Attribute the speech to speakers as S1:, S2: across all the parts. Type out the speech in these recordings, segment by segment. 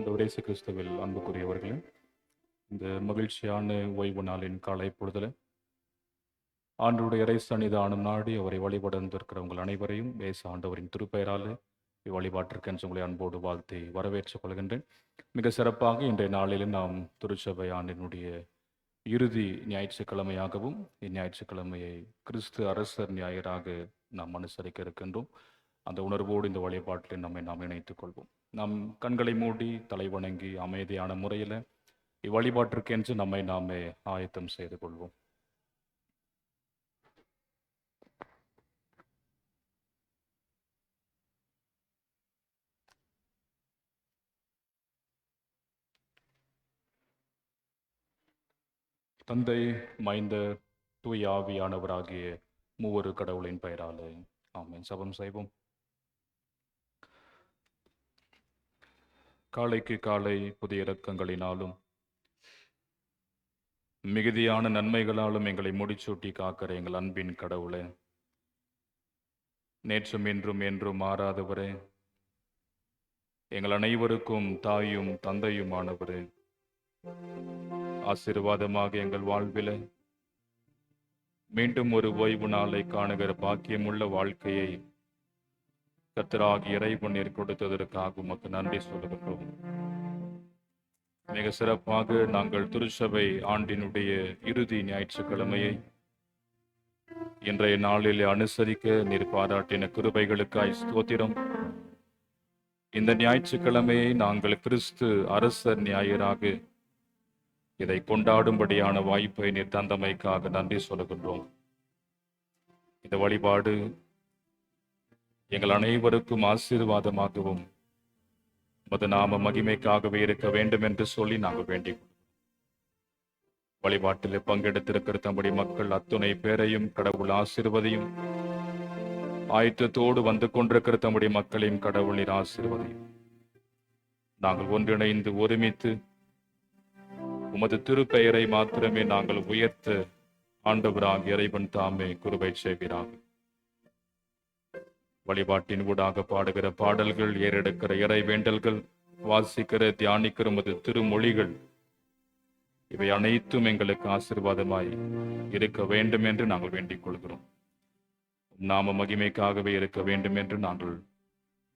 S1: ஆண்டவர் இயேசு கிறிஸ்துவில் அன்புக்குரியவர்களே, இந்த மகிழ்ச்சியான ஓய்வு நாளின் காலை பொழுதுல ஆண்டவருடைய இறை சன்னிதானம் நாடி அவரை வழிபட வந்திருக்கிற உங்கள் அனைவரையும் இயேசு ஆண்டவரின் திருப்பெயரால் இவ்வழிபாட்டிற்கென்று உங்களை அன்போடு வாழ்த்தி வரவேற்றுக் கொள்கின்றேன். மிக சிறப்பாக இன்றைய நாளில் நாம் திருச்சபை ஆண்டினுடைய இறுதி ஞாயிற்றுக்கிழமையாகவும் இந்ஞாயிற்றுக்கிழமையை கிறிஸ்து அரசர் ஞாயிறாக நாம் அனுசரிக்க இருக்கின்றோம். அந்த உணர்வோடு இந்த வழிபாட்டில் நாம் இணைத்துக் கொள்வோம். நாம் கண்களை மூடி தலை வணங்கி அமைதியான முறையில் இவ்வழிபாட்டிற்கென்று நம்மை நாமே ஆயத்தம் செய்து கொள்வோம். தந்தை, மைந்தர், தூய ஆவியானவராகிய மூவரு கடவுளின் பெயராலே ஆமென். ஜெபம் செய்வோம். காலைக்கு காலை புதிய இரக்கங்களினாலும் மிகுதியான நன்மைகளாலும் எங்களை முடிசூட்டி காக்கிற எங்கள் அன்பின் கடவுளே, நேற்றும் இன்றும் என்றும் மாறாதவரே, எங்கள் அனைவருக்கும் தாயும் தந்தையுமானவரே, ஆசீர்வாதமாக எங்கள் வாழ்வில மீண்டும் ஒரு ஓய்வு நாளை காணுகிற பாக்கியமுள்ள வாழ்க்கையை கர்த்தராகிய இறைவன் கொடுத்ததற்காக உமக்கு நன்றி சொல்லுகின்றோம். மிக சிறப்பாக நாங்கள் திருச்சபை ஆண்டினுடைய இறுதி ஞாயிற்றுக்கிழமையை இன்றைய நாளில் அனுசரிக்க நீர் பாராட்டின கிருபைகளுக்காய் ஸ்தோத்திரம். இந்த ஞாயிற்றுக்கிழமையை நாங்கள் கிறிஸ்து அரசர் ஞாயிறாக இதை கொண்டாடும்படியான வாய்ப்பை நீர் தந்தமைக்காக நன்றி சொல்லுகின்றோம். இந்த வழிபாடு எங்கள் அனைவருக்கும் ஆசீர்வாதமாகவும் மது நாம மகிமைக்காகவே இருக்க வேண்டும் என்று சொல்லி நாங்கள் வேண்டிக் வழிபாட்டில் பங்கெடுத்திருக்கிற தம்முடைய மக்கள் அத்துணை பேரையும் கடவுள் ஆசீர்வதியும். ஆயத்தத்தோடு வந்து கொண்டிருக்கிற தம்முடைய மக்களையும் கடவுள் நீர் ஆசீர்வதியும். நாங்கள் ஒன்றிணைந்து ஒருமித்து உமது திருப்பெயரை மாத்திரமே நாங்கள் உயர்த்த ஆண்டவராக இறைவன் தாமே கிருபை செய்கிறார். வழிபாட்டின் ஊடாக பாடுகிற பாடல்கள், ஏறெடுக்கிற இறை வேண்டல்கள், வாசிக்கிற தியானிக்கிற உமது திருமொழிகள், இவை அனைத்தும் எங்களுக்கு ஆசீர்வாதமாய் இருக்க வேண்டும் என்று நாங்கள் வேண்டிக் கொள்கிறோம். நாம மகிமைக்காகவே இருக்க வேண்டும் என்று நாங்கள்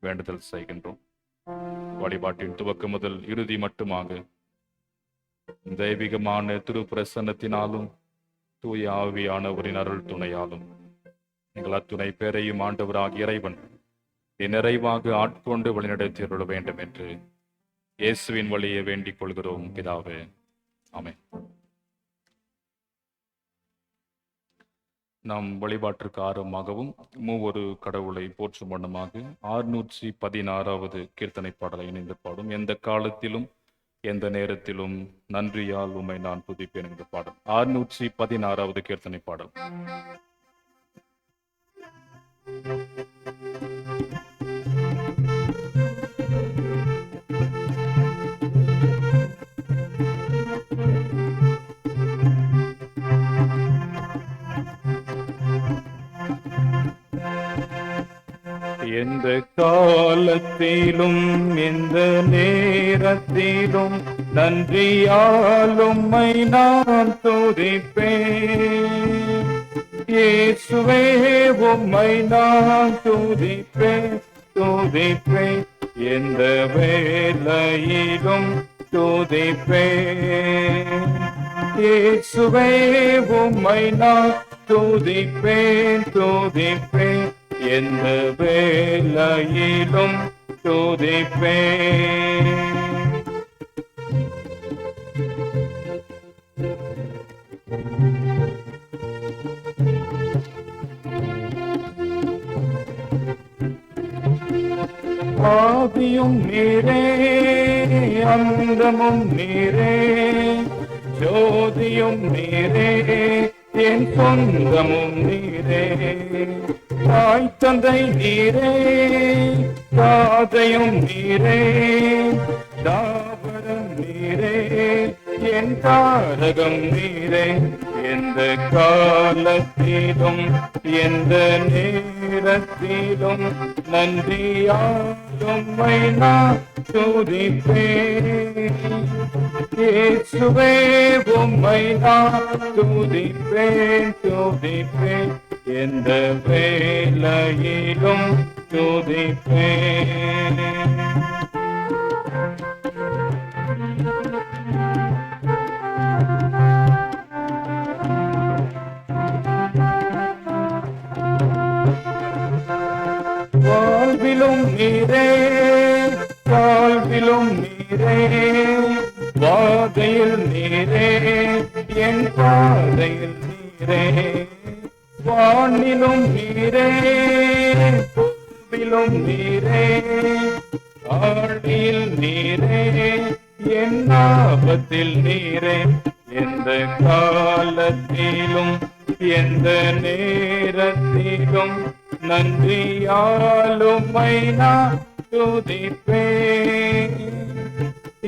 S1: வேண்டுதல் செய்கின்றோம். வழிபாட்டின் துவக்கம் முதல் இறுதி மட்டுமாக தெய்வீகமான திருப்பிரசன்னத்தினாலும் தூய ஆவியானவரின் அருள் துணையாலும் எங்கள் அத்துணை பேரையும் ஆண்டவராக இறைவன் நிறைவாக ஆட்கொண்டு வழிநடத்தி அருள வேண்டும் என்று இயேசுவின் வழியை வேண்டிக் கொள்கிறோம் பிதாவே, ஆமென். நாம் வழிபாட்டிற்கு ஆரம்பமாகவும் மூவொரு கடவுளை போற்றும் வண்ணமாக 616வது கீர்த்தனை பாடலை இணைந்து பாடும். எந்த காலத்திலும் எந்த நேரத்திலும் நன்றியால் உம்மை நான் துதிப்பேன் என்ற பாடல். 616வது கீர்த்தனை பாடல். எந்த காலத்திலும் எந்த நேரத்திலும் நன்றியால் உம்மை நான் துதிப்பேன். இயேசுவே உம்மை நான் துதிப்பேன். எந்த வேளையிலும் துதிப்பேன். இயேசுவே உம்மை நான் துதிப்பேன். எந்த வேளையிலும் துதிப்பேன். ஆதியும் நீரே, அந்தமும் நீரே, ஜோதியும் நீரே, என் சொந்தமும் நீரே. தாய் தந்தை நீரே, தாதையும் நீரே, தாவரம் நீரே, என் தாரகம் நீரே, எந்த காலத்திலும் எந்த நேரத்திலும் நன்றியாலும்மை நான் துதிப்பேன். இயேசுவே உம்மை நான் துதிப்பேன், துதிப்பேன், எந்த வேளையிலும் துதிப்பேன். வாழ்விலும் நீரே, வாழ்விலும் நீரே, வாதையில் நீரே, என் பாதையில் நீரே, வானிலும் நீரே, பூவிலும் நீரே, ஆழியில் நீரே, என் ஆபத்தில் நீரே, எந்த காலத்திலும் எந்த நேரத்திலும் நன்றியாலும்மை நான் துதிப்பேன்.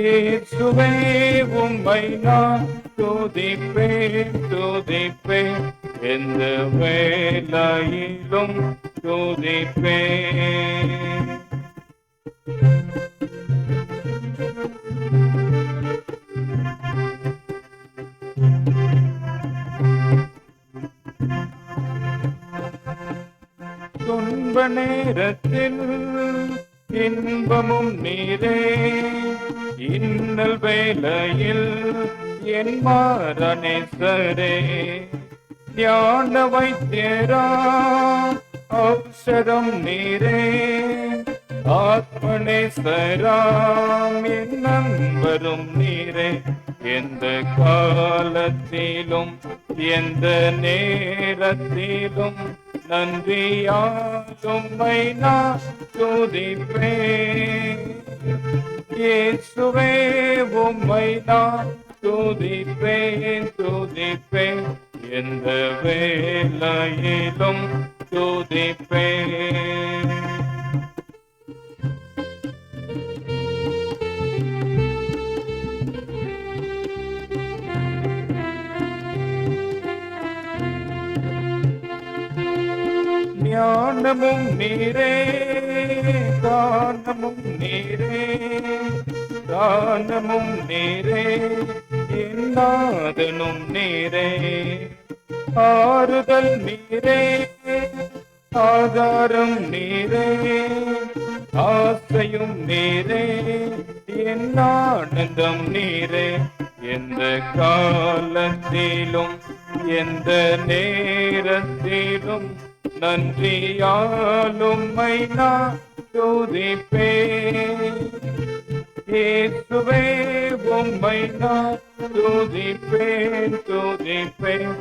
S1: இயேசுவே உம்மை நான் துதிப்பேன், துதிப்பேன், எந்த வேளையிலும் துதிப்பேன். துன்ப நேரத்தில் இன்பமும் நீரே, இன்னல் வேளையில் என் மாரணேசரே, ஞான வைத்தியரா ஔஷதம் நீரே, ஆத்மநேசராம் என் நண்பரும் நீரே, எந்த காலத்திலும் எந்த நேரத்திலும் நன்றியாலும்மை நான் துதிப்பேன். இயேசுவே உம்மை நான் துதிப்பேன், துதிப்பேன், எந்த வேளையிலும் துதிப்பேன். ஞானமும் நீரே, தானமும் நீரே, தானமும் நீரே, என் நாதனும் நீரே, ஆறுதல் நீரே, ஆதாரம் நீரே, ஆசையும் நீரே, என் ஆனந்தம் நீரே, எந்த காலத்திலும் எந்த நேரத்திலும் நன்றியாலும்மை நான் துதிப்பேன். இயேசுவே உம்மை நான் துதிப்பேன், துதிப்பேன்,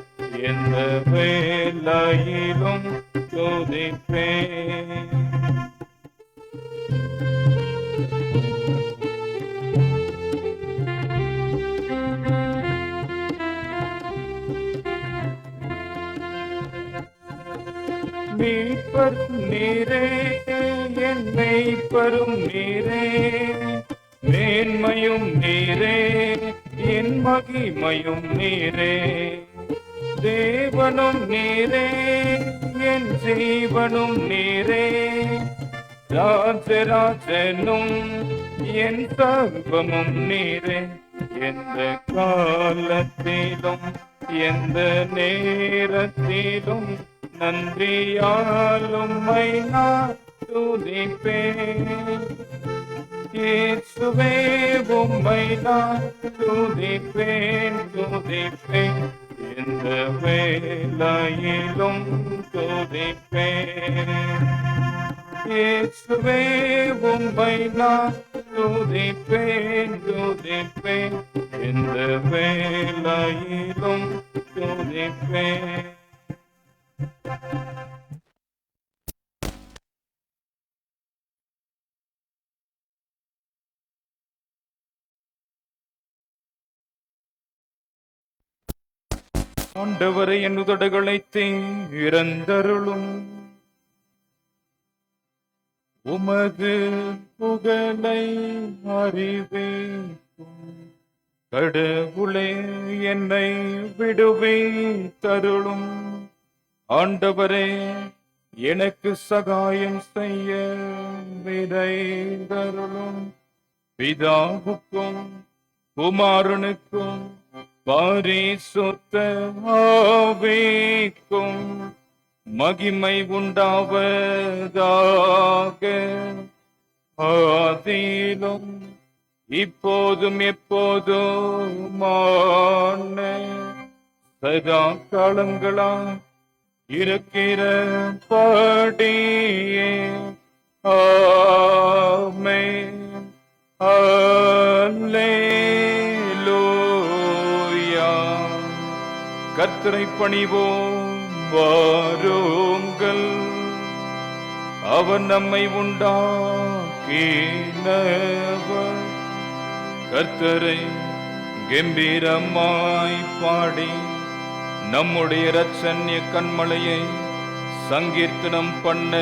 S1: எந்த வேளையிலும் துதிப்பேன். மீட்பர் நீரே, என்னை பரும் நீரே, மேன்மையும் நீரே, என் மகிமையும் நீரே, தேவனும் நீரே, என் ஜீவனும் நீரே, ராஜராஜனும் என் சர்வமும் நீரே, எந்த காலத்திலும் எந்த நேரத்திலும் நன்றியாலும்மை நான் துதிப்பேன். இயேசுவே உம்மை நான் துதிப்பேன், துதிப்பேன், எந்த வேளையிலும் துதிப்பேன். இயேசுவே உம்மை நான் துதிப்பேன், துதிப்பேன், எந்த வேளையிலும் துதிப்பேன். ஆண்டவரை என் உதடுகளை திறந்தருளும். உமது புகழை அறிவிக்கும். கடவுளே, என்னை விடுவித்தருளும். ஆண்டவரே, எனக்கு சகாயம் செய்ய விரைந்தருளும். பிதாவுக்கும் குமாரனுக்கும் பரிசுத்த ஆவிக்கும் மகிமை உண்டாவதாக, ஆதியிலும் இப்போதும் எப்போதுமான சதா காலங்களா இருக்கிறபடியே. ஆமென். அல்லேலூயா. கர்த்தரை பணிவோம், வாருங்கள். அவர் நம்மை உண்டாக்கினவர். கர்த்தரை கம்பீரமாய் பாடி நம்முடைய இரட்சண்ய கன்மலையை சங்கீர்த்தனம் பண்ண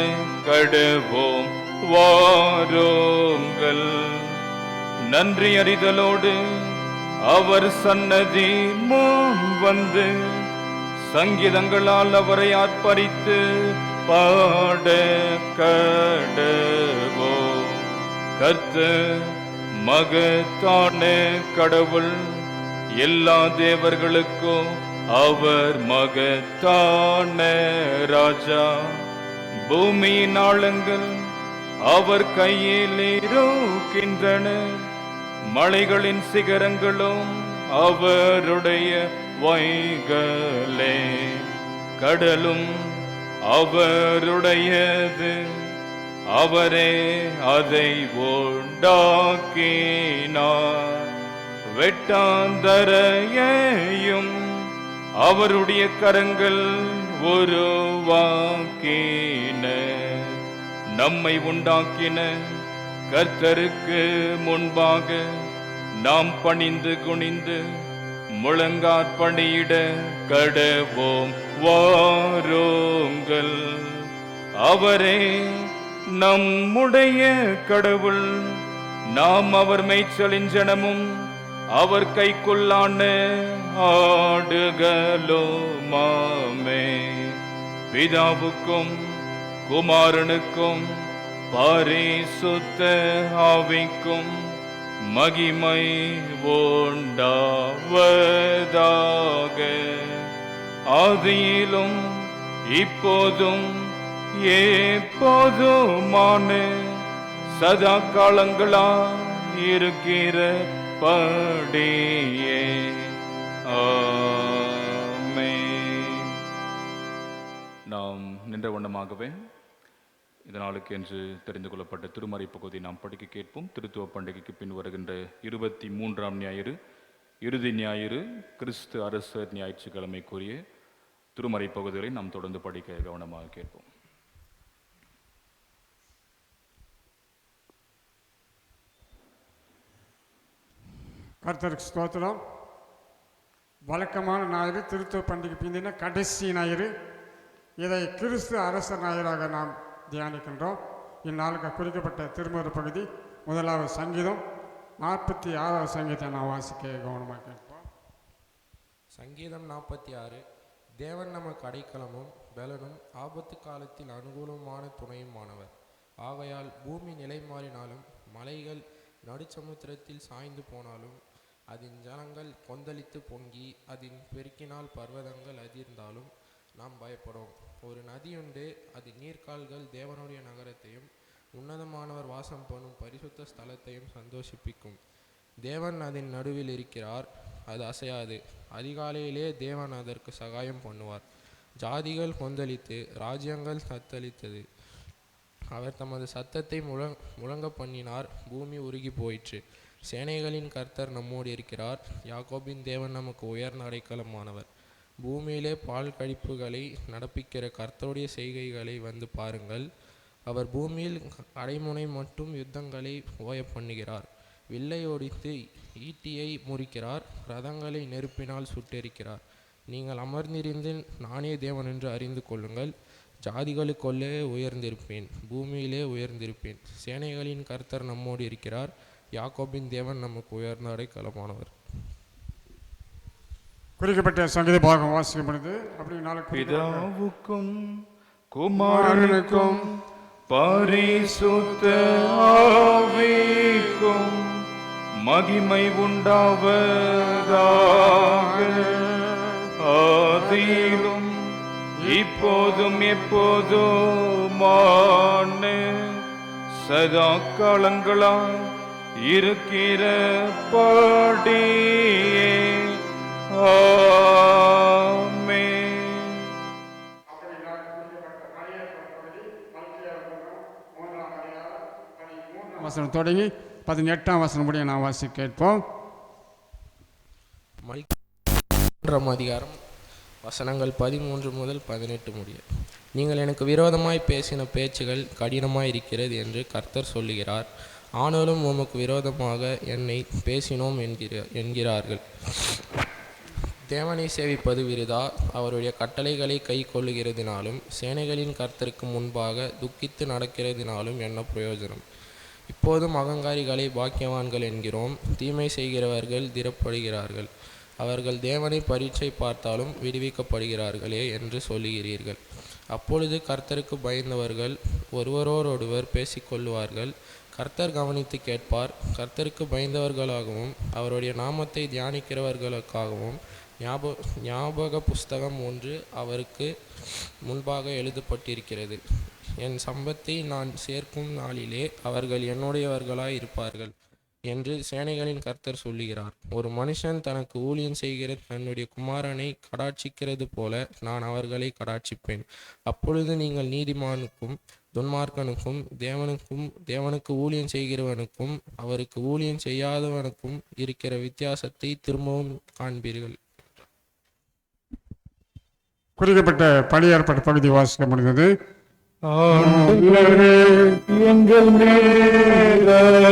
S1: கடவோம், வாருங்கள். நன்றி அறிதலோடு அவர் சன்னதி முன் வந்து சங்கீதங்களால் அவரை ஆர்ப்பரித்து பாட கடவோம். கர்த்தர் மகத்தான கடவுள், எல்லா தேவர்களுக்கும் அவர் மகத்தான ராஜா. பூமியின் ஆழங்கள் அவர் கையில் இருக்கின்றன, மலைகளின் சிகரங்களும் அவருடைய வைகளே. கடலும் அவருடையது, அவரே அதை உண்டாக்கினார். வெட்டாந்தரையையும் அவருடைய கரங்கள் உருவாக்கின. நம்மை உண்டாக்கின கர்த்தருக்கு முன்பாக நாம் பணிந்து குனிந்து முழங்காற்பணியிட கடவோம், வாருங்கள். அவரே நம்முடைய கடவுள், நாம் அவர் மேய்ச்சலின் ஜனமும் அவர் கைக்குள்ளான ஆடுகளுமாமே. பிதாவுக்கும் குமாரனுக்கும் பரிசுத்த ஆவிக்கும் மகிமை உண்டாவதாக, ஆதியிலும் இப்போதும் எப்போதுமான சதா காலங்களா இருக்கிறபடியே. ஆமென். நாம் நின்ற வண்ணமாகவே இந்த நாளுக்கு என்று தெரிந்து கொள்ளப்பட்ட திருமறை பகுதி நாம் படிக்க கேட்போம். திருத்துவ பண்டிகைக்கு பின் வருகின்ற 23ஆம் ஞாயிறு, இறுதி ஞாயிறு, கிறிஸ்து அரசர் ஞாயிற்றுக்கிழமைக்குரிய திருமறை பகுதிகளை நாம் தொடர்ந்து படிக்க கவனமாக கேட்போம்.
S2: கர்த்தருக்கு ஸ்தோத்திரம். வழக்கமான ஞாயிறு திருத்துவ பண்டிகை பிந்தின கடைசி ஞாயிறு. இதை கிறிஸ்து அரசர் ஞாயிறாக நாம் தியானிக்கின்றோம். இந்நாளுக்கு குறிக்கப்பட்ட திருமறை பகுதி முதலாவது சங்கீதம் 46வது சங்கீதத்தை நாம் வாசிக்க கவனமாக கேட்போம்.
S3: சங்கீதம் 46. தேவன் நமக்கு அடைக்கலமும் பலனும் ஆபத்து காலத்தில் அனுகூலமான துணையுமானவர். ஆகையால் பூமி நிலை மாறினாலும் மலைகள் நடுச்சமுத்திரத்தில் சாய்ந்து போனாலும் அதன் ஜனங்கள் கொந்தளித்து பொங்கி அதன் பெருக்கினால் பர்வதங்கள் அதிர்ந்தாலும் நாம் பயப்படும். ஒரு நதியுண்டு, அது நீர்க்கால்கள் தேவனுடைய நகரத்தையும் உன்னதமானவர் வாசம் பண்ணும் பரிசுத்த ஸ்தலத்தையும் சந்தோஷிப்பிக்கும். தேவன் அதன் நடுவில் இருக்கிறார், அது அசையாது. அதிகாலையிலே தேவன் அதற்கு சகாயம் பண்ணுவார். ஜாதிகள் கொந்தளித்து ராஜ்யங்கள் தத்தளித்தது. அவர் தமது சத்தத்தை முழங்க பண்ணினார், பூமி உருகி போயிற்று. சேனைகளின் கர்த்தர் நம்மோடு இருக்கிறார், யாக்கோபின் தேவன் நமக்கு உயர்ந்த அடைக்கலமானவர். பூமியிலே பால் கழிப்புகளை நடப்பிக்கிற கர்த்தருடைய செய்கைகளை வந்து பாருங்கள். அவர் பூமியில் அடைமுனை மட்டும் யுத்தங்களை ஓய பண்ணுகிறார். வில்லை ஒடித்து ஈட்டியை முறிக்கிறார், ரதங்களை நெருப்பினால் சுட்டெரிக்கிறார். நீங்கள் அமர்ந்திருந்து நானே தேவன் என்று அறிந்து கொள்ளுங்கள். ஜாதிகளுக்குள்ளே உயர்ந்திருப்பேன், பூமியிலே உயர்ந்திருப்பேன். சேனைகளின் கர்த்தர் நம்மோடு இருக்கிறார், யாக்கோபின் தேவன் நமக்கு உயர்ந்த அடைக்கலமானவர்.
S2: குறிக்கப்பட்ட சங்கீத பாகம் வாசிக்கப்படுது. அப்படி
S1: பிதாவுக்கும் குமாரனுக்கும் பரிசுத்த ஆவிக்கும் மகிமை உண்டாவதாக, ஆதியிலும் இப்போதும் எப்போதுமான சதா காலங்களாய் இருக்கிறபடியே ஆமென்.
S2: வசனம் தொடங்கி 18ஆம் வசனம் முடிய நான் வாசி கேட்போம்.
S3: மல்கியா 3ஆம் அதிகாரம் வசனங்கள் 13 முதல் 18 முடிய. நீங்கள் எனக்கு விரோதமாய் பேசின பேச்சுகள் கடினமாய் இருக்கிறது என்று கர்த்தர் சொல்லுகிறார். ஆனாலும் உமக்கு விரோதமாக என்னை பேசினோம் என்கிறார்கள். தேவனை சேவிப்பது விருதா, அவருடைய கட்டளைகளை கை கொள்ளுகிறதினாலும் சேனைகளின் கர்த்தருக்கு முன்பாக துக்கித்து நடக்கிறதினாலும் என்ன பிரயோஜனம்? இப்போதும் அகங்காரிகளை பாக்கியவான்கள் என்கிறோம், தீமை செய்கிறவர்கள் திறப்படுகிறார்கள். அவர்கள் தேவனை பரீட்சை பார்த்தாலும் விடுவிக்கப்படுகிறார்களே என்று சொல்லுகிறீர்கள். அப்பொழுது கர்த்தருக்கு பயந்தவர்கள் ஒருவரோடொருவர் பேசிக்கொள்வார்கள். கர்த்தர் கவனித்து கேட்பார். கர்த்தருக்கு பயந்தவர்களாகவும் அவருடைய நாமத்தை தியானிக்கிறவர்களுக்காகவும் ஞாபக புஸ்தகம் ஒன்று அவருக்கு முன்பாக எழுதப்பட்டிருக்கிறது. என் சம்பத்தை நான் சேர்க்கும் நாளிலே அவர்கள் என்னுடையவர்களாய் இருப்பார்கள் என்று சேனைகளின் கர்த்தர் சொல்லுகிறார். ஒரு மனுஷன் தனக்கு ஊழியம் செய்கிற தன்னுடைய குமாரனை கடாட்சிக்கிறது போல நான் அவர்களை கடாட்சிப்பேன். அப்பொழுது நீங்கள் நீதிமானுக்கும் துன்மார்க்கனுக்கும் தேவனுக்கு ஊழியம் செய்கிறவனுக்கும் அவருக்கு ஊழியம் செய்யாதவனுக்கும் இருக்கிற வித்தியாசத்தை திரும்பவும் காண்பீர்கள்.
S2: குறிக்கப்பட்ட பழைய ஏற்பாட்டு பகுதி வாசிக்க முடிந்தது.
S1: எங்கள் மேலெங்கும்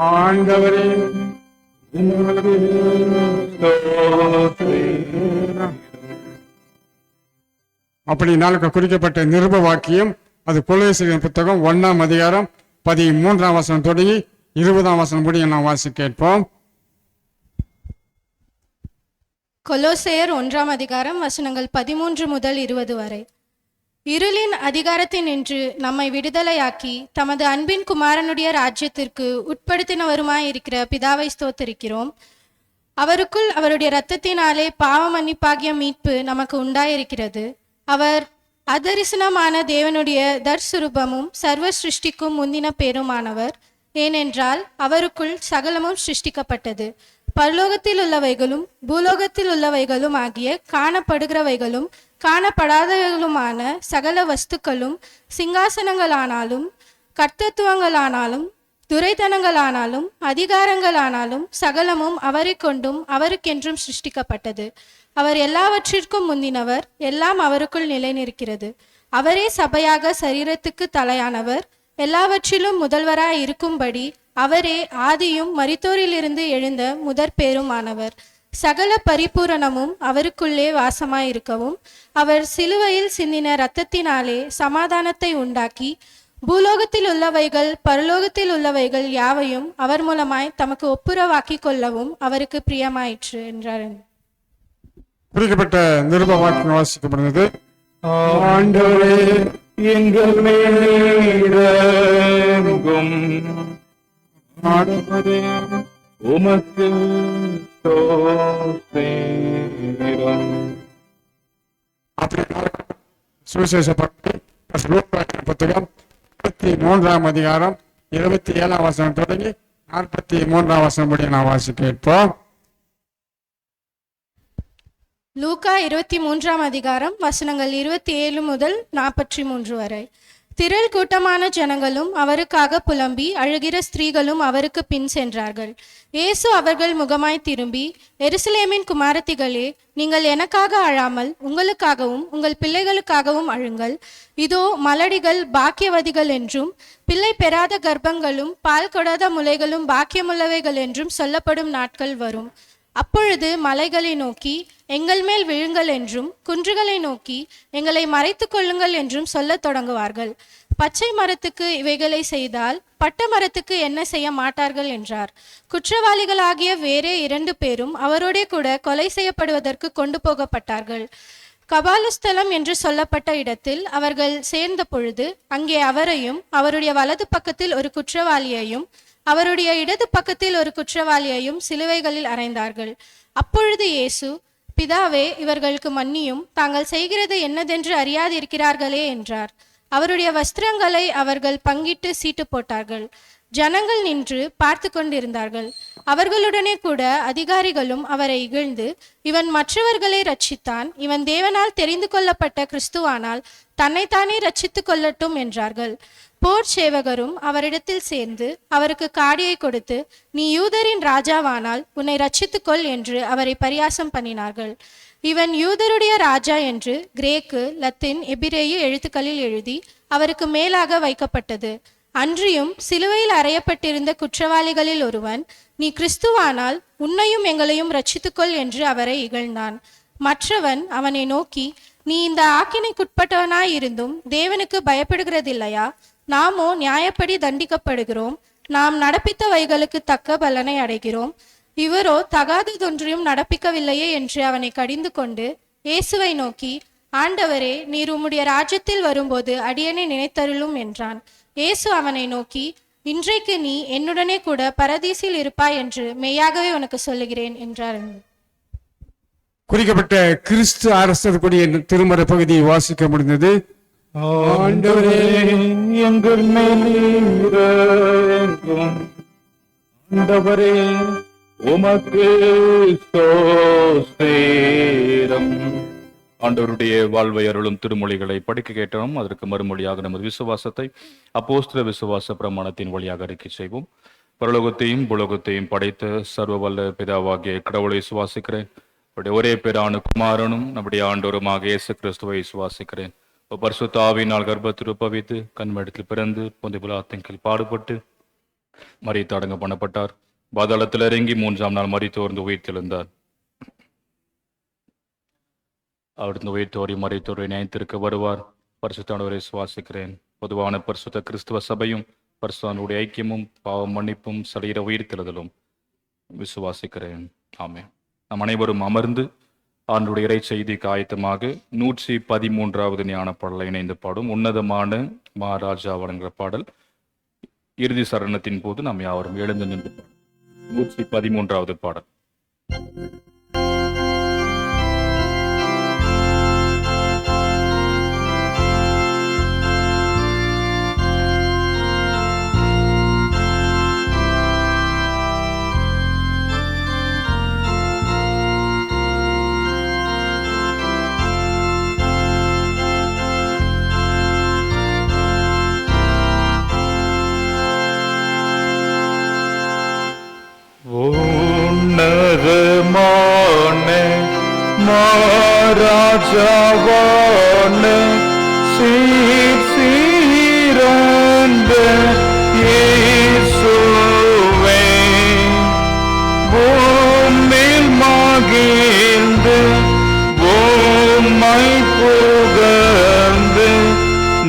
S2: ஆண்டவரே அப்படி நாளுக்கு குறிக்கப்பட்ட நிருப வாக்கியம் அது கொலோசியர் புத்தகம் 1ஆம் அதிகாரம் 13ஆம் வசனம் தொடங்கி 20ஆம் வசனம் முடிய நாம் வாசி கேட்போம்.
S4: கொலோசையர் 1ஆம் அதிகாரம் வசனங்கள் 13 முதல் 20 வரை. இருளின் அதிகாரத்தினின்று நம்மை விடுதலையாக்கி தமது அன்பின் குமாரனுடைய ராஜ்யத்திற்கு உட்படுத்தினவருமாயிருக்கிற பிதாவை ஸ்தோத்திரிக்கிறோம். அவருக்குள் அவருடைய இரத்தத்தினாலே பாவ மன்னிப்பாகிய மீட்பு நமக்கு உண்டாயிருக்கிறது. அவர் அதரிசனமான தேவனுடைய தற்சுரூபமும் சர்வ சிருஷ்டிக்கும் முந்தின பேருமானவர். ஏனென்றால் அவருக்குள் சகலமும் சிருஷ்டிக்கப்பட்டது, பரலோகத்தில் உள்ளவைகளும் பூலோகத்தில் உள்ளவைகளும் ஆகிய காணப்படுகிறவைகளும் காணப்படாதவைகளுமான சகல வஸ்துக்களும், சிங்காசனங்களானாலும் கர்த்தத்துவங்களானாலும் துரைத்தனங்களானாலும் அதிகாரங்களானாலும் சகலமும் அவரை கொண்டும் அவருக்கென்றும் சிருஷ்டிக்கப்பட்டது. அவர் எல்லாவற்றிற்கும் முந்தினவர், எல்லாம் அவருக்குள் நிலை நிற்கிறது. அவரே சபையாக சரீரத்துக்கு தலையானவர், எல்லாவற்றிலும் முதல்வராய் இருக்கும்படி அவரே ஆதியும் மரித்தோரிலிருந்து எழுந்த முதற் பேருமானவர். சகல பரிபூரணமும் அவருக்குள்ளே வாசமாயிருக்கவும் அவர் சிலுவையில் சிந்தின இரத்தத்தினாலே சமாதானத்தை உண்டாக்கி பூலோகத்தில் உள்ளவைகள் பரலோகத்தில் உள்ளவைகள் யாவையும் அவர் மூலமாய் தமக்கு ஒப்புரவாக்கி கொள்ளவும் அவருக்கு பிரியமாயிற்று என்றார்.
S2: குறிக்கப்பட்ட நிருப வாக்கியம் வாசிக்கப்படுகிறது.
S1: ஆண்டவரே எங்கள் மேலெங்கும் ஆண்டவரே உமக்கு ஸ்தோத்திரம்.
S2: சுவிசேஷ புத்தகம் 23ஆம் அதிகாரம் 27ஆம் வசனம் தொடங்கி 43ஆம் வசனம் முடிய நான் வாசி கேட்போம்.
S4: லூக்கா 23ஆம் அதிகாரம் வசனங்கள் 27 முதல் 43 வரை. திரள் கூட்டமான ஜனங்களும் அவருக்காக புலம்பி அழுகிற ஸ்திரீகளும் அவருக்கு பின் சென்றார்கள். இயேசு அவர்கள் முகமாய் திரும்பி, எருசலேமின் குமாரத்திகளே, நீங்கள் எனக்காக அழாமல் உங்களுக்காகவும் உங்கள் பிள்ளைகளுக்காகவும் அழுங்கள். இதோ மலடிகள் பாக்கியவதிகள் என்றும் பிள்ளை பெறாத கர்ப்பங்களும் பால் கொடாத முலைகளும் பாக்கியமுள்ளவைகள் என்றும் சொல்லப்படும் நாட்கள் வரும். அப்பொழுது மலைகளை நோக்கி எங்கள் மேல் விழுங்கள் என்றும், குன்றுகளை நோக்கி எங்களை மறைத்து கொள்ளுங்கள் என்றும் சொல்லத் தொடங்குவார்கள். பச்சை மரத்துக்கு இவைகளை செய்தால் பட்ட மரத்துக்கு என்ன செய்ய மாட்டார்கள் என்றார். குற்றவாளிகளாகிய வேறே 2 பேரும் அவரோடே கூட கொலை செய்யப்படுவதற்கு கொண்டு போகப்பட்டார்கள். கபாலஸ்தலம் என்று சொல்லப்பட்ட இடத்தில் அவர்கள் சேர்ந்த பொழுது அங்கே அவரையும் அவருடைய வலது பக்கத்தில் ஒரு குற்றவாளியையும் அவருடைய இடது பக்கத்தில் ஒரு குற்றவாளியையும் சிலுவைகளில் அறைந்தார்கள். அப்பொழுது இயேசு, பிதாவே, இவர்களுக்கு மன்னியும், தாங்கள் செய்கிறது என்னதென்று அறியாதிருக்கிறார்களே என்றார். அவருடைய வஸ்திரங்களை அவர்கள் பங்கிட்டு சீட்டு போட்டார்கள். ஜனங்கள் நின்று பார்த்து கொண்டிருந்தார்கள். அவர்களுடனே கூட அதிகாரிகளும் அவரை இகழ்ந்து, இவன் மற்றவர்களை ரட்சித்தான், இவன் தேவனால் தெரிந்து கொள்ளப்பட்ட கிறிஸ்துவானால் தன்னைத்தானே ரட்சித்து கொள்ளட்டும் என்றார்கள். போர் சேவகரும் அவரிடத்தில் சேர்ந்து அவருக்கு காடியை கொடுத்து, நீ யூதரின் ராஜாவானால் உன்னை ரட்சித்துக்கொள் என்று அவரை பரியாசம் பண்ணினார்கள். இவன் யூதருடைய ராஜா என்று கிரேக்கு, லத்தீன், எபிரேய எழுத்துக்களில் எழுதி அவருக்கு மேலாக வைக்கப்பட்டது. அன்றியும் சிலுவையில் அறையப்பட்டிருந்த குற்றவாளிகளில் ஒருவன், நீ கிறிஸ்துவானால் உன்னையும் எங்களையும் ரட்சித்துக்கொள் என்று அவரை இகழ்ந்தான். மற்றவன் அவனை நோக்கி, நீ இந்த ஆக்கினைக்குட்பட்டவனாயிருந்தும் தேவனுக்கு பயப்படுகிறதில்லையா? நாமோ நியாயப்படி தண்டிக்கப்படுகிறோம், நாம் நடப்பித்தவைகளுக்கு தக்க பலனை அடைகிறோம். இவரோ தகாததொன்றையும் நடப்பிக்கவில்லையே என்று அவனை கடிந்து கொண்டு இயேசுவை நோக்கி, ஆண்டவரே, நீர் உம்முடைய ராஜ்யத்தில் வரும்போது அடியேனை நினைத்தருளும் என்றான். இயேசு அவனை நோக்கி, இன்றைக்கு நீ என்னுடனே கூட பரதீசில் இருப்பாய் என்று மெய்யாகவே உனக்கு சொல்லுகிறேன் என்றார்.
S2: குறிக்கப்பட்ட கிறிஸ்து அரசர் கூடிய திருமறை பகுதியை வாசிக்க முடிந்தது.
S1: ஆண்டவரே, எங்கள் மேல் இரங்கும். ஆண்டவரே, உமக்கு ஸ்தோத்திரம். ஆண்டவருடைய வாழ்வை அருளும் திருமொழிகளை படிக்க கேட்டோம். அதற்கு மறுமொழியாக நமது விசுவாசத்தை அப்போஸ்தல விசுவாச பிரமாணத்தின் வழியாக அறிக்கை செய்வோம். பரலோகத்தையும் புலோகத்தையும் படைத்த சர்வ வல்ல பிதாவாகிய கடவுளை விசுவாசிக்கிறேன். அவருடைய ஒரே பேரான குமாரனும் நம்முடைய ஆண்டவருமாக இயேசு கிறிஸ்துவை விசுவாசிக்கிறேன். பரிசுத்த ஆவியினால் கர்ப்பத்தில் உற்பவித்து கண்மடத்தில் பிறந்து பொந்தி பிலாத்தின் கீழ் பாடுபட்டு மரித்து அடங்க பண்ணப்பட்டார். பாதாளத்தில் இறங்கி 3ஆம் நாள் மரித்தோர்ந்து உயிர்த்தெழுந்தார். அவர்ந்து உயிர்த்தோரி மரித்தோரை நியாயத்திற்கு வருவார். பரிசுத்தானவரை சுவாசிக்கிறேன். பொதுவான பரிசுத்த கிறிஸ்துவ சபையும் பரிசுத்தானுடைய ஐக்கியமும் பாவ மன்னிப்பும் சரீர உயிர்த்தெழுதலும் விசுவாசிக்கிறேன். ஆமென். நம் அனைவரும் அமர்ந்து ஆண்டுடைய இறை செய்திக்கு ஆயத்தமாக 113வது ஞான பாடலை இணைந்து பாடும் உன்னதமான மகாராஜா வழங்குகிற பாடல். இறுதி சரணத்தின் போது நாம் யாவரும் எழுந்து நின்று 113வது பாடல்.
S5: மகாராஜாவான சீர் சீரந்த இயேசுவே, பூமியில் மகிழ்ந்து பூமை புகழ்ந்து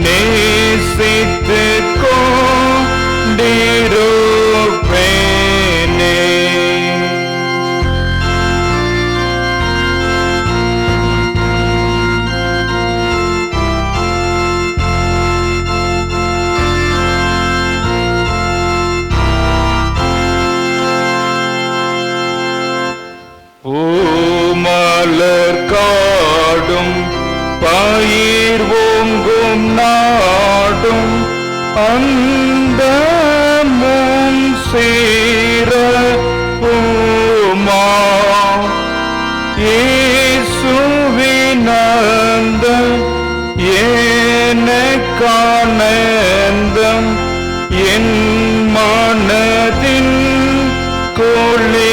S5: நேசித்து கொண்டிருப்பேனே. பூமலர் காடும் பயிர் ஓங்கும் நாடும் அந்த முன் சேர பூமா இயேசுவினந்த எனக்கானந்தம் என் மனதின் குளிர்ச்சியா.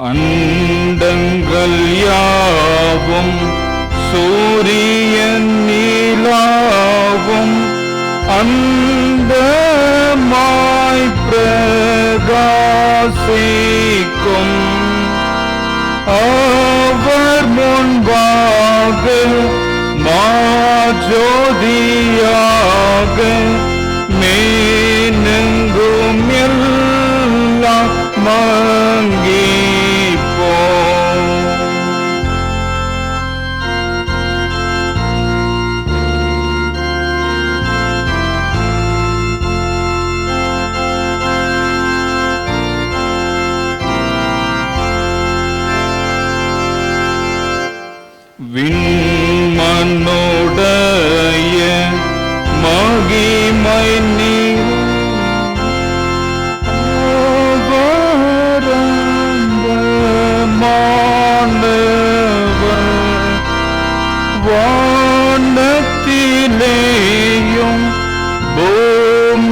S5: அண்டங்கள் யாவும் நிலாவும் சூரியன் நிலாவும் அந்தமாய் பிரகாசிக்கும். அவர் முன்பாக மாஜோதியாக மேனெங்கும் எல்லாம் மங்கி போம். விண்மண்ணுடைய மகிமை மாணவர் வானத்திலேயும் பூமியிலேயும்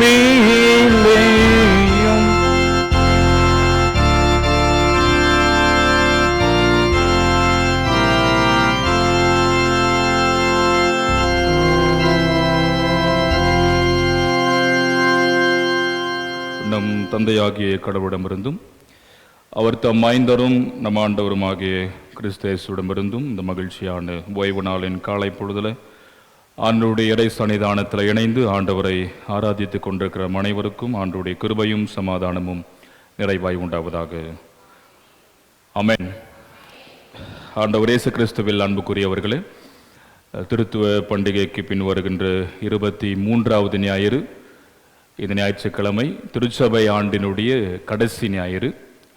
S5: நம் தந்தையாகிய கடவுளிடமிருந்தும் அவர் தம் மைந்தரும் நம் ஆண்டவருமாகிய கிறிஸ்தேசுவிடமிருந்தும் இந்த மகிழ்ச்சியான ஓய்வு நாளின் காலை பொழுதுல ஆண்டவருடைய இறை சன்னிதானத்தில் இணைந்து ஆண்டவரை ஆராதித்துக் கொண்டிருக்கிற அனைவருக்கும் ஆண்டவருடைய கிருபையும் சமாதானமும் நிறைவாய் உண்டாவதாக. ஆமென். ஆண்டவர் இயேசு கிறிஸ்துவில் அன்புக்குரியவர்களே, திருத்துவ பண்டிகைக்கு பின் வருகின்ற 23வது ஞாயிறு, இந்த ஞாயிற்றுக்கிழமை திருச்சபை ஆண்டினுடைய கடைசி ஞாயிறு.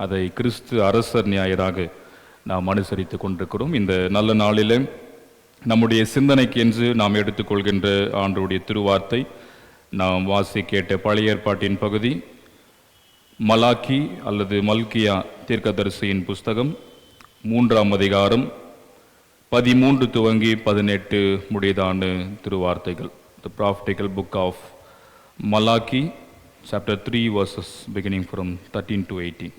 S5: அதை கிறிஸ்து அரசர் ஞாயிறாக நாம் அனுசரித்து கொண்டிருக்கிறோம். இந்த நல்ல நாளிலே நம்முடைய சிந்தனைக்கு என்று நாம் எடுத்துக்கொள்கின்ற ஆண்டவருடைய திருவார்த்தை நாம் வாசி கேட்ட பழைய ஏற்பாட்டின் பகுதி மலாக்கி அல்லது மல்கியா தீர்க்கதரிசியின் புஸ்தகம் 3ஆம் அதிகாரம் 13 துவங்கி 18 முடியதான திருவார்த்தைகள். The prophetical book of Malachi, chapter 3, verses beginning from 13 to 18.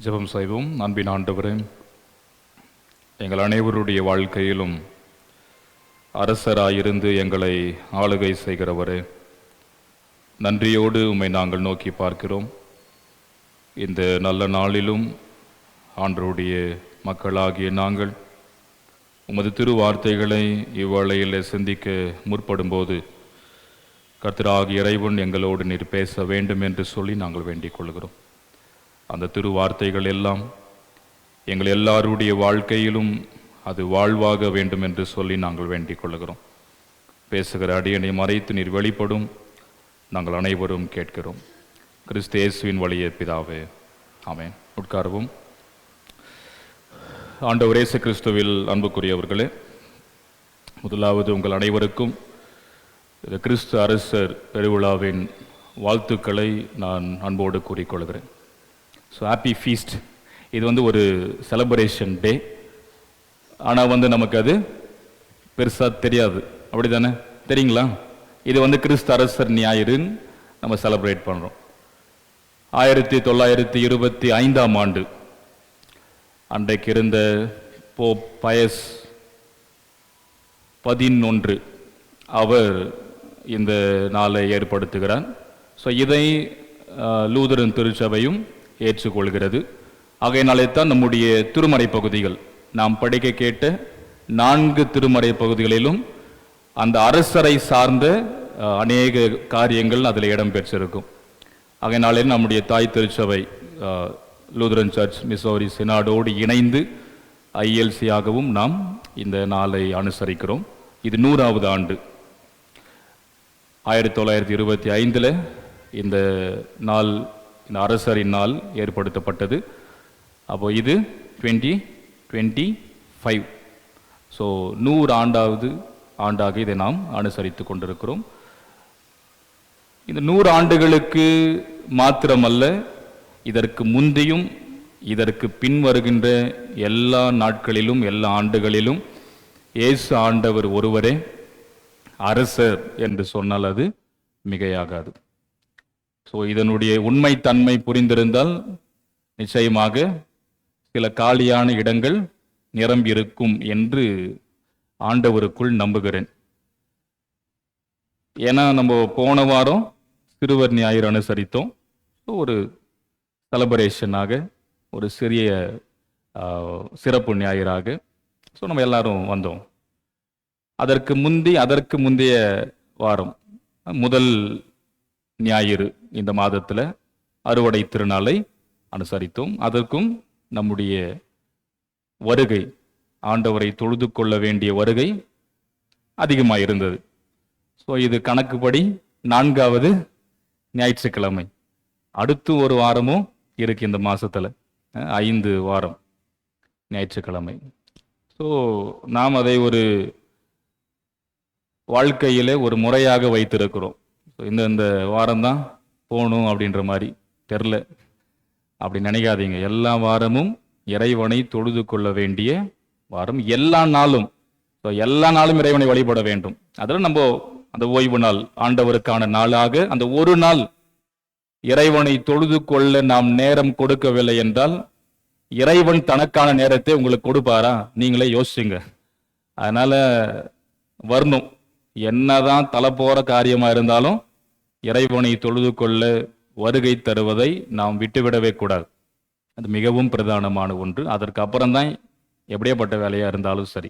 S5: ஜெபம் செய்வோம். அன்பின் ஆண்டவரே, எங்கள் அனைவருடைய வாழ்க்கையிலும் அரசராயிருந்து எங்களை ஆளுகை செய்கிறவரே, நன்றியோடு உம்மை நாங்கள் நோக்கி பார்க்கிறோம். இந்த நல்ல நாளிலும் ஆண்டவருடைய மக்களாகிய நாங்கள் உமது திருவார்த்தைகளை இவ்வேளையில் சிந்திக்க முற்படும்போது கர்த்தராகிய இறைவன் எங்களோடு நீர் பேச வேண்டும் என்று சொல்லி நாங்கள் வேண்டிக் கொள்கிறோம். அந்த திருவார்த்தைகள் எல்லாம் எங்கள் எல்லாருடைய வாழ்க்கையிலும் அது வாழ்வாக வேண்டும் என்று சொல்லி நாங்கள் வேண்டிக் கொள்கிறோம். பேசுகிற அடியனை மறைத்து நீர் வெளிப்படும், நாங்கள் அனைவரும் கேட்கிறோம். கிறிஸ்து இயேசுவின் வழியே பிதாவே, ஆமென். உட்காரவும். ஆண்டவர் இயேசு கிறிஸ்துவில் அன்புக்குரியவர்களே, முதலாவது உங்கள் அனைவருக்கும் இந்த கிறிஸ்து அரசர் பெருவிழாவின் வாழ்த்துக்களை நான் அன்போடு கூறிக்கொள்கிறேன். So happy feast. இது ஒரு செலப்ரேஷன் டே. ஆனால் நமக்கு அது பெருசாக தெரியாது, அப்படி தானே? தெரியுங்களா? இது கிறிஸ்து அரசர் ஞாயிறுன்னு நம்ம செலிப்ரேட் பண்ணுறோம். 1925ஆம் ஆண்டு அன்றைக்கு இருந்த போப் பயஸ் 11 அவர் இந்த நாளை ஏற்படுத்துகிறார். ஸோ இதை லூதரன் திருச்சபையும் ஏற்றுக்கொள்கிறது. ஆகையினாலே தான் நம்முடைய திருமறை பகுதிகள் நாம் படிக்க கேட்ட 4 திருமறை பகுதிகளிலும் அந்த அரசரை சார்ந்த அநேக காரியங்கள் அதில் இடம்பெற்றிருக்கும். ஆகையினாலே நம்முடைய தாய் திருச்சபை லூதரன் சர்ச் மிசோரி சினாடோடு இணைந்து ஐஎல்சியாகவும் நாம் இந்த நாளை அனுசரிக்கிறோம். இது 100வது ஆண்டு. 1925 இந்த நாள், இந்த அரசரின் நாள் ஏற்படுத்தப்பட்டது. அப்போ இது 2025. ஸோ 100 ஆண்டாவது ஆண்டாக இதை நாம் அனுசரித்து கொண்டிருக்கிறோம். இந்த 100 ஆண்டுகளுக்கு மாத்திரமல்ல, இதற்கு முந்தியும் இதற்கு பின் வருகின்ற எல்லா நாட்களிலும் எல்லா ஆண்டுகளிலும் இயேசு ஆண்டவர் ஒருவரே அரசர் என்று சொன்னால் அது மிகையாகாது. ஸோ இதனுடைய உண்மை தன்மை புரிந்திருந்தால் நிச்சயமாக சில காலியான இடங்கள் நிரம்பியிருக்கும் என்று ஆண்டவருக்குள் நம்புகிறேன். ஏன்னா நம்ம போன வாரம் சிறுவர் ஞாயிறு அனுசரித்தோம். ஒரு செலப்ரேஷனாக, ஒரு சிறிய சிறப்பு ஞாயிறாக ஸோ நம்ம எல்லாரும் வந்தோம். அதற்கு முந்தைய வாரம் முதல் ஞாயிறு இந்த மாதத்தில் அறுவடை திருநாளை அனுசரித்தோம். அதற்கும் நம்முடைய வருகை, ஆண்டவரை தொழுது கொள்ள வேண்டிய வருகை அதிகமாக இருந்தது. ஸோ இது கணக்குப்படி 4வது ஞாயிற்றுக்கிழமை. அடுத்து ஒரு வாரமும் இருக்கு இந்த மாசத்துல, 5 வாரம் ஞாயிற்றுக்கிழமை. ஸோ நாம் அதை ஒரு வாழ்க்கையில ஒரு முறையாக வைத்திருக்கிறோம். இந்த வாரம்தான் போகணும் அப்படின்ற மாதிரி தெரில, அப்படி நினைக்காதீங்க. எல்லா வாரமும் இறைவனை தொழுது கொள்ள வேண்டிய வாரம். எல்லா நாளும் இறைவனை வழிபட வேண்டும். அதில் நம்ம அந்த ஓய்வு நாள் ஆண்டவருக்கான நாளாக அந்த ஒரு நாள் இறைவனை தொழுது கொள்ள நாம் நேரம் கொடுக்கவில்லை என்றால் இறைவன் தனக்கான நேரத்தை உங்களுக்கு கொடுப்பாரா? நீங்களே யோசிச்சுங்க. அதனால வரணும். என்னதான் தலை போற காரியமா இருந்தாலும் இறைவனை தொழுது கொள்ள வருகை தருவதை நாம் விட்டுவிடவே கூடாது. அது மிகவும் பிரதானமான ஒன்று. அதற்கு அப்புறம்தான் எப்படியாப்பட்ட வேலையா இருந்தாலும் சரி.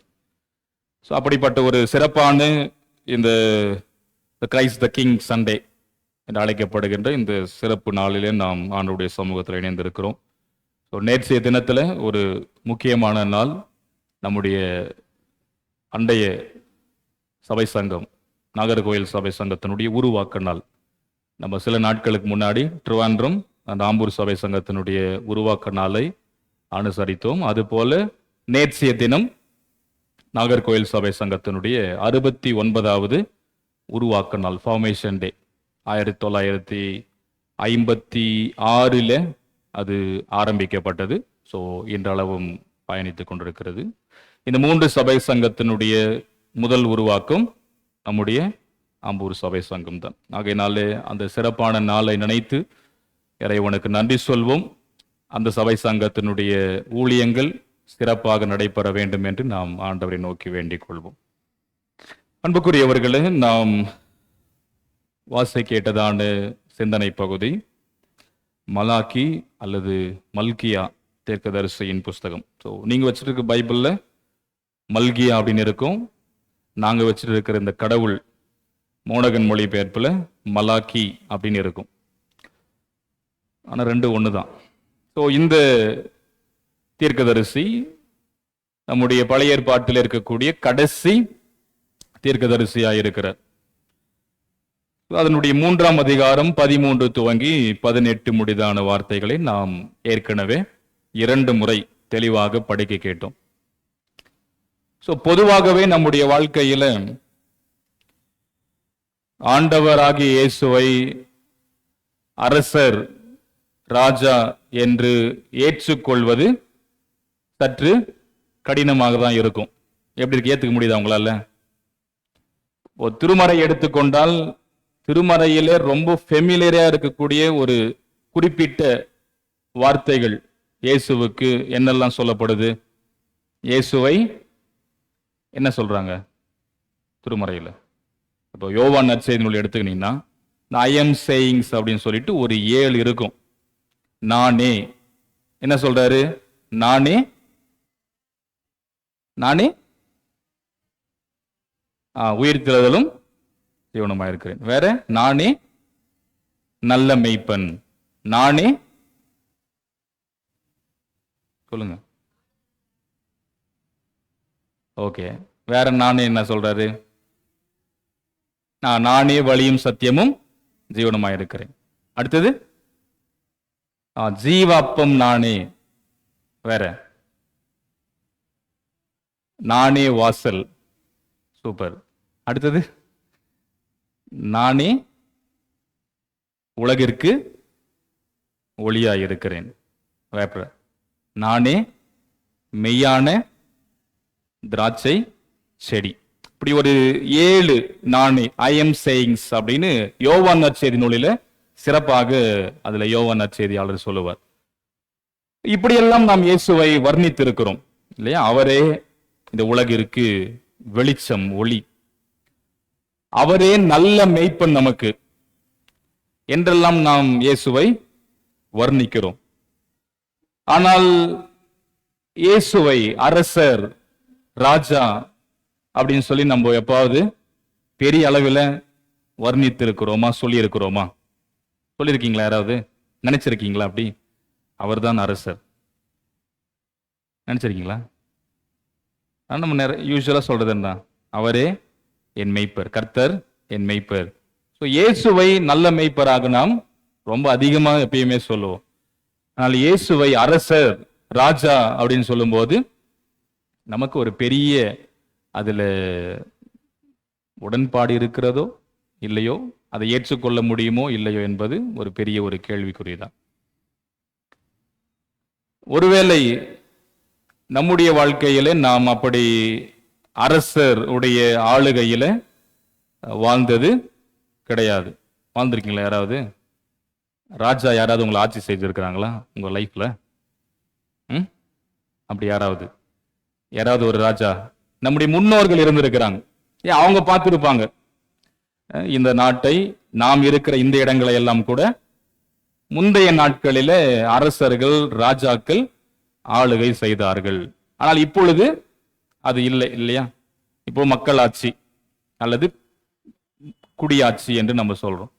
S5: ஸோ அப்படிப்பட்ட ஒரு சிறப்பான இந்த கிரைஸ்ட் த கிங் சண்டே என்று அழைக்கப்படுகின்ற இந்த சிறப்பு நாளிலே நாம் ஆண்டவருடைய சமூகத்தில் இணைந்திருக்கிறோம். ஸோ நேற்றைய தினத்தில் ஒரு முக்கியமான நாள், நம்முடைய அண்டைய சபை சங்கம், நாகர்கோயில் சபை சங்கத்தினுடைய உருவாக்க நாள். நம்ம சில நாட்களுக்கு முன்னாடி திருவான்றம் அந்த ஆம்பூர் சபை சங்கத்தினுடைய உருவாக்க நாளை அனுசரித்தோம். அதுபோல நேற்றைய தினம் நாகர்கோயில் சபை சங்கத்தினுடைய 69வது உருவாக்க நாள், ஃபார்மேஷன் டே. 1956 அது ஆரம்பிக்கப்பட்டது. ஸோ இன்றளவும் பயணித்துக் கொண்டிருக்கிறது. இந்த 3 சபை சங்கத்தினுடைய முதல் உருவாக்கம் நம்முடைய ஆம்பூர் சபை சங்கம் தான். ஆகையினாலே அந்த சிறப்பான நாளை நினைத்து இறைவனுக்கு நன்றி சொல்வோம். அந்த சபை சங்கத்தினுடைய ஊழியங்கள் சிறப்பாக நடைபெற வேண்டும் என்று நாம் ஆண்டவரை நோக்கி வேண்டிக் கொள்வோம். அன்புக்குரியவர்களே, நாம் வாசி கேட்டதான சிந்தனை பகுதி மலாக்கி அல்லது மல்கியா தீர்க்கதரிசியின் புஸ்தகம். ஸோ நீங்க வச்சுட்டு இருக்க பைபிள்ல மல்கியா அப்படின்னு இருக்கும். நாங்க வச்சுட்டு இருக்கிற இந்த கடவுள் மோனகன் மொழிபெயர்ப்புல மலாக்கி அப்படின்னு இருக்கும். ஆனா 2 ஒன்று தான். ஸோ இந்த தீர்க்கதரிசி நம்முடைய பழைய ஏற்பாட்டில் இருக்கக்கூடிய கடைசி தீர்க்கதரிசியாக இருக்கிறார். அதனுடைய 3ஆம் அதிகாரம் 13 துவங்கி 18 முடிதான வார்த்தைகளை நாம் ஏற்கனவே 2 முறை தெளிவாக படிக்க கேட்டோம். ஸோ பொதுவாகவே நம்முடைய வாழ்க்கையில ஆண்டவராகிய இயேசுவை அரசர், ராஜா என்று ஏற்றுக்கொள்வது சற்று கடினமாக தான் இருக்கும். எப்படி இருக்கு, ஏற்றுக்க முடியுதா உங்களால? ஒரு திருமறை எடுத்துக்கொண்டால் திருமறையிலே ரொம்ப ஃபெமிலியரா இருக்கக்கூடிய ஒரு குறிப்பிட்ட வார்த்தைகள் இயேசுவுக்கு என்னெல்லாம் சொல்லப்படுது? இயேசுவை என்ன சொல்றாங்க? திருமறையில். இப்போ யோவான் நற்செய்தி நூல் எடுத்துக்கிட்டீங்கன்னா ஐ எம் சேயிங்ஸ் அப்படின்னு சொல்லிட்டு ஒரு 7 இருக்கும். நானே என்ன சொல்றாரு? நானே நானே உயிர்த்தெழுதலும் ஜீவனுமாய் இருக்கிறேன். வேற நானே நல்ல மெய்ப்பன், நானே சொல்லுங்க. ஓகே, வேற நானே என்ன சொல்றாரு? நானே வழியும் சத்தியமும் ஜீவனுமாய் இருக்கிறேன். அடுத்தது ஜீவாப்பம் நானே. வேற நானே வாசல். சூப்பர். அடுத்தது நானே உலகிற்கு ஒளியாய் இருக்கிறேன். வேற நானே மெய்யான திராட்சை செடி. இப்படி ஒரு 7 நானே ஐ எம் சேயிங்ஸ் அப்படின்னு யோவான் நற்செய்தி நூலில சிறப்பாக அதுல யோவான் நற்செய்தியாளர் சொல்லுவார். இப்படியெல்லாம் நாம் இயேசுவை வர்ணித்திருக்கிறோம் இல்லையா? அவரே இந்த உலகிற்கு வெளிச்சம், ஒளி. அவரே நல்ல மெய்ப்பன் நமக்கு என்றெல்லாம் நாம் இயேசுவை வர்ணிக்கிறோம். ஆனால் இயேசுவை அரசர், ராஜா அப்படின்னு சொல்லி நம்ம எப்பாவது பெரிய அளவில் வர்ணித்திருக்கிறோமா, சொல்லியிருக்கிறோமா? சொல்லியிருக்கீங்களா? யாராவது நினைச்சிருக்கீங்களா? அப்படி அவர்தான் அரசர் நினைச்சிருக்கீங்களா? நம்ம யூஸ்வலா சொல்றது என்ன? அவரே என் மெய்ப்பர், கர்த்தர் என் மெய்ப்பர். ஸோ இயேசுவை நல்ல மெய்ப்பராக நாம் ரொம்ப அதிகமாக எப்பயுமே சொல்லுவோம். ஆனால் இயேசுவை அரசர், ராஜா அப்படின்னு சொல்லும்போது நமக்கு ஒரு பெரிய அதுல உடன்பாடு இருக்கிறதோ இல்லையோ, அதை ஏற்றுக்கொள்ள முடியுமோ இல்லையோ என்பது ஒரு பெரிய ஒரு கேள்விக்குறிதான். ஒருவேளை நம்முடைய வாழ்க்கையில நாம் அப்படி அரசர் உடைய ஆளுகையில வாழ்ந்தது கிடையாது. வாழ்ந்திருக்கீங்களா? யாராவது ராஜா யாராவது உங்களை ஆட்சி செய்திருக்கிறாங்களா உங்க லைஃப்ல? அப்படி யாராவது ஒரு ராஜா நம்முடைய முன்னோர்கள் இருந்திருக்கிறாங்க. அவங்க பார்த்திருப்பாங்க இந்த நாட்டை, நாம் இருக்கிற இந்த இடங்களை எல்லாம் கூட முந்தைய நாட்களில அரசர்கள், ராஜாக்கள் ஆளுகை செய்தார்கள். ஆனால் இப்பொழுது அது இல்லை இல்லையா? இப்போ மக்களாட்சி அல்லது குடியாட்சி என்று நம்ம சொல்றோம்.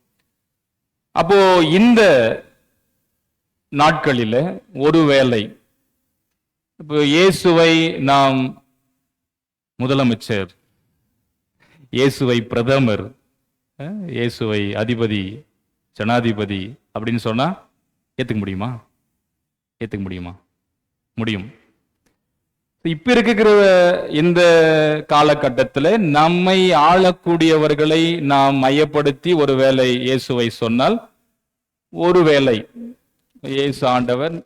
S5: அப்போ இந்த நாட்களில ஒருவேளை இப்போ இயேசுவை நாம் முதலமைச்சர், இயேசுவை பிரதமர், இயேசுவை அதிபதி, ஜனாதிபதி அப்படின்னு சொன்னா ஏத்துக்க முடியுமா? ஏத்துக்க முடியுமா? முடியும். இப்ப இருக்கிற இந்த காலகட்டத்தில் நம்மை ஆளக்கூடியவர்களை நாம் மையப்படுத்தி ஒருவேளை இயேசுவை சொன்னால், ஒருவேளை இயேசு ஆண்டவர்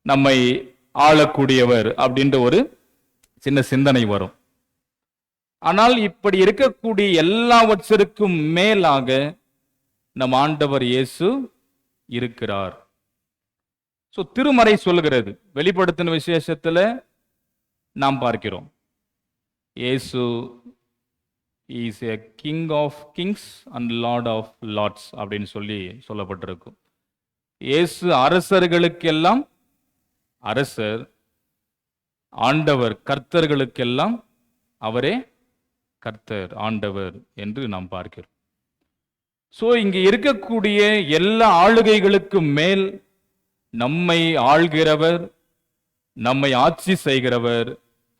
S5: நம்மை ஆளக்கூடியவர் அப்படின்ற ஒரு சின்ன சிந்தனை வரும். ஆனால் இப்படி இருக்கக்கூடிய எல்லாவற்றிற்கும் மேலாக நம் ஆண்டவர் இயேசு இருக்கிறார். சோ திருமறை சொல்லுகிறது, வெளிப்படுத்தின விசேஷத்துல நாம் பார்க்கிறோம், இயேசு is a king of kings and lord of lords அப்படின்னு சொல்லப்பட்டிருக்கும். இயேசு அரசர்களுக்கெல்லாம் அரசர், ஆண்டவர் கர்த்தர்களுக்கெல்லாம் அவரே கர்த்தர், ஆண்டவர் என்று நாம் பார்க்கிறோம். சோ இங்கு இருக்கக்கூடிய எல்லா ஆளுகைகளுக்கும் மேல் நம்மை ஆள்கிறவர், நம்மை ஆட்சி செய்கிறவர்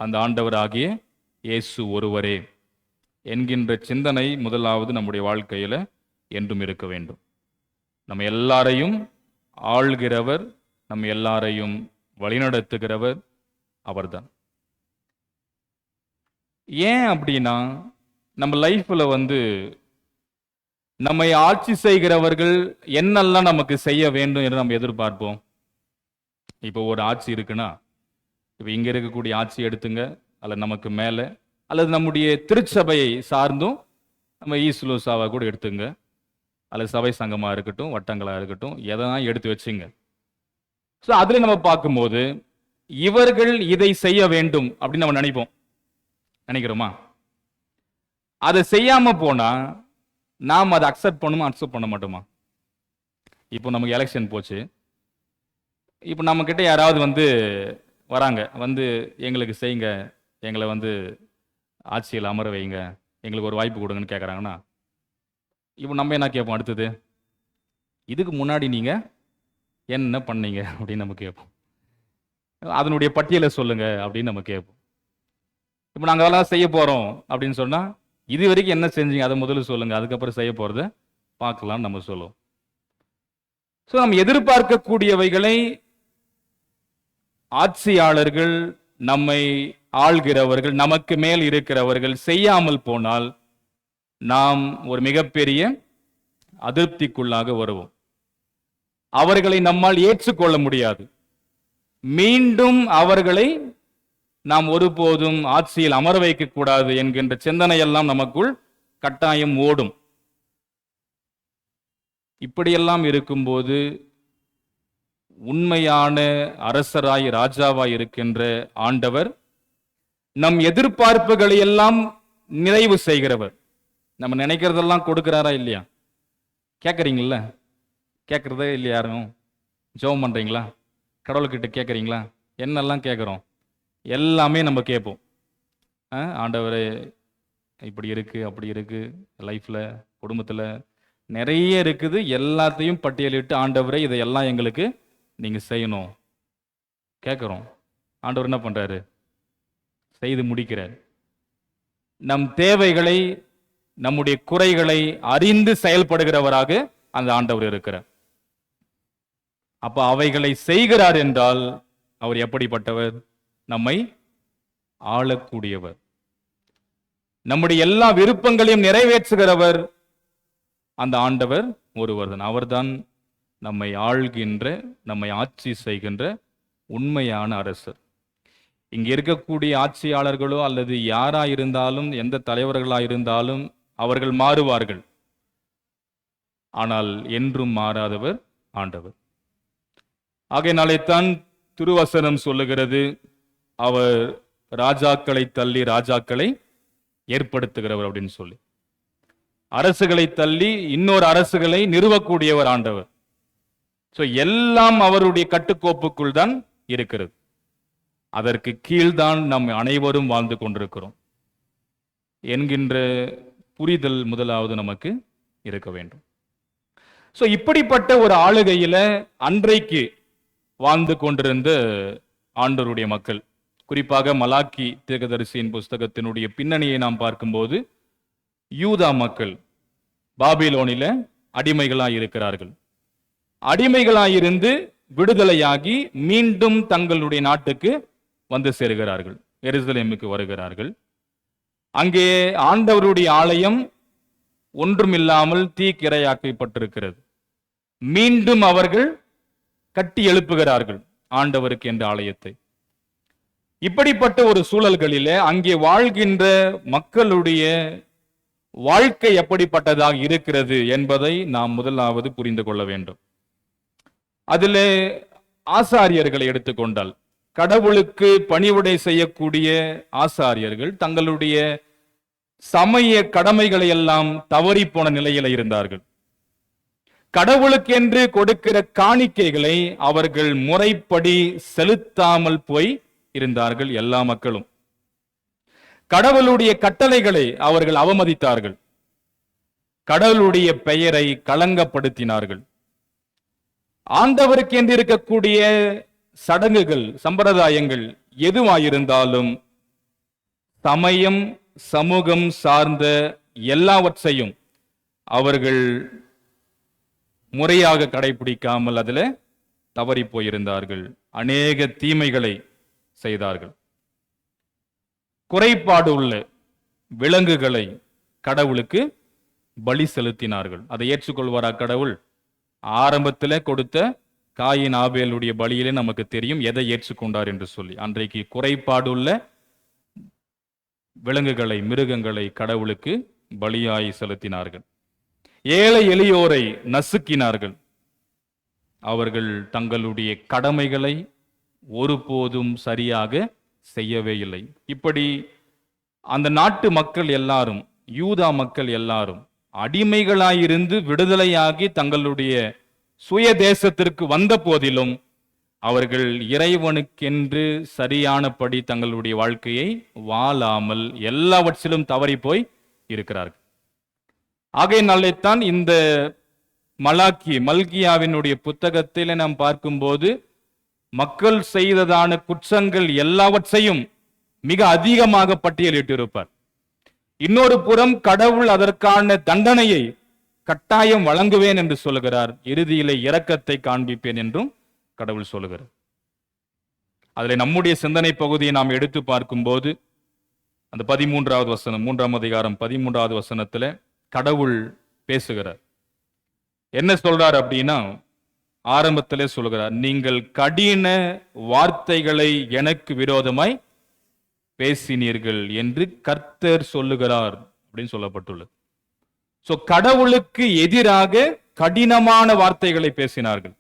S5: அந்த ஆண்டவர் ஆகிய இயேசு ஒருவரே என்கின்ற சிந்தனை முதலாவது நம்முடைய வாழ்க்கையில என்றும் இருக்க வேண்டும். நம்ம எல்லாரையும் ஆள்கிறவர், நம்ம எல்லாரையும் வழிநடத்துகிறவர் அவர்தான். ஏன் அப்படின்னா, நம்ம லைஃப்ல நம்மை ஆட்சி செய்கிறவர்கள் என்னெல்லாம் நமக்கு செய்ய வேண்டும் என்று நம்ம எதிர்பார்ப்போம். இப்போ ஒரு ஆட்சி இருக்குன்னா, இப்போ இங்க இருக்கக்கூடிய ஆட்சி எடுத்துங்க, அல்லது நமக்கு மேல, அல்லது நம்முடைய திருச்சபையை சார்ந்தும் நம்ம ஈஸ்லூசாவை கூட எடுத்துங்க, அல்லது சபை சங்கமா இருக்கட்டும், வட்டங்களா இருக்கட்டும், எதனா எடுத்து வச்சுங்க. ஸோ அதுல நம்ம பார்க்கும்போது இவர்கள் இதை செய்ய வேண்டும் அப்படின்னு நம்ம நினைக்கிறோமா?
S1: அதை செய்யாம போனா நாம் அதை அக்செப்ட் பண்ணுமா, அக்செப்ட் பண்ண மாட்டோமா? இப்போ நமக்கு எலெக்ஷன் போச்சு. இப்போ நம்ம கிட்ட யாராவது வந்து வராங்க, வந்து எங்களுக்கு செய்யுங்க, எங்களை வந்து ஆட்சியில் அமர வைங்க, எங்களுக்கு ஒரு வாய்ப்பு கொடுங்கன்னு கேட்குறாங்கன்னா, இப்போ நம்ம என்ன கேட்போம்? அடுத்தது, இதுக்கு முன்னாடி நீங்க என்ன பண்ணீங்க அப்படின்னு நம்ம கேட்போம். அதனுடைய பட்டியலை சொல்லுங்க அப்படின்னு நம்ம கேட்போம். இப்போ நாங்கள் அதெல்லாம் செய்ய போறோம் அப்படின்னு சொன்னா, இது வரைக்கும் என்ன செஞ்சீங்க அதை முதல்ல சொல்லுங்க, அதுக்கப்புறம் செய்ய போறத பார்க்கலாம்னு நம்ம சொல்லுவோம். ஸோ நம்ம எதிர்பார்க்கக்கூடியவைகளை ஆட்சியாளர்கள், நம்மை ஆள்கிறவர்கள், நமக்கு மேல் இருக்கிறவர்கள் செய்யாமல் போனால் நாம் ஒரு மிகப்பெரிய அதிருப்திக்குள்ளாக வருவோம். அவர்களை நம்மால் ஏற்றுக்கொள்ள முடியாது. மீண்டும் அவர்களை நாம் ஒருபோதும் ஆட்சியில் அமர வைக்க கூடாது என்கின்ற சிந்தனையெல்லாம் நமக்குள் கட்டாயம் ஓடும். இப்படியெல்லாம் இருக்கும்போது உண்மையான அரசராய் ராஜாவாய் இருக்கின்ற ஆண்டவர் நம் எதிர்பார்ப்புகளை எல்லாம் நிறைவு செய்கிறவர். நம்ம நினைக்கிறதெல்லாம் கொடுக்கிறாரா இல்லையா? கேட்குறீங்களா? கேட்குறதே இல்லையா? யாரும் ஜெபம் பண்ணுறீங்களா? கடவுள்கிட்ட கேட்குறீங்களா? என்னெல்லாம் கேட்குறோம்? எல்லாமே நம்ம கேட்போம். ஆண்டவரே இப்படி இருக்குது, அப்படி இருக்குது, லைஃப்பில், குடும்பத்தில் நிறைய இருக்குது. எல்லாத்தையும் பட்டியலிட்டு ஆண்டவரே இதையெல்லாம் எங்களுக்கு நீங்கள் செய்யணும் கேட்குறோம். ஆண்டவர் என்ன பண்ணுறாரு? செய்து முடிக்கிறார். நம் தேவைகளை, நம்முடைய குறைகளை அறிந்து செயல்படுகிறவராக அந்த ஆண்டவர் இருக்கிறார். அப்ப அவைகளை செய்கிறார் என்றால் அவர் எப்படிப்பட்டவர்? நம்மை ஆளக்கூடியவர், நம்முடைய எல்லா விருப்பங்களையும் நிறைவேற்றுகிறவர் அந்த ஆண்டவர் ஒருவர் தான். அவர்தான் நம்மை ஆள்கின்ற, நம்மை ஆட்சி செய்கின்ற உண்மையான அரசர். இங்க இருக்கக்கூடிய ஆட்சியாளர்களோ அல்லது யாரா இருந்தாலும், எந்த தலைவர்களா இருந்தாலும் அவர்கள் மாறுவார்கள். ஆனால் என்றும் மாறாதவர் ஆண்டவர். ஆகையினாலே தான் திருவசனம் சொல்லுகிறது, அவர் ராஜாக்களை தள்ளி ராஜாக்களை ஏற்படுத்துகிறவர் அப்படின்னு சொல்லி. அரசுகளை தள்ளி இன்னொரு அரசுகளை நிறுவக்கூடியவர் ஆண்டவர். சோ எல்லாம் அவருடைய கட்டுக்கோப்புக்குள் தான் இருக்கிறது. அதற்கு கீழ்தான் நம் அனைவரும் வாழ்ந்து கொண்டிருக்கிறோம் என்கின்ற புரிதல் முதலாவது நமக்கு இருக்க வேண்டும். சோ இப்படிப்பட்ட ஒரு ஆளுகையில அன்றைக்கு வாழ்ந்து கொண்டிருந்த ஆண்டவருடைய மக்கள், குறிப்பாக மலாக்கி தீர்க்கதரிசியின் புஸ்தகத்தினுடைய பின்னணியை நாம் பார்க்கும்போது, யூதா மக்கள் பாபிலோனில அடிமைகளாய் இருக்கிறார்கள். அடிமைகளாயிருந்து விடுதலையாகி மீண்டும் தங்களுடைய நாட்டுக்கு வந்து சேருகிறார்கள், எருசலேமுக்கு வருகிறார்கள். அங்கே ஆண்டவருடைய ஆலயம் ஒன்றுமில்லாமல் தீக்கிரையாக்கப்பட்டிருக்கிறது. மீண்டும் அவர்கள் கட்டி எழுப்புகிறார்கள் ஆண்டவருக்கு என்ற ஆலயத்தை. இப்படிப்பட்ட ஒரு சூழல்களிலே அங்கே வாழ்கின்ற மக்களுடைய வாழ்க்கை எப்படிப்பட்டதாக இருக்கிறது என்பதை நாம் முதலாவது புரிந்து கொள்ள வேண்டும். அதிலே ஆசாரியர்களை எடுத்துக்கொண்டால், கடவுளுக்கு பணிவிடை செய்யக்கூடிய ஆசாரியர்கள் தங்களுடைய சமய கடமைகளை எல்லாம் தவறி போன நிலையில இருந்தார்கள். கடவுளுக்கென்று கொடுக்கிற காணிக்கைகளை அவர்கள் முறைப்படி செலுத்தாமல் போய் இருந்தார்கள் எல்லா மக்களும். கடவுளுடைய கட்டளைகளை அவர்கள் அவமதித்தார்கள். கடவுளுடைய பெயரை களங்கப்படுத்தினார்கள். ஆண்டவருக்கு என்று இருக்கக்கூடிய சடங்குகள், சம்பிரதாயங்கள் எதுவாயிருந்தாலும் சமயம், சமூகம் சார்ந்த எல்லாவற்றையும் அவர்கள் முறையாக கடைபிடிக்காமல் அதில் தவறி போயிருந்தார்கள். அநேக தீமைகளை செய்தார்கள். குறைபாடு உள்ள விலங்குகளை கடவுளுக்கு பலி செலுத்தினார்கள். அதை ஏற்றுக்கொள்வாரா கடவுள்? ஆரம்பத்தில் கொடுத்த காயின் ஆபேலுடைய பலியிலே நமக்கு தெரியும் எதை ஏற்றுக்கொண்டார் என்று சொல்லி. அன்றைக்கு குறைபாடுள்ள விலங்குகளை, மிருகங்களை கடவுளுக்கு பலியாய் செலுத்தினார்கள். ஏழை எளியோரை நசுக்கினார்கள். அவர்கள் தங்களுடைய கடமைகளை ஒருபோதும் சரியாக செய்யவே இல்லை. இப்படி அந்த நாட்டு மக்கள் எல்லாரும்
S5: யூதா மக்கள் எல்லாரும் அடிமைகளாயிருந்து விடுதலையாகி தங்களுடைய சுய தேசத்திற்கு வந்த போதிலும் அவர்கள் இறைவனுக்கென்று சரியானபடி தங்களுடைய வாழ்க்கையை வாழாமல் எல்லாவற்றிலும் தவறி போய் இருக்கிறார்கள். ஆகையினாலேத்தான் இந்த மல்கியாவினுடைய புத்தகத்தில் நாம் பார்க்கும்போது மக்கள் செய்ததான குற்றங்கள் எல்லாவற்றையும் மிக அதிகமாக பட்டியலிட்டிருப்பார். இன்னொரு புறம் கடவுள் அதற்கான தண்டனையை கட்டாயம் வழங்குவேன் என்று சொல்லுகிறார். இறுதியிலே இரக்கத்தை காண்பிப்பேன் என்றும் கடவுள் சொல்லுகிறார். அதில் நம்முடைய சிந்தனை பகுதியை நாம் எடுத்து பார்க்கும்போது அந்த 13வது வசனம், 3ஆம் அதிகாரம் 13வது வசனத்துல கடவுள் பேசுகிறார். என்ன சொல்றார் அப்படின்னா, ஆரம்பத்திலே சொல்கிறார், நீங்கள் கடின வார்த்தைகளை எனக்கு விரோதமாய் பேசினீர்கள் என்று கர்த்தர் சொல்லுகிறார் அப்படின்னு சொல்லப்பட்டுள்ளது. சோ கடவுளுக்கு எதிராக கடினமான வார்த்தைகளை பேசினார்கள்.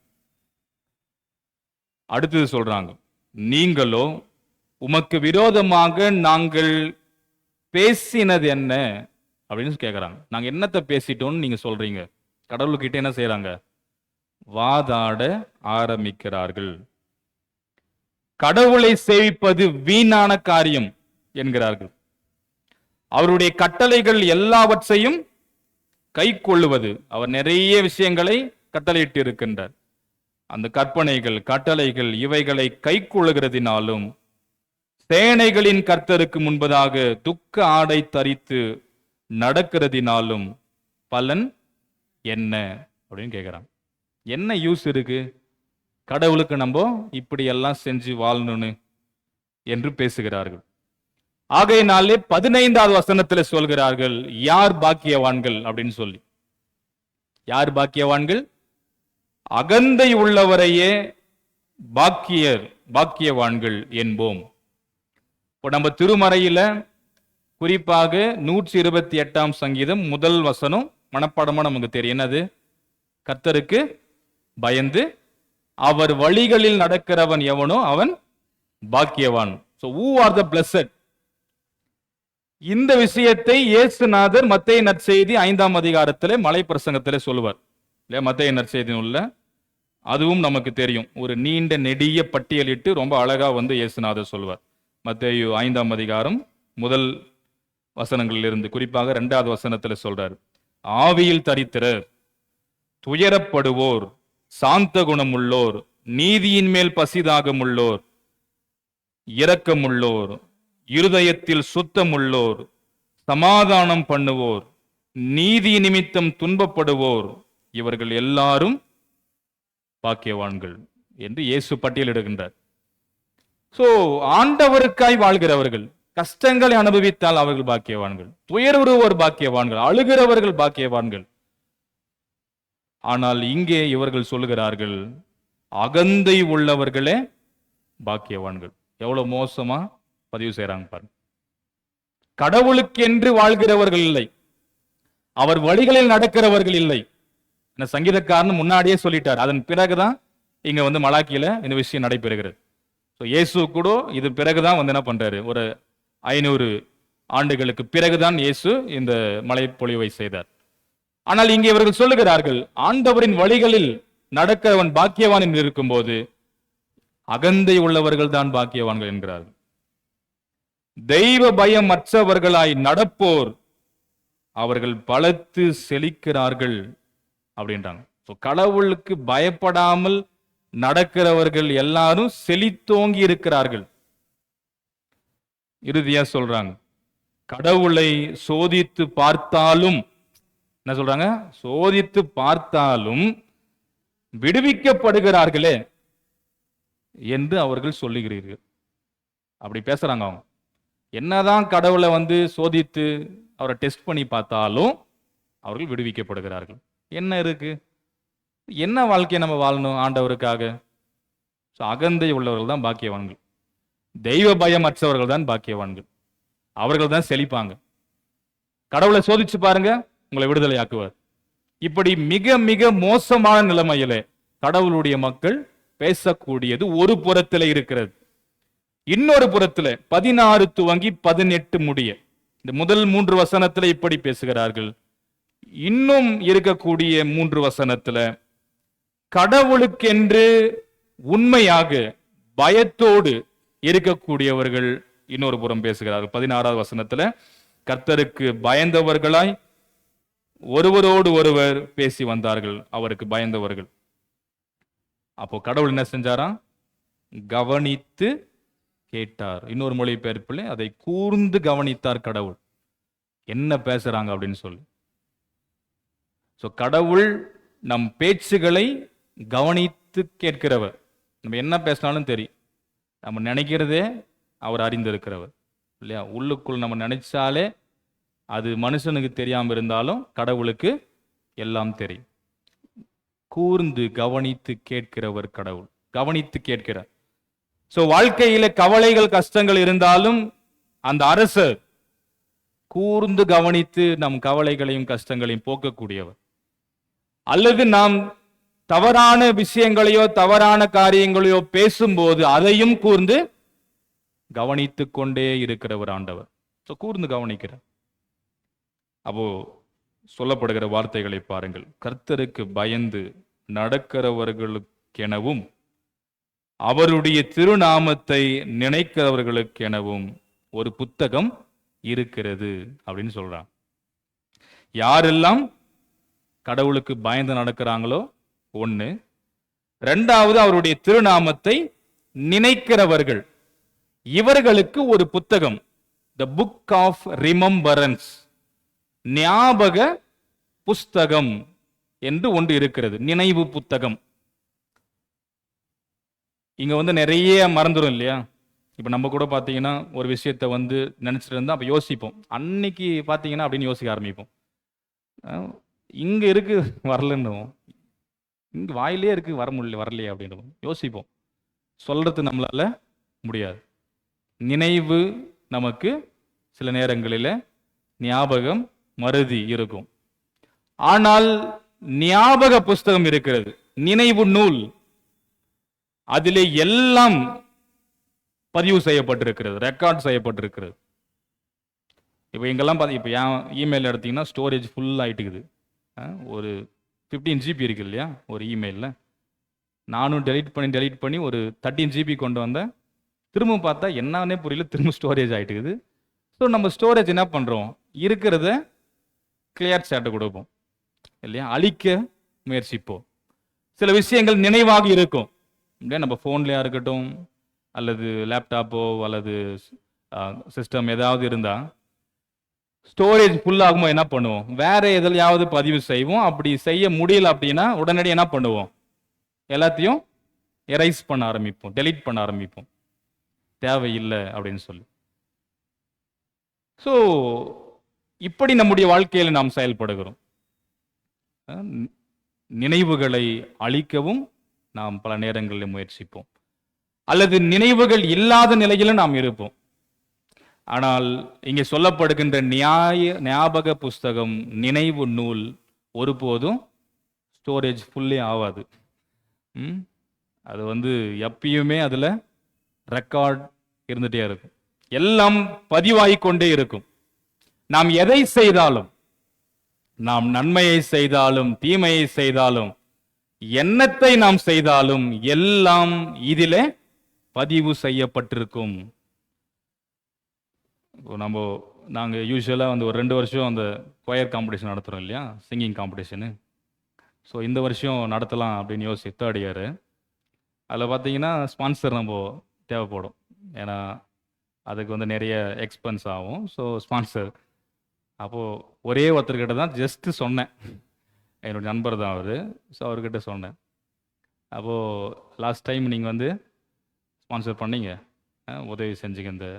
S5: அடுத்தது சொல்றாங்க, நீங்களோ உமக்கு விரோதமாக நாங்கள் பேசினது என்ன அப்படின்னு கேட்கிறாங்க. நாங்க என்னத்தை பேசிட்டோம்னு நீங்க சொல்றீங்க. கடவுள்கிட்ட என்ன செய்யறாங்க? வாதாட ஆரம்பிக்கிறார்கள். கடவுளை சேவிப்பது வீணான காரியம் என்கிறார்கள். அவருடைய கட்டளைகள் எல்லாவற்றையும் கை கொள்ளுவது, அவர் நிறைய விஷயங்களை கட்டளையிட்டு இருக்கின்றார். அந்த கற்பனைகள், கட்டளைகள் இவைகளை கை கொள்ளுகிறதினாலும் சேனைகளின் கர்த்தருக்கு முன்பதாக துக்க ஆடை தரித்து நடக்கிறதினாலும் பலன் என்ன அப்படின்னு கேட்கிறாங்க. என்ன யூஸ் இருக்கு கடவுளுக்கு நம்ம இப்படி எல்லாம் செஞ்சு வாழணும்னு என்று பேசுகிறார்கள். ஆகையினாலே 15வது வசனத்துல சொல்கிறார்கள், யார் பாக்கியவான்கள் அப்படின்னு சொல்லி. யார் பாக்கியவான்கள்? அகந்தை உள்ளவரையே பாக்கியவான்கள் என்போம். இப்போ நம்ம திருமறையில குறிப்பாக 128ஆம் சங்கீதம் 1 வசனம் மனப்பாடமா நமக்கு தெரியும். என்னது? கர்த்தருக்கு பயந்து அவர் வழிகளில் நடக்கிறவன் எவனோ அவன் பாக்கியவான். So who are the blessed? இந்த விஷயத்தை இயேசுநாதர் மத்தேயு நற்செய்தி 5ஆம் அதிகாரத்திலே மலை பிரசங்கத்திலே சொல்லுவார். இல்லையா? மத்தேயு நற்செய்தி உள்ள அதுவும் நமக்கு தெரியும். ஒரு நீண்ட நெடிய பட்டியலிட்டு ரொம்ப அழகா இயேசுநாதர் சொல்வார். மத்தேயு 5ஆம் அதிகாரம் 1 வசனங்களிலிருந்து குறிப்பாக 2வது வசனத்துல சொல்றார், ஆவியில் தரித்திரர், துயரப்படுவோர், சாந்த குணமுள்ளோர், நீதியின் மேல் பசிதாகமுள்ளோர், இரக்கமுள்ளோர், இருதயத்தில் சுத்தமுள்ளோர், சமாதானம் பண்ணுவோர், நீதி நிமித்தம் துன்பப்படுவோர், இவர்கள் எல்லாரும் பாக்கியவான்கள் என்று இயேசு பட்டியலிடுகின்றார். சோ ஆண்டவருக்காய் வாழ்கிறவர்கள், கஷ்டங்களை அனுபவித்தால் அவர்கள் பாக்கியவான்கள், துயருவர் பாக்கியவான்கள், அழுகிறவர்கள் பாக்கியவான்கள். ஆனால் இங்கே இவர்கள் சொல்லுகிறார்கள், அகந்தை உள்ளவர்களே பாக்கியவான்கள். எவ்வளவு மோசமா பதிவு செய்யறாங்க பாருங்க. கடவுளுக்கென்று வாழ்கிறவர்கள் இல்லை, அவர் வழிகளில் நடக்கிறவர்கள் இல்லை. சங்கீதக்காரன் முன்னாடியே சொல்லிட்டார். அதன் பிறகுதான் இங்க மலாக்கியில இந்த விஷயம் நடைபெறுகிறது. இயேசு கூட இது பிறகுதான் என்ன பண்றாரு, ஒரு 500 ஆண்டுகளுக்கு பிறகுதான் இயேசு இந்த மலை பொழிவை செய்தார். ஆனால் இங்கே இவர்கள் சொல்லுகிறார்கள், ஆண்டவரின் வழிகளில் நடக்கிறவன் பாக்கியவான் என்று இருக்கும்போது அகந்தை உள்ளவர்கள் தான் பாக்கியவான்கள் என்கிறார்கள். தெய்வ பயம் அற்றவர்களாய் நடப்போர் அவர்கள் பலத்து செழிக்கிறார்கள் அப்படின்றாங்க. கடவுளுக்கு பயப்படாமல் நடக்கிறவர்கள் எல்லாரும் செழித்தோங்கி இருக்கிறார்கள். இறுதியா சொல்றாங்க, கடவுளை சோதித்து பார்த்தாலும், என்ன சொல்றாங்க, சோதித்து பார்த்தாலும் விடுவிக்கப்படுகிறார்களே என்று அவர்கள் சொல்லுகிறீர்கள். அப்படி பேசுறாங்க அவங்க. என்னதான் கடவுளை சோதித்து அவரை டெஸ்ட் பண்ணி பார்த்தாலும் அவர்கள் விடுவிக்கப்படுகிறார்கள். என்ன இருக்கு? என்ன வாழ்க்கையை நம்ம வாழணும் ஆண்டவருக்காக? அகந்தை உள்ளவர்கள் தான் பாக்கியவான்கள், தெய்வ பயம் அற்றவர்கள் தான் பாக்கியவான்கள். அவர்கள் தான் செழிப்பாங்க. கடவுளை சோதிச்சு பாருங்க, உங்களை விடுதலை ஆக்குவார். இப்படி மிக மிக மோசமான நிலைமையிலே கடவுளுடைய மக்கள் பேசக்கூடியது ஒரு புறத்தில் இருக்கிறது. இன்னொரு புறத்தில் 16 துவங்கி 18 முடிய இந்த முதல் 3 வசனத்துல இப்படி பேசுகிறார்கள். இன்னும் இருக்கக்கூடிய 3 வசனத்துல கடவுளுக்கென்று உண்மையாக பயத்தோடு இருக்கக்கூடியவர்கள் இன்னொரு புறம் பேசுகிறார்கள். 16வது வசனத்துல கர்த்தருக்கு பயந்தவர்களாய் ஒருவரோடு ஒருவர் பேசி வந்தார்கள், அவருக்கு பயந்தவர்கள். அப்போ கடவுள் என்ன செஞ்சாராம்? கவனித்து கேட்டார். இன்னொரு மொழிபெயர்ப்பில் அதை கூர்ந்து கவனித்தார் கடவுள், என்ன பேசுறாங்க அப்படின்னு சொல்லி. ஸோ கடவுள் நம் பேச்சுகளை கவனித்து கேட்கிறவர். நம்ம என்ன பேசினாலும் தெரியும், நம்ம நினைக்கிறதே அவர் அறிந்திருக்கிறவர் இல்லையா? உள்ளுக்குள் நம்ம நினைச்சாலே அது மனுஷனுக்கு தெரியாம இருந்தாலும் கடவுளுக்கு எல்லாம் தெரியும். கூர்ந்து கவனித்து கேட்கிறவர் கடவுள், கவனித்து கேட்கிறார். ஸோ வாழ்க்கையில கவலைகள் கஷ்டங்கள் இருந்தாலும் அந்த அரசர் கூர்ந்து கவனித்து நம் கவலைகளையும் கஷ்டங்களையும் போக்கக்கூடியவர். அல்லது நாம் தவறான விஷயங்களையோ தவறான காரியங்களையோ பேசும்போது அதையும் கூர்ந்து கவனித்து கொண்டே இருக்கிறவர் ஆண்டவர். ஸோ கூர்ந்து கவனிக்கிறார். அப்போ சொல்லப்படுகிற வார்த்தைகளை பாருங்கள். கர்த்தருக்கு பயந்து நடக்கிறவர்களுக்கெனவும் அவருடைய திருநாமத்தை நினைக்கிறவர்களுக்கெனவும் ஒரு புத்தகம் இருக்கிறது அப்படின்னு சொல்றான். யாரெல்லாம் கடவுளுக்கு பயந்து நடக்கிறாங்களோ ஒண்ணு, ரெண்டாவது அவருடைய திருநாமத்தை நினைக்கிறவர்கள், இவர்களுக்கு ஒரு புத்தகம், த புக் ஆஃப் ரிமெம்பரன்ஸ், ஞாபக புஸ்தகம் என்று ஒன்று இருக்கிறது. நினைவு புத்தகம். இங்க நிறைய மறந்துடும் இல்லையா? இப்ப நம்ம கூட பாத்தீங்கன்னா ஒரு விஷயத்த நினைச்சிட்டு இருந்தா அப்ப யோசிப்போம், அன்னைக்கு பாத்தீங்கன்னா அப்படின்னு யோசிக்க ஆரம்பிப்போம். இங்க இருக்கு வரலன்னு, இங்க வாயிலே இருக்கு வர முடியல வரலையே அப்படின்னு யோசிப்போம். சொல்றது நம்மளால முடியாது. நினைவு நமக்கு சில நேரங்களில் ஞாபகம் மறதி இருக்கும். ஆனால் ஞாபக புஸ்தகம் இருக்கிறது, நினைவு நூல். அதிலே எல்லாம் பதிவு செய்யப்பட்டிருக்கிறது, ரெக்கார்ட் செய்யப்பட்டிருக்கிறது. இப்போ எங்கெல்லாம் இப்போ என் இமெயில் எடுத்தீங்கன்னா ஸ்டோரேஜ் ஃபுல் ஆகிட்டுக்குது. ஒரு 15 GB இருக்கு இல்லையா ஒரு இமெயிலில். நானும் டெலீட் பண்ணி ஒரு 13 GB கொண்டு வந்தேன். திரும்ப பார்த்தா என்னன்னே புரியல, திரும்ப ஸ்டோரேஜ் ஆகிட்டுக்குது. ஸோ நம்ம ஸ்டோரேஜ் என்ன பண்ணுறோம், இருக்கிறத கிளியர் சேட்டை கொடுப்போம் இல்லையா, அழிக்க முயற்சிப்போம். சில விஷயங்கள் நினைவாக இருக்கும் இல்லையா, நம்ம ஃபோன்லையா இருக்கட்டும் அல்லது லேப்டாப்போ அல்லது சிஸ்டம் ஏதாவது இருந்தால் ஸ்டோரேஜ் ஃபுல் ஆகும்போது என்ன பண்ணுவோம், வேற எதுலையாவது பதிவு செய்வோம். அப்படி செய்ய முடியல அப்படின்னா உடனடி என்ன பண்ணுவோம், எல்லாத்தையும் எரைஸ் பண்ண ஆரம்பிப்போம், டெலீட் பண்ண ஆரம்பிப்போம், தேவையில்லை அப்படின்னு சொல்லி. ஸோ இப்படி நம்முடைய வாழ்க்கையில் நாம் செயல்படுகிறோம். நினைவுகளை அழிக்கவும் நாம் பல நேரங்களில் முயற்சிப்போம், அல்லது நினைவுகள் இல்லாத நிலையிலும் நாம் இருப்போம். ஆனால் இங்கே சொல்லப்படுகின்ற ஞாபக புஸ்தகம், நினைவு நூல் ஒருபோதும் ஸ்டோரேஜ் ஃபுல்லே ஆகாது. அது எப்பயுமே அதில் ரெக்கார்ட் இருந்துகிட்டே இருக்கும், எல்லாம் பதிவாகிக் கொண்டே இருக்கும். நாம் எதை செய்தாலும், நாம் நன்மையை செய்தாலும் தீமையை செய்தாலும் என்னத்தை நாம் செய்தாலும் எல்லாம் இதிலே பதிவு செய்யப்பட்டிருக்கும். இப்போ நாங்கள் யூஸ்வலாக ஒரு 2 வருஷம் அந்த கொயர் காம்படிஷன் நடத்துகிறோம் இல்லையா, சிங்கிங் காம்படிஷனு. ஸோ இந்த வருஷம் நடத்தலாம் அப்படின்னு யோசிச்சு 3rd இயர். அதில் பார்த்தீங்கன்னா ஸ்பான்சர் நம்ம தேவைப்படும், ஏன்னா அதுக்கு நிறைய எக்ஸ்பென்ஸ் ஆகும். ஸோ ஸ்பான்சர் அப்போது ஒரே ஒருத்தர்கிட்ட தான் ஜஸ்ட்டு சொன்னேன், என்னோட நண்பர் தான் அவர். ஸோ அவர்கிட்ட சொன்னேன், அப்போது லாஸ்ட் டைம் நீங்கள் ஸ்பான்சர் பண்ணீங்க, உதவி செஞ்சுங்க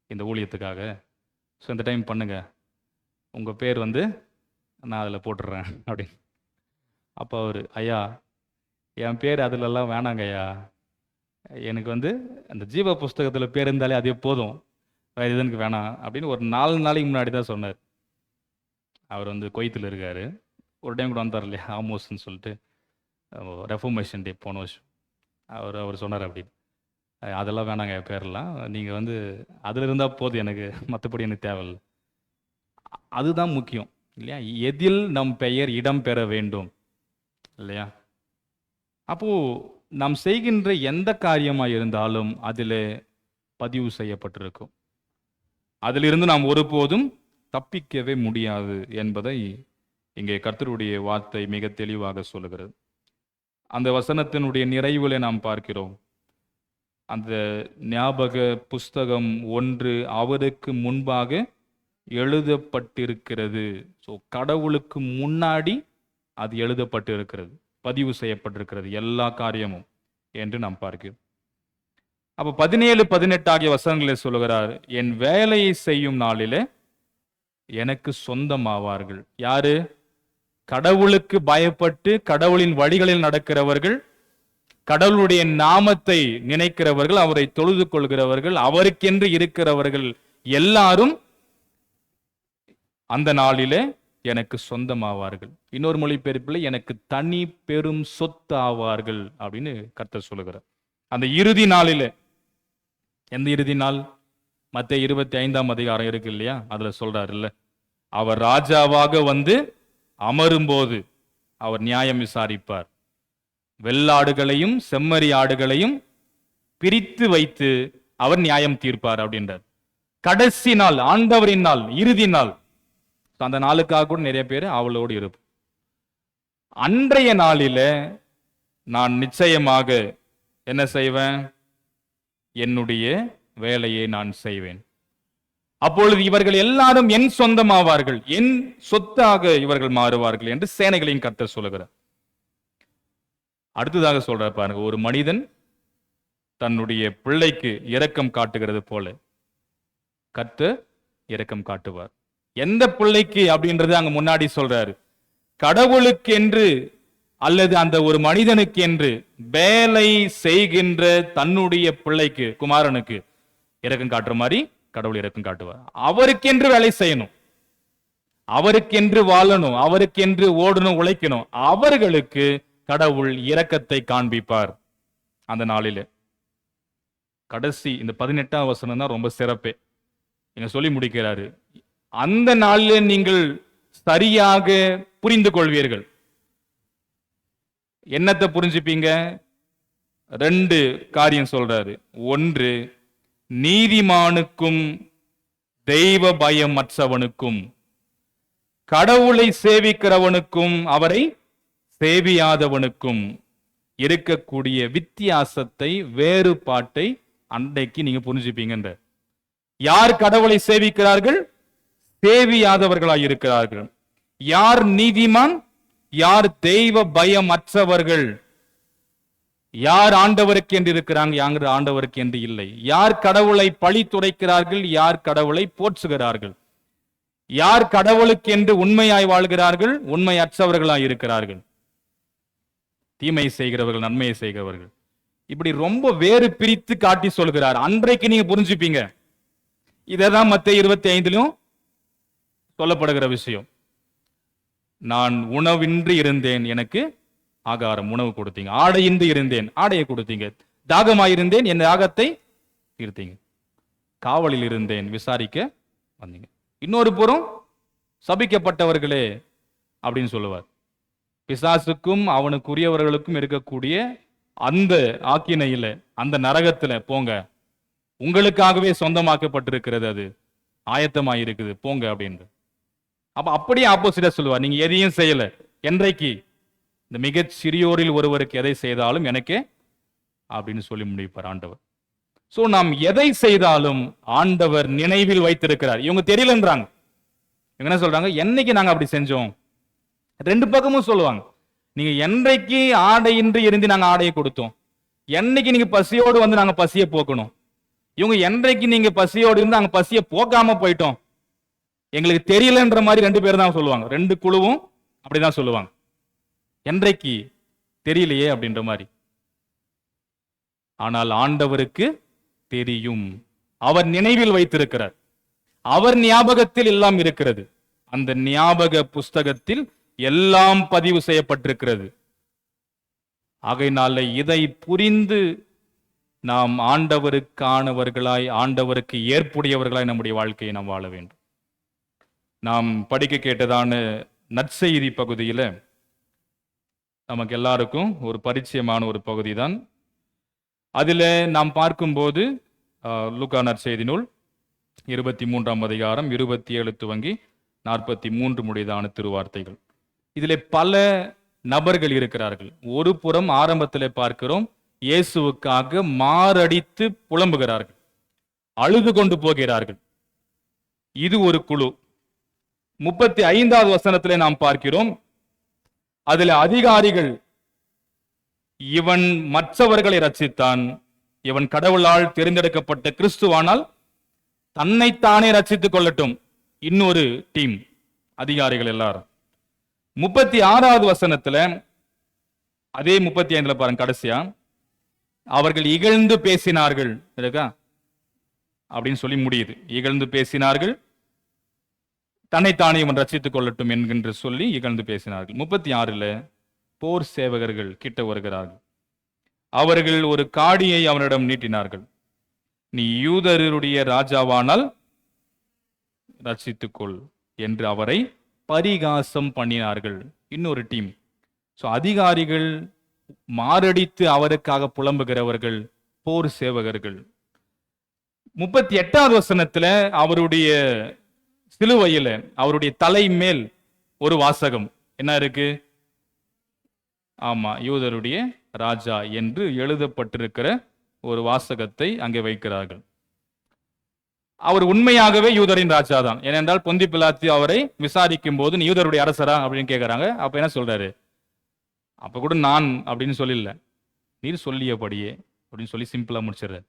S5: இந்த ஊழியத்துக்காக. ஸோ இந்த டைம் பண்ணுங்க, உங்கள் பேர் நான் அதில் போட்டுடுறேன் அப்படின்னு. அப்போ அவர், ஐயா என் பேர் அதிலெல்லாம் வேணாங்க ஐயா, எனக்கு அந்த ஜீவ புஸ்தகத்தில் பேர் இருந்தாலே அதே போதும், வேறு எதுக்கு வேணாம் அப்படின்னு ஒரு 4 நாளைக்கு முன்னாடி தான் சொன்னார். அவர் குவைத்தில் இருக்கார். ஒரு டைம் கூட வந்தார் இல்லையா, ஆமோஸ்ன்னு சொல்லிட்டு, ரெஃபர்மேஷன் டே போன வருஷம். அவர் சொன்னார் அப்படின்னு, அதெல்லாம் வேணாங்க பேரெல்லாம், நீங்கள் அதில் இருந்தால் போதும் எனக்கு, மற்றபடி எனக்கு தேவையில்லை
S1: அதுதான் முக்கியம் இல்லையா? எதில் நம் பெயர் இடம் பெற வேண்டும் இல்லையா? அப்போ நாம் செய்கின்ற எந்த காரியமாக இருந்தாலும் அதில் பதிவு செய்யப்பட்டிருக்கும். அதிலிருந்து நாம் ஒருபோதும் தப்பிக்கவே முடியாது என்பதை இங்கே கர்த்தருடைய வார்த்தை மிக தெளிவாக சொல்லுகிறது. அந்த வசனத்தினுடைய நிறைவில் நாம் பார்க்கிறோம், அந்த ஞாபக புஸ்தகம் ஒன்று அவருக்கு முன்பாக எழுதப்பட்டிருக்கிறது. ஸோ கடவுளுக்கு முன்னாடி அது எழுதப்பட்டிருக்கிறது, பதிவு செய்யப்பட்டிருக்கிறது எல்லா காரியமும் என்று நாம் பார்க்கிறோம். அப்போ 17-18 ஆகிய வசனங்களை சொல்லுகிறார், என் வேலையை செய்யும் நாளிலே எனக்கு சொந்தமாவார்கள். யாரு? கடவுளுக்கு பயப்பட்டு கடவுளின் வழிகளில் நடக்கிறவர்கள், கடவுளுடைய நாமத்தை நினைக்கிறவர்கள், அவரை தொழுது கொள்கிறவர்கள், அவருக்கென்று இருக்கிறவர்கள் எல்லாரும் அந்த நாளிலே எனக்கு சொந்தமாவார்கள். இன்னொரு மொழிபெயர்ப்பில் எனக்கு தனி பெரும் சொத்து ஆவார்கள் அப்படின்னு கர்த்தர் சொல்லுகிறார். அந்த இறுதி நாளிலே, எந்த இறுதி நாள்? மத்தேயு 25ஆம் அதிகாரம் இருக்கு இல்லையா? அதுல சொல்றாரு இல்ல, அவர் ராஜாவாக வந்து அமரும்போது அவர் நியாயம் விசாரிப்பார், வெள்ளாடுகளையும் செம்மறி ஆடுகளையும் பிரித்து வைத்து அவர் நியாயம் தீர்ப்பார் அப்படின்றார். கடைசி நாள், ஆண்டவரின் நாள், இறுதி நாள். அந்த நாளுக்காக கூட நிறைய பேர் அவளோடு இருப்போம். அன்றைய நாளில நான் நிச்சயமாக என்ன செய்வேன்? என்னுடைய வேலையை நான் செய்வேன். அப்பொழுது இவர்கள் எல்லாரும் என் சொந்தமாவார்கள், என் சொத்தாக இவர்கள் மாறுவார்கள் என்று சேனைகளின் கர்த்தர் சொல்லுகிறார். அடுத்ததாக சொல்ற பாருங்க, ஒரு மனிதன் தன்னுடைய பிள்ளைக்கு இரக்கம் காட்டுகிறது போல கர்த்தர் இரக்கம் காட்டுவார். எந்த பிள்ளைக்கு அப்படின்றது அங்க முன்னாடி சொல்றாரு. கடவுளுக்கு என்று அல்லது அந்த ஒரு மனிதனுக்கு என்று வேலை செய்கின்ற தன்னுடைய பிள்ளைக்கு, குமாரனுக்கு இரக்கம் காட்டுற மாதிரி கடவுள் இரக்கம் காட்டுவார். அவருக்கென்று வேலை செய்யணும், அவருக்கென்று வாழணும், அவருக்கென்று ஓடணும், உழைக்கணும், அவர்களுக்கு கடவுள் இரக்கத்தை காண்பிப்பார் அந்த நாளிலே. கடைசி இந்த 18ஆம் வசனம் தான் ரொம்ப சிறப்பே. இங்க சொல்லி முடிக்கிறாரு, அந்த நாளிலே நீங்கள் சரியாக புரிந்து கொள்வீர்கள். என்னத்தை புரிஞ்சுப்பீங்க? 2 காரியம் சொல்றாரு. ஒன்று, நீதிமானுக்கும் தெய்வ பயமற்றவனுக்கும், கடவுளை சேவிக்கிறவனுக்கும் அவரை சேவியாதவனுக்கும் இருக்கக்கூடிய வித்தியாசத்தை, வேறுபாட்டை அன்றைக்கு நீங்க புரிஞ்சுப்பீங்கன்ற. யார் கடவுளை சேவிக்கிறார்கள்? சேவியாதவர்களாய் இருக்கிறார்கள். யார் நீதிமான்? யார் தெய்வ பயம் அற்றவர்கள்? யார் ஆண்டவருக்கு என்று இருக்கிறாங்க, யார் ஆண்டவருக்கு என்று இல்லை? யார் கடவுளை பழி துடைக்கிறார்கள்? யார் கடவுளை போற்றுகிறார்கள்? யார் கடவுளுக்கு என்று உண்மையாய் வாழ்கிறார்கள்? உண்மை அற்றவர்களாய் இருக்கிறார்கள். தீமை செய்கிறவர்கள், நன்மையை செய்கிறவர்கள், இப்படி ரொம்ப வேறு பிரித்து காட்டி சொல்கிறார். அன்றைக்கு நீங்க புரிஞ்சுப்பீங்க. இதைதான் மத்தேயு 25 சொல்லப்படுகிற விஷயம். நான் உணவின்றி இருந்தேன், எனக்கு ஆகாரம், உணவு கொடுத்தீங்க. ஆடையின்றி இருந்தேன், ஆடையை கொடுத்தீங்க. தாகமாயிருந்தேன், என் தாகத்தை தீர்த்தீங்க. காவலில் இருந்தேன், விசாரிக்க வந்தீங்க. இன்னொரு புறம் சபிக்கப்பட்டவர்களே அப்படின்னு சொல்லுவார். பிசாசுக்கும் அவனுக்குரியவர்களுக்கும் இருக்கக்கூடிய அந்த ஆக்கினையில, அந்த நரகத்துல போங்க, உங்களுக்காகவே சொந்தமாக்கப்பட்டிருக்கிறது, அது ஆயத்தமாய் இருக்குது, போங்க அப்படின்னு. அப்ப அப்படியே ஆப்போசிட்டா சொல்லுவார், நீங்க எதையும் செய்யல, என்றைக்கு இந்த மிகச் சிறியோரில் ஒருவருக்கு எதை செய்தாலும் எனக்கே அப்படின்னு சொல்லி முடிப்பார் ஆண்டவர். சோ நாம் எதை செய்தாலும் ஆண்டவர் நினைவில் வைத்திருக்கிறார். இவங்க தெரியலன்றாங்க. இவங்க என்ன சொல்றாங்க? என்னைக்கு நாங்க அப்படி செஞ்சோம்? 2 பக்கமும் சொல்லுவாங்க. நீங்க என்றைக்கு ஆடையின்றி இருந்து நாங்க ஆடையை கொடுத்தோம், என்னைக்கு நீங்க பசியோடு வந்து நாங்க பசியை போக்கணும். இவங்க என்றைக்கு நீங்க பசியோடு இருந்து நாங்க பசியை போக்காம போயிட்டோம், எங்களுக்கு தெரியலன்ற மாதிரி 2 பேர் தான் சொல்லுவாங்க. 2 குழுவும் அப்படிதான் சொல்லுவாங்க. என்றைக்கு தெரியலையே அப்படின்ற மாதிரி. ஆனால் ஆண்டவருக்கு தெரியும். அவர் நினைவில் வைத்திருக்கிறார். அவர் ஞாபகத்தில் எல்லாம் இருக்கிறது. அந்த ஞாபக புஸ்தகத்தில் எல்லாம் பதிவு செய்யப்பட்டிருக்கிறது. ஆகையினால இதை புரிந்து நாம் ஆண்டவருக்கானவர்களாய், ஆண்டவருக்கு ஏற்புடையவர்களாய் நம்முடைய வாழ்க்கையை நாம் வாழ வேண்டும்.
S5: நாம் படிக்க கேட்டதான நற்செய்தி பகுதியில் நமக்கு எல்லாருக்கும் ஒரு பரிச்சயமான ஒரு பகுதி தான். அதில் நாம் பார்க்கும்போது லூக்கா நற்செய்தி நூல் 23ஆம் அதிகாரம் 27 துவங்கி 43 முடியதான திருவார்த்தைகள். இதில் பல நபர்கள் இருக்கிறார்கள். ஒரு புறம் ஆரம்பத்தில் பார்க்கிறோம், இயேசுவுக்காக மாரடித்து புலம்புகிறார்கள், அழுது கொண்டு போகிறார்கள். இது ஒரு குழு. 35வது வசனத்திலே நாம் பார்க்கிறோம், அதில் அதிகாரிகள், இவன் மற்றவர்களை ரட்சித்தான், இவன் கடவுளால் தேர்ந்தெடுக்கப்பட்ட கிறிஸ்துவானால் தன்னைத்தானே ரட்சித்துக் கொள்ளட்டும். இன்னொரு டீம் அதிகாரிகள் எல்லாரும். 36வது வசனத்துல, அதே 35ல பாருங்க கடைசியா, அவர்கள் இகழ்ந்து பேசினார்கள் இருக்கா அப்படின்னு சொல்லி முடியுது. இகழ்ந்து பேசினார்கள், தன்னைத்தானே இவன் ரட்சித்துக் கொள்ளட்டும் என்கின்ற சொல்லி இகழ்ந்து பேசினார்கள். 36ல போர் சேவகர்கள் கிட்ட வருகிறார்கள். அவர்கள் ஒரு காடியை அவனிடம் நீட்டினார்கள். நீ யூதருடைய ராஜாவானால் ரட்சித்துக்கொள் என்று அவரை பரிகாசம் பண்ணினார்கள். இன்னொரு டீம். ஸோ அதிகாரிகள், மாரடித்து அவருக்காக புலம்புகிறவர்கள், போர் சேவகர்கள். 38வது வசனத்துல அவருடைய சிலுவையில அவருடைய தலை மேல் ஒரு வாசகம் என்ன இருக்கு? ஆமா, யூதருடைய ராஜா என்று எழுதப்பட்டிருக்கிற ஒரு வாசகத்தை அங்கே வைக்கிறார்கள். அவர் உண்மையாகவே யூதரின் ராஜா தான். ஏனென்றால் பொந்தி பிலாத்து அவரை விசாரிக்கும் போது, நீ யூதருடைய அரசரா அப்படின்னு கேட்கிறாங்க. அப்ப என்ன சொல்றாரு? அப்ப கூட நான் அப்படின்னு சொல்லல, நீர் சொல்லியபடியே அப்படின்னு சொல்லி சிம்பிளா முடிச்சிடுறாரு.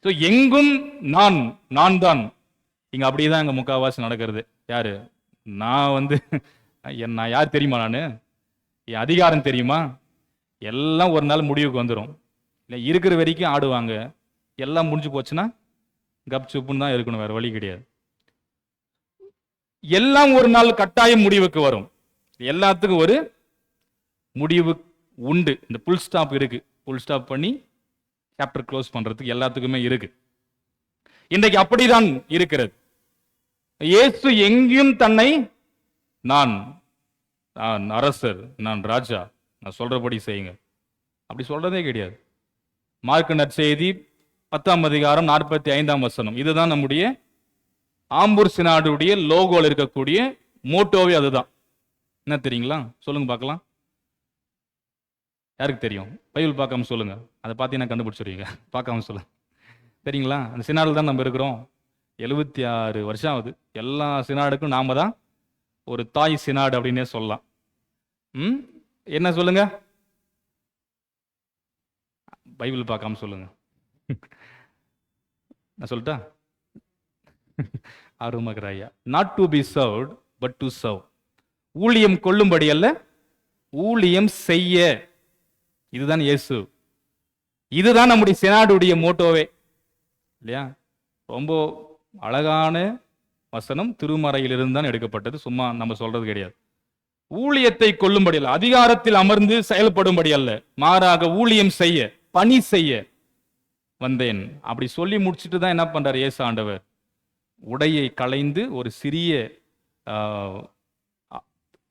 S5: ஸோ எங்கும் நான் தான். இங்க அப்படிதான் இங்க முக்காவாசி நடக்கிறது. யாரு? நான் நான் யார் தெரியுமா? நான் என் அதிகாரம் தெரியுமா? எல்லாம் ஒரு நாள் முடிவுக்கு வந்துடும். இல்லை இருக்கிற வரைக்கும் ஆடுவாங்க, எல்லாம் முடிஞ்சு போச்சுன்னா கப் சுப்புன்னு தான் இருக்கணும், வேற வழி கிடையாது. எல்லாம் ஒரு நாள் கட்டாயம் முடிவுக்கு வரும். எல்லாத்துக்கும் ஒரு முடிவு உண்டு. இந்த புல் ஸ்டாப் இருக்கு. புல் ஸ்டாப் பண்ணி சாப்டர் க்ளோஸ் பண்றதுக்கு எல்லாத்துக்குமே இருக்கு. இன்றைக்கு அப்படிதான் இருக்கிறது. இயேசு எங்கேயும் தன்னை நான் அரசர், நான் ராஜா, நான் சொல்றபடி செய்யுங்க அப்படி சொல்றதே கிடையாது. மார்க்கு நற்செய்தி 10ஆம் அதிகாரம் 45ஆம் வசனம். இதுதான் நம்முடைய ஆம்பூர் சினாடுடைய லோகோல இருக்கக்கூடிய மோட்டோவே அதுதான். என்ன தெரியுங்களா? சொல்லுங்க பார்க்கலாம். யாருக்கு தெரியும்? பைபிள் பார்க்காம சொல்லுங்க. அதை பார்த்தீங்கன்னா கண்டுபிடிச்சிருவீங்க. பார்க்காம சொல்லுங்க. சரிங்களா? அந்த சினாடில் தான் நம்ம இருக்கிறோம். 76 வருஷம் ஆகுது. எல்லா சினாடுக்கும் நாம தான் ஒரு தாய் சினாடு அப்படின்னே சொல்லலாம். என்ன சொல்லுங்க? பைபிள் பார்க்காம சொல்லுங்க. நான் சொல்லட்டா? அருமகராயா. Not to be served but to serve. ஊழியம் கொள்ளும்படி அல்ல, ஊழியம் செய்ய. இதுதான் இயேசு. இதுதான் நம்முடைய சினாடுடைய மோட்டோவே இல்லையா? ரொம்ப அழகான வசனம். திருமறையிலிருந்து தான் எடுக்கப்பட்டது. சும்மா நம்ம சொல்றது கிடையாது. ஊழியத்தை கொள்ளும்படி அல்ல, அதிகாரத்தில் அமர்ந்து செயல்படும்படி அல்ல, மாறாக ஊழியம் செய்ய, பணி செய்ய வந்தேன். அப்படி சொல்லி முடிச்சுட்டு தான் என்ன பண்றார் இயேசு ஆண்டவர்? உடையை களைந்து ஒரு சிறிய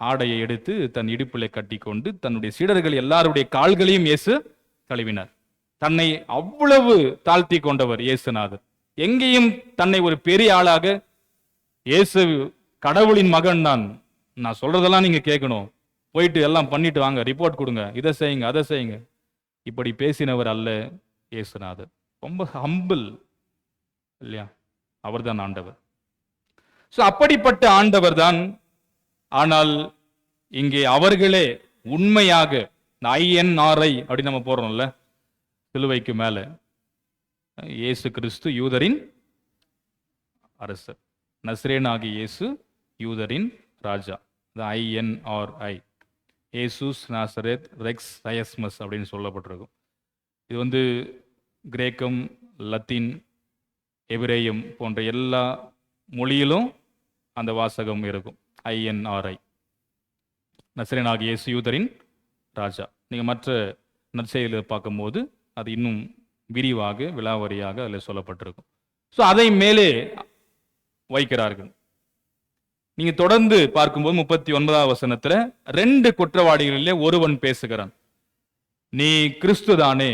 S5: ஆடையை எடுத்து தன் இடுப்பிலே கட்டி கொண்டு தன்னுடைய சீடர்கள் எல்லாருடைய கால்களையும் இயேசு கழுவினார். தன்னை அவ்வளவு தாழ்த்தி கொண்டவர் இயேசுநாதர். எங்கேயும் தன்னை ஒரு பெரிய ஆளாக, இயேசு கடவுளின் மகன் நான் சொல்றதெல்லாம் நீங்க கேட்கணும், போயிட்டு எல்லாம் பண்ணிட்டு வாங்க, ரிப்போர்ட் கொடுங்க, இதை செய்யுங்க அதை செய்யுங்க, இப்படி பேசினவர் அல்ல இயேசுநாதர். ரொம்ப ஹம்பிள் இல்லையா? அவர் தான் ஆண்டவர். ஸோ அப்படிப்பட்ட ஆண்டவர் தான். ஆனால் இங்கே அவர்களே உண்மையாக INRI அப்படின்னு நம்ம போடுறோம்ல சிலுவைக்கு மேல, இயேசு கிறிஸ்து யூதரின் அரசர், நஸ்ரேனாகிய இயேசு யூதரின் ராஜா. INRI, ஏசூஸ் நாசரேத் ரெக்ஸ் டயஸ்மஸ் அப்படின்னு சொல்லப்பட்டிருக்கும். இது கிரேக்கம், லத்தீன், எபிரேயம் போன்ற எல்லா மொழியிலும் அந்த வாசகம் இருக்கும். INRI, நஸ்ரேனாகிய இயேசு யூதரின் ராஜா. நீங்கள் மற்ற நற்செய்தியில் பார்க்கும்போது அது இன்னும் விரிவாக விலாவரியாக அதில் சொல்லப்பட்டிருக்கும். ஸோ அதை மேலே வைக்கிறார்கள். நீங்க தொடர்ந்து பார்க்கும்போது 39வது வசனத்துல 2 குற்றவாளிகளிலே ஒருவன் பேசுகிறான். நீ கிறிஸ்துதானே,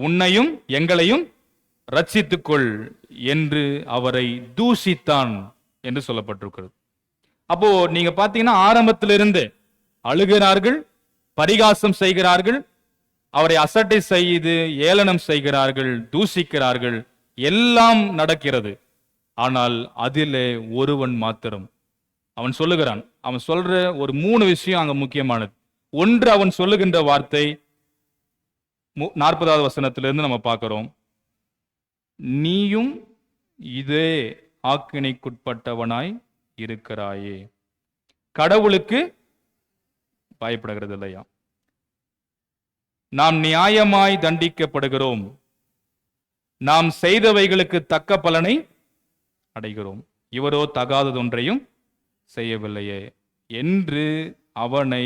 S5: உன்னையும் எங்களையும் ரட்சித்துக்கொள் என்று அவரை தூஷித்தான் என்று சொல்லப்பட்டிருக்கிறது. அப்போ நீங்க பாத்தீங்கன்னா ஆரம்பத்திலிருந்து அழுகிறார்கள், பரிகாசம் செய்கிறார்கள், அவரை அசட்டை செய்து ஏளனம் செய்கிறார்கள், தூஷிக்கிறார்கள், எல்லாம் நடக்கிறது. ஆனால் அதிலே ஒருவன் மாத்திரம் அவன் சொல்லுகிறான். அவன் சொல்ற ஒரு 3 விஷயம் அங்க முக்கியமானது. ஒன்று, அவன் சொல்லுகின்ற வார்த்தை 40வது வசனத்திலிருந்து நம்ம பார்க்கிறோம். நீயும் இதே ஆக்கினைக்குட்பட்டவனாய் இருக்கிறாயே. கடவுளுக்கு பயப்படுகிறது இல்லையா? நாம் நியாயமாய் தண்டிக்கப்படுகிறோம், நாம் செய்தவைகளுக்கு தக்க பலனை அடைகிறோம், இவரோ தகாததொன்றையும் செய்யவில்லையே என்று அவனை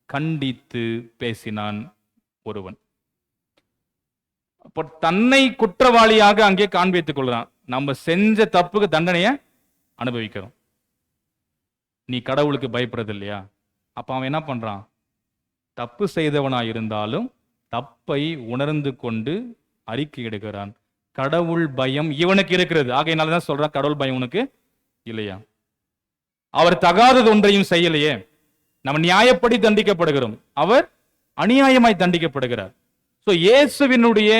S5: கண்டித்து பேசினான் ஒருவன். அப்போ தன்னை குற்றவாளியாக அங்கே காண்பித்துக் கொள்கிறான். நம்ம செஞ்ச தப்புக்கு தண்டனையை அனுபவிக்கிறோம். நீ கடவுளுக்கு பயப்படுறது இல்லையா? அப்ப அவன் என்ன பண்றான்? தப்பு செய்தவனா இருந்தாலும் தப்பை உணர்ந்து கொண்டு அறிக்கை எடுக்கிறான். கடவுள் பயம் இவனுக்கு இருக்கிறது. ஆகையினாலதான் சொல்றான், கடவுள் பயம் உனக்கு இல்லையா? அவர் தகாதது ஒன்றையும் செய்யலையே. நம்ம நியாயப்படி தண்டிக்கப்படுகிறோம், அவர் அநியாயமாய் தண்டிக்கப்படுகிறார். சோ இயேசுவினுடைய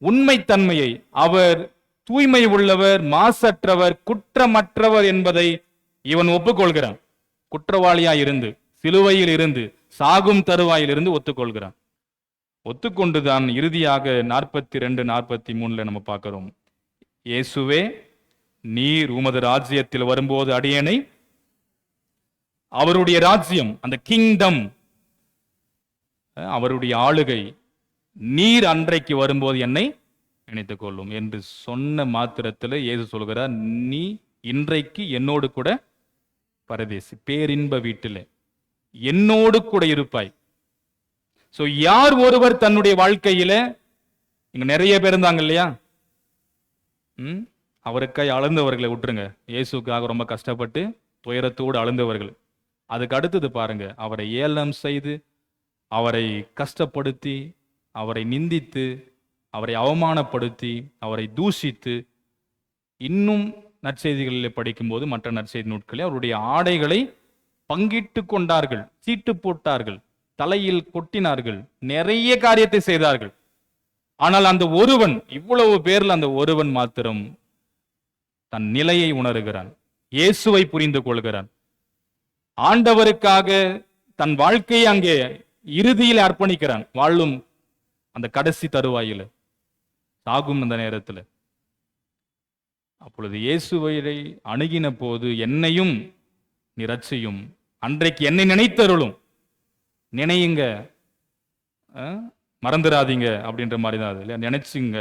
S5: உண்மைத்தன்மையை, அவர் தூய்மை உள்ளவர், மாசற்றவர், குற்றமற்றவர் என்பதை இவன் ஒப்புக்கொள்கிறான். குற்றவாளியாய் இருந்து, சிலுவையில் இருந்து, சாகும் தருவாயில் இருந்து ஒத்துக்கொள்கிறான். ஒத்துக்கொண்டுதான் இறுதியாக 42, 43 நம்ம பார்க்கிறோம். இயேசுவே, நீர் உமது ராஜ்யத்தில் வரும்போது அடியேனை, அவருடைய ராஜ்யம், அந்த கிங்டம், அவருடைய ஆளுகை, நீர் அன்றைக்கு வரும்போது என்னை நினைத்துக் கொள்ளும் என்று சொன்ன மாத்திரத்தில் இயேசு சொல்கிறார், நீ இன்றைக்கு என்னோடு கூட பரதேசி, பேரின்ப வீட்டில் என்னோடு கூட இருப்பாய். சோ யார் ஒருவர் தன்னுடைய வாழ்க்கையில, இங்க நிறைய பேர் இருந்தாங்க இல்லையா, அவருக்காய் அழுந்தவர்களை விட்டுருங்க, இயேசுக்காக ரொம்ப கஷ்டப்பட்டு துயரத்தோடு அழுந்தவர்கள். அதுக்கு அடுத்தது பாருங்க, அவரை ஏளனம் செய்து, அவரை கஷ்டப்படுத்தி, அவரை நிந்தித்து, அவரை அவமானப்படுத்தி, அவரை தூஷித்து, இன்னும் நற்செய்திகளில் படிக்கும்போது, மற்ற நற்செய்தி நூட்களில் அவருடைய ஆடைகளை பங்கிட்டு கொண்டார்கள், சீட்டு போட்டார்கள், தலையில் கொட்டினார்கள், நிறைய காரியத்தை செய்தார்கள். ஆனால் அந்த ஒருவன், இவ்வளவு பேர்ல அந்த ஒருவன் மாத்திரம் தன் நிலையை உணர்கிறான், இயேசுவை புரிந்து கொள்கிறான், ஆண்டவருக்காக தன் வாழ்க்கையை அங்கே இறுதியில் அர்ப்பணிக்கிறான். வாழும் அந்த கடைசி தருவாயில, சாகும் அந்த நேரத்தில். அப்பொழுது இயேசுவை அணுகின போது, என்னையும் நீ ரட்சியும், அன்றைக்கு என்னை நினைத்தருளும், நினையுங்க, மறந்துடாதீங்க அப்படின்ற மாதிரி தான் அது இல்லையா, நினைச்சுங்க.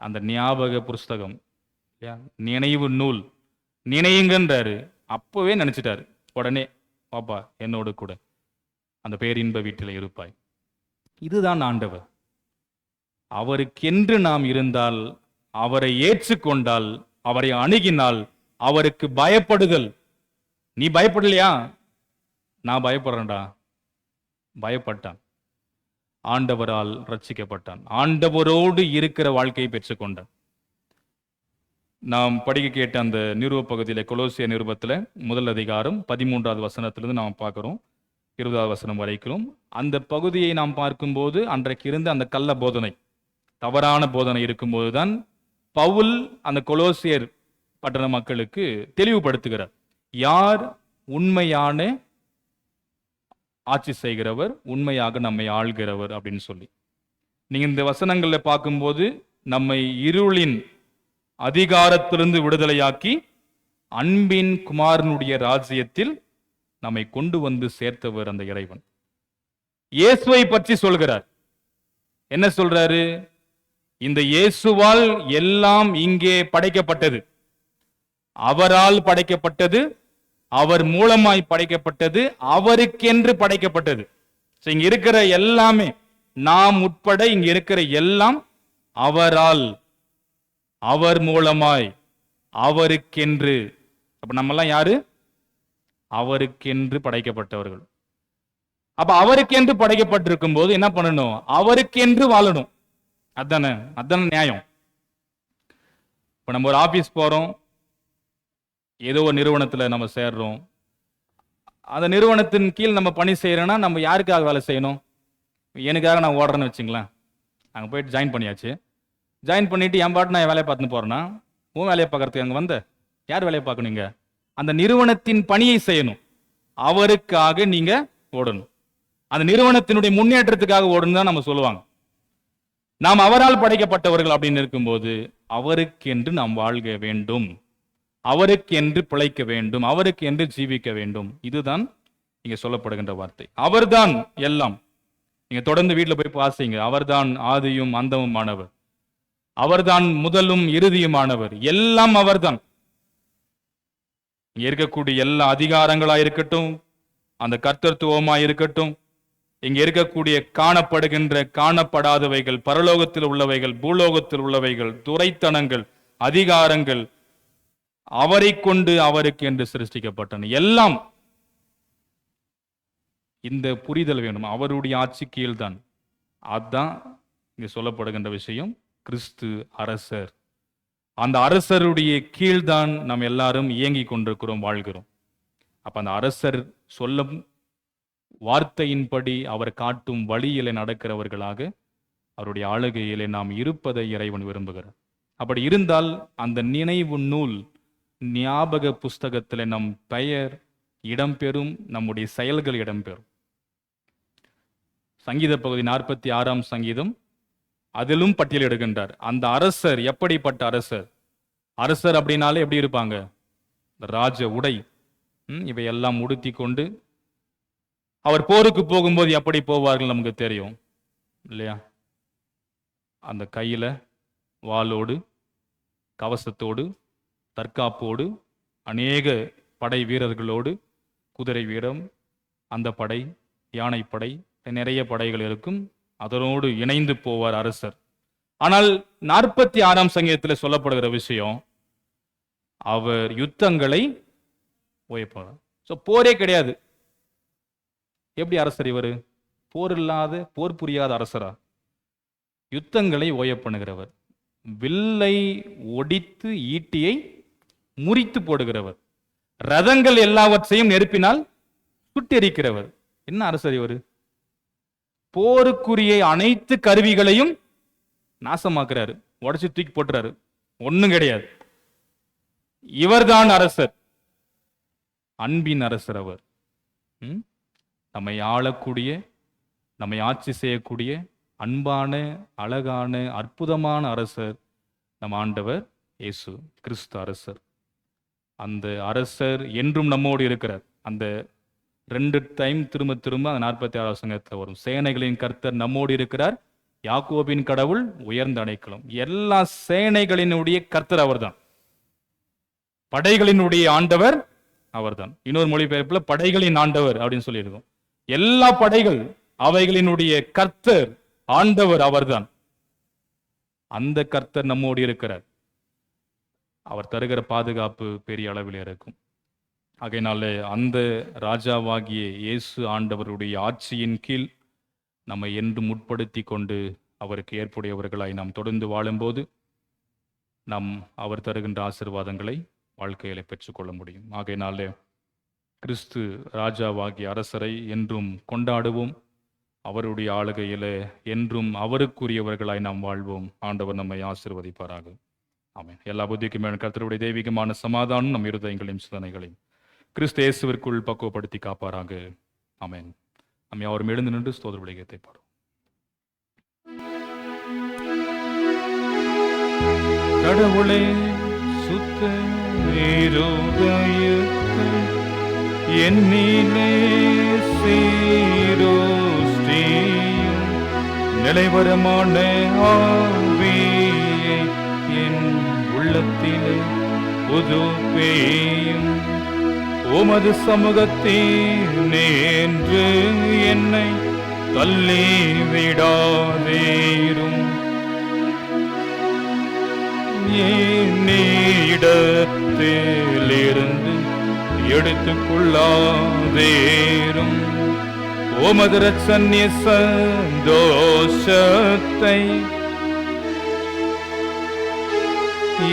S5: அந்த ஞாபக புஸ்தகம் இல்லையா, நினைவு நூல், நினையுங்கன்றாரு. அப்பவே நினைச்சிட்டாரு, உடனே பாப்பா என்னோடு கூட அந்த பேரின்ப வீட்டில் இருப்பாய். இதுதான் ஆண்டவர். அவருக்கென்று நாம் இருந்தால், அவரை ஏற்றுக்கொண்டால், அவரை அணுகினால், அவருக்கு பயப்படுதல். நீ பயப்படலையா? நான் பயப்படுறேன்டா. பயப்பட்டான், ஆண்டவரால் ரட்சிக்கப்பட்டான், ஆண்டவரோடு இருக்கிற வாழ்க்கையை பெற்றுக்கொண்டான். நாம் படிக்க கேட்ட அந்த நிருப பகுதியில், கொலோசிய நிருபத்தில் 1 அதிகாரம் 13வது வசனத்திலிருந்து நாம் பார்க்கிறோம் 20வது வசனம் வரைக்கும். அந்த பகுதியை நாம் பார்க்கும்போது, அன்றைக்கு இருந்த அந்த கள்ள போதனை, தவறான போதனை இருக்கும்போது தான் பவுல் அந்த கொலோசியர் பட்டண மக்களுக்கு தெளிவுபடுத்துகிறார், யார் உண்மையான ஆட்சி செய்கிறவர், உண்மையாக நம்மை ஆள்கிறவர் அப்படின்னு சொல்லி. நீங்க இந்த வசனங்கள்ல பார்க்கும்போது, நம்மை இருளின் அதிகாரத்திலிருந்து விடுதலையாக்கி அன்பின் குமாரனுடைய ராஜ்யத்தில் நம்மை கொண்டு வந்து சேர்த்தவர் அந்த இறைவன். இயேசுவை பற்றி சொல்கிறார். என்ன சொல்றாரு? இந்த இயேசுவால் எல்லாம் இங்கே படைக்கப்பட்டது, அவரால் படைக்கப்பட்டது, அவர் மூலமாய் படைக்கப்பட்டது, அவருக்கென்று படைக்கப்பட்டது. இங்க இருக்கிற எல்லாமே, நாம் உட்பட இங்க இருக்கிற எல்லாம் அவரால், அவர் மூலமாய், அவருக்கென்று. அப்ப நம்ம எல்லாம் யாரு?
S1: அவருக்கென்று படைக்கப்பட்டவர்கள். அப்ப அவருக்கென்று படைக்கப்பட்டிருக்கும் போது என்ன பண்ணணும்? அவருக்கென்று வாழணும். அதானே நியாயம். இப்ப நம்ம ஒரு ஆபீஸ் போறோம், ஏதோ ஒரு நிறுவனத்துல நம்ம சேர்றோம். அந்த நிறுவனத்தின் கீழ் நம்ம பணி செய்யறோம்னா நம்ம யாருக்காக வேலை செய்யணும்? எனக்காக நான் ஓடுறேன்னு வச்சுங்களேன். அங்கே போயிட்டு ஜாயின் பண்ணியாச்சு. ஜாயின் பண்ணிட்டு என் பாட்டு நான் வேலையை பார்த்துன்னு போறேன்னா, உன் வேலையை பார்க்கறதுக்கு அங்கே வந்த யார் வேலையை பார்க்கணுங்க? அந்த நிறுவனத்தின் பணியை செய்யணும். அவருக்காக நீங்க ஓடணும். அந்த நிறுவனத்தினுடைய முன்னேற்றத்துக்காக ஓடணும் தான் நம்ம சொல்லுவாங்க. நாம் அவரால் படைக்கப்பட்டவர்கள் அப்படின்னு இருக்கும்போது அவருக்கென்று நாம் வாழ்க வேண்டும், அவருக்கென்று பிழைக்க வேண்டும், அவருக்கென்று ஜீவிக்க வேண்டும். இதுதான் இங்க சொல்லப்படுகின்ற வார்த்தை. அவர்தான் எல்லாம். நீங்க தொடர்ந்து வீட்டில் போய் வாசிங்க. அவர்தான் ஆதியும் அந்தமுமானவர், அவர்தான் முதலும் இறுதியுமானவர், எல்லாம் அவர்தான். இங்க இருக்கக்கூடிய எல்லா அதிகாரங்களா இருக்கட்டும், அந்த கர்த்தத்துவமா இருக்கட்டும், இங்க இருக்கக்கூடிய காணப்படுகின்ற காணப்படாதவைகள், பரலோகத்தில் உள்ளவைகள், பூலோகத்தில் உள்ளவைகள், துரைத்தனங்கள், அதிகாரங்கள், அவரை கொண்டு அவருக்கு என்று சிருஷ்டிக்கப்பட்டன. எல்லாம் இந்த புரிதல் வேணும். அவருடைய ஆட்சி கீழ்தான். அதுதான் இங்க சொல்லப்படுகின்ற விஷயம். கிறிஸ்து அரசர். அந்த அரசருடைய கீழ்தான் நாம் எல்லாரும் இயங்கி கொண்டிருக்கிறோம், வாழ்கிறோம். அப்ப அந்த அரசர் சொல்லும் வார்த்தையின்படி அவர் காட்டும் வழியிலே நடக்கிறவர்களாக அவருடைய ஆளுகையிலே நாம் இருப்பதை இறைவன் விரும்புகிறார். அப்படி இருந்தால் அந்த நினைவு நூல் ஞாபக புஸ்தகத்தில் நம் பெயர் இடம்பெறும், நம்முடைய செயல்கள் இடம்பெறும். சங்கீத பகுதி 46ஆம் சங்கீதம் அதிலும் பட்டியலிடுகின்றார். அந்த அரசர் எப்படிப்பட்ட அரசர்? அரசர் அப்படின்னாலே எப்படி இருப்பாங்க? ராஜ உடை இவையெல்லாம் உடுத்தி கொண்டு அவர் போருக்கு போகும்போது எப்படி போவார்கள் நமக்கு தெரியும் இல்லையா? அந்த கையில வாளோடு, கவசத்தோடு, தற்காப்போடு, அநேக படை வீரர்களோடு, குதிரை வீரம், அந்த படை, யானைப்படை, நிறைய படைகள் இருக்கும். அதனோடு இணைந்து போவார் அரசர். ஆனால் 46ஆம் சங்கீதத்தில் சொல்லப்படுகிற விஷயம், அவர் யுத்தங்களை ஓயப்பார். போரே கிடையாது. எப்படி அரசர் இவர்? போர் இல்லாத, போர் புரியாத அரசரா? யுத்தங்களை ஓய பண்ணுகிறவர், வில்லை ஒடித்து ஈட்டியை முறித்து போடுகிறவர், ரதங்கள் எல்லாவற்றையும் நெருப்பினால் சுட்டெரிக்கிறவர். என்ன அரசர் இவர்? போருக்குரிய அனைத்து கருவிகளையும் நாசமாக்குறாரு, உடைச்சு தூக்கி போட்டுறாரு. ஒண்ணும் கிடையாது. இவர்தான் அரசர், அன்பின் அரசர் அவர். நம்மை ஆளக்கூடிய, நம்மை ஆட்சி செய்யக்கூடிய அன்பான, அழகான, அற்புதமான அரசர் நம் ஆண்டவர் இயேசு கிறிஸ்து அரசர். அந்த அரசர் என்றும் நம்மோடு இருக்கிறார். அந்த 2 டைம் திரும்ப திரும்ப அந்த 46ஆம் சங்கத்தில் வரும். சேனைகளின் கர்த்தர் நம்மோடு இருக்கிறார், யாக்கோபின் கடவுள் உயர்ந்த அடைக்கலம். எல்லா சேனைகளினுடைய கர்த்தர் அவர்தான், படைகளினுடைய ஆண்டவர் அவர்தான். இன்னொரு மொழிபெயர்ப்புல படைகளின் ஆண்டவர் அப்படின்னு சொல்லியிருக்கோம். எல்லா படைகள் அவைகளினுடைய கர்த்தர் ஆண்டவர் அவர்தான். அந்த கர்த்தர் நம்மோடு இருக்கிறார். அவர் தருகிற பாதுகாப்பு பெரிய அளவில் இருக்கும். ஆகையினாலே அந்த ராஜாவாகிய இயேசு ஆண்டவருடைய ஆட்சியின் கீழ் நம்மை என்று முற்படுத்தி கொண்டு அவருக்கு ஏற்புடையவர்களாய் நாம் தொடர்ந்து வாழும்போது நாம் அவர் தருகின்ற ஆசீர்வாதங்களை வாழ்க்கையில பெற்றுக்கொள்ள முடியும். ஆகையினாலே கிறிஸ்து ராஜாவாகிய அரசரை என்றும் கொண்டாடுவோம். அவருடைய ஆளுகையில என்றும் அவருக்குரியவர்களாய் நாம் வாழ்வோம். ஆண்டவர் நம்மை ஆசீர்வதிப்பாராக. ஆமென். எல்லா புத்திக்கும் மேல் கர்த்தருடைய தெய்வீகமான சமாதானம் நம் இருதயங்களையும் சிந்தனைகளையும் கிறிஸ்து இயேசுவிற்குள் பக்குவப்படுத்தி காப்பாராக. ஆமென். நம்ம யாவரும் எழுந்து நின்று ஸ்தோத்திர விளையத்தை பாடும். கடவுளே, சுத்த இருதயத்தை என்னிலே சீரோஸ்தியும் நிலைவரமான ஆவியை என் உள்ளத்திலே புதுப்பேயும் உமது சமூகத்தினேன்று என்னை தள்ளி விடாதேரும். என்னிடத்திலிருந்து
S5: எடுத்துக்கொள்ளாதேரும். உமது இரட்சணிய சந்தோஷத்தை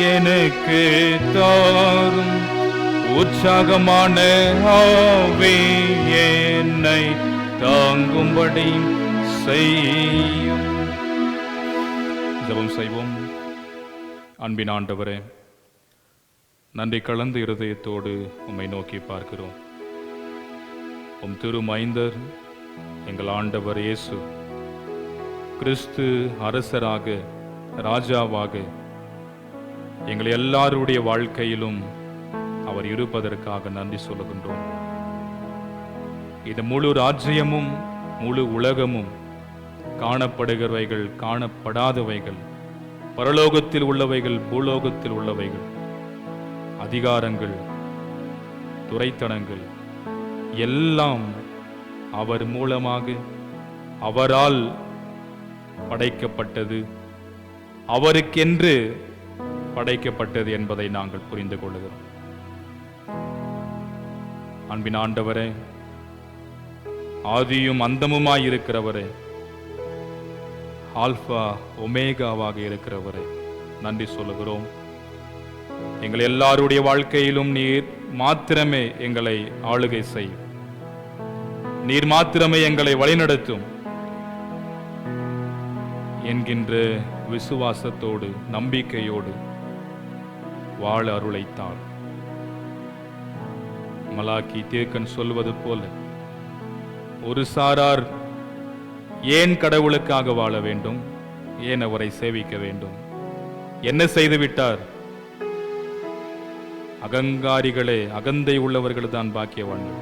S5: எனக்கு தாரும். உற்சாகமான ஆவி என்னை தாங்கும்படி செய்யும். ஜெபம் செய்வோம். அன்பின் ஆண்டவரே, நன்றி கலந்த இருதயத்தோடு உம்மை நோக்கி பார்க்கிறோம். உம் திருமைந்தர் எங்கள் ஆண்டவர் இயேசு கிறிஸ்து அரசராக, ராஜாவாக எங்கள் எல்லாருடைய வாழ்க்கையிலும் அவர் இருப்பதற்காக நன்றி சொல்லுகின்றோம். இந்த முழு ராஜ்யமும் முழு உலகமும் காணப்படுகிறவைகள், காணப்படாதவைகள், பரலோகத்தில் உள்ளவைகள், பூலோகத்தில் உள்ளவைகள், அதிகாரங்கள், துரைத்தனங்கள் எல்லாம் அவர் மூலமாக, அவரால் படைக்கப்பட்டது, அவருக்கென்று படைக்கப்பட்டது என்பதை நாங்கள் புரிந்து கொள்கிறோம். அன்பின் ஆண்டவரே, ஆதியும் அந்தமுமாய் இருக்கிறவரே, ஆல்பா ஒமேகாவாக இருக்கிறவரே, நன்றி சொல்லுகிறோம். எங்கள் எல்லாருடைய வாழ்க்கையிலும் நீர் மாத்திரமே எங்களை ஆளுகை செய்யும். நீர் மாத்திரமே எங்களை வழிநடத்தும் என்கின்ற விசுவாசத்தோடு, நம்பிக்கையோடு வாழ அருளைத்தார். மலாக்கி தீர்க்கன் சொல்வது போல, ஒரு சாரார் ஏன் கடவுளுக்காக வாழ வேண்டும், ஏன் அவரை சேவிக்க வேண்டும், என்ன செய்து விட்டார்? அகங்காரிகளே, அகந்தை உள்ளவர்கள் தான் பாக்கியவான்கள்,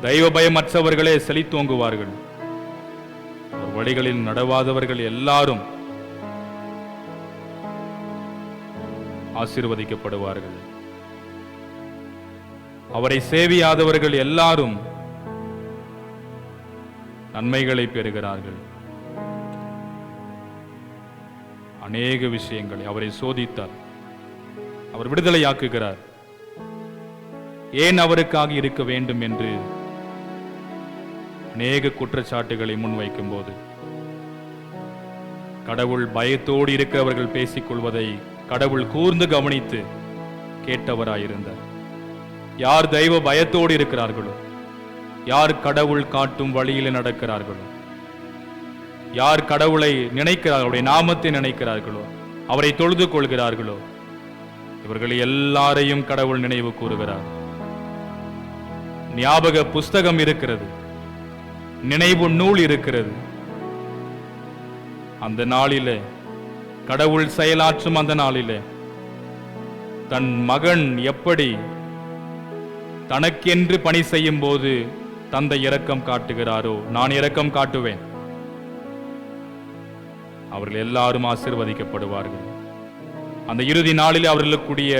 S5: தெய்வ பயமற்றவர்களே செழித்தோங்குவார்கள், வழிகளில் நடவாதவர்கள் எல்லாரும் ஆசீர்வதிக்கப்படுவார்கள். அவரை சேவியாதவர்கள் எல்லாரும் நன்மைகளை பெறுகிறார்கள். அநேக விஷயங்களை அவரை சோதித்தார், அவர் விடுதலையாக்குகிறார். ஏன் அவருக்காக இருக்க வேண்டும் என்று அநேக குற்றச்சாட்டுகளை முன்வைக்கும் போது கடவுள் பயத்தோடு இருக்கிறவர்கள் பேசிக் கொள்வதை கடவுள் கூர்ந்து கவனித்து கேட்டவராயிருந்தார். யார் தெய்வ பயத்தோடு இருக்கிறார்களோ, யார் கடவுள் காட்டும் வழியில் நடக்கிறார்களோ, யார் கடவுளை நினைக்கிறார்களோ, அவருடைய நாமத்தை நினைக்கிறார்களோ, அவரை தொழுது கொள்கிறார்களோ, இவர்கள் எல்லாரையும் கடவுள் நினைவு கூறுகிறார். ஞாபக புஸ்தகம் இருக்கிறது, நினைவு நூல் இருக்கிறது. அந்த நாளிலே கடவுள் செயலாற்றும் அந்த நாளிலே தன் மகன் எப்படி தனக்கென்று பணி செய்யும் போது தந்தை இரக்கம் காட்டுகிறாரோ, நான் இரக்கம் காட்டுவேன். அவர்கள் எல்லாரும் ஆசீர்வதிக்கப்படுவார்கள். அந்த இறுதி நாளில் அவர்களுக்குரிய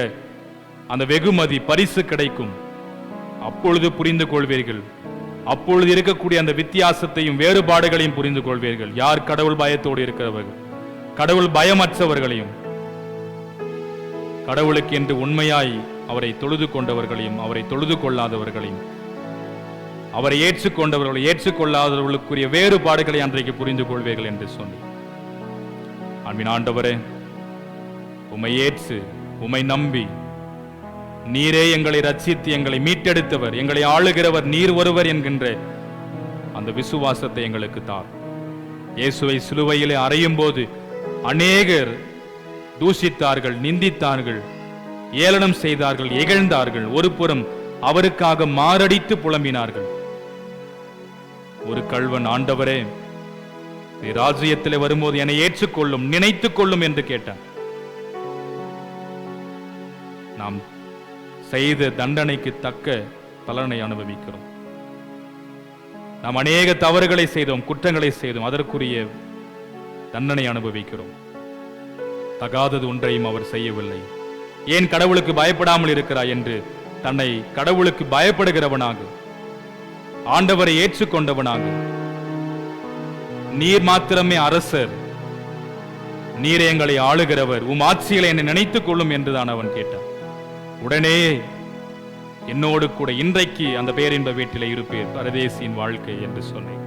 S5: அந்த வெகுமதி, பரிசு கிடைக்கும். அப்பொழுது புரிந்து கொள்வீர்கள், அப்பொழுது இருக்கக்கூடிய அந்த வித்தியாசத்தையும் வேறுபாடுகளையும் புரிந்து கொள்வீர்கள். யார் கடவுள் பயத்தோடு இருக்கிறவர்கள், கடவுள் பயமற்றவர்களையும், கடவுளுக்கு என்று உண்மையாய் அவரை தொழுது கொண்டவர்களையும், அவரை தொழுது கொள்ளாதவர்களையும், அவரை ஏற்றுக்கொண்டவர்களை ஏற்றுக்கொள்ளாதவர்களுக்குரிய வேறுபாடுகளை அன்றைக்கு புரிந்து கொள்வீர்கள் என்று சொன்னி, அன்பின் ஆண்டவரே, உம்மை ஏற்று உம்மை நம்பி நீரே எங்களை ரட்சித்து எங்களை மீட்டெடுத்தவர், எங்களை ஆளுகிறவர் நீர் ஒருவர் என்கின்ற அந்த விசுவாசத்தை எங்களுக்கு தார். இயேசுவை சிலுவையிலே அறையும் போது அநேகர் தூஷித்தார்கள், நிந்தித்தார்கள், ஏளனம் செய்தார்கள், இகழ்ந்தார்கள். ஒரு புறம் அவருக்காக மாரடித்து புலம்பினார்கள். ஒரு கள்வன், ஆண்டவரே ராஜ்யத்தில் வரும்போது என்னை ஏற்றுக்கொள்ளும், நினைத்துக் கொள்ளும் என்று கேட்டான். நாம் செய்த தண்டனைக்கு தக்க பலனை அனுபவிக்கிறோம். நாம் அநேக தவறுகளை செய்தோம், குற்றங்களை செய்தோம், அதற்குரிய தண்டனை அனுபவிக்கிறோம். தகாதது ஒன்றையும் அவர் செய்யவில்லை. ஏன் கடவுளுக்கு பயப்படாமல் இருக்கிறாய் என்று தன்னை கடவுளுக்கு பயப்படுகிறவனாக, ஆண்டவரை ஏற்றுக்கொண்டவனாக, நீர் மாத்திரமே அரசர், நீர் எங்களை ஆளுகிறவர், உம் ஆட்சியில் என்னை நினைத்துக் கொள்ளும் என்றுதான் அவன் கேட்டான். உடனே
S1: என்னோடு கூட இன்றைக்கு அந்த பேரின்ப வீட்டிலே இருப்பீர், பரதேசியின் வாழ்க்கை என்று சொன்னேன்.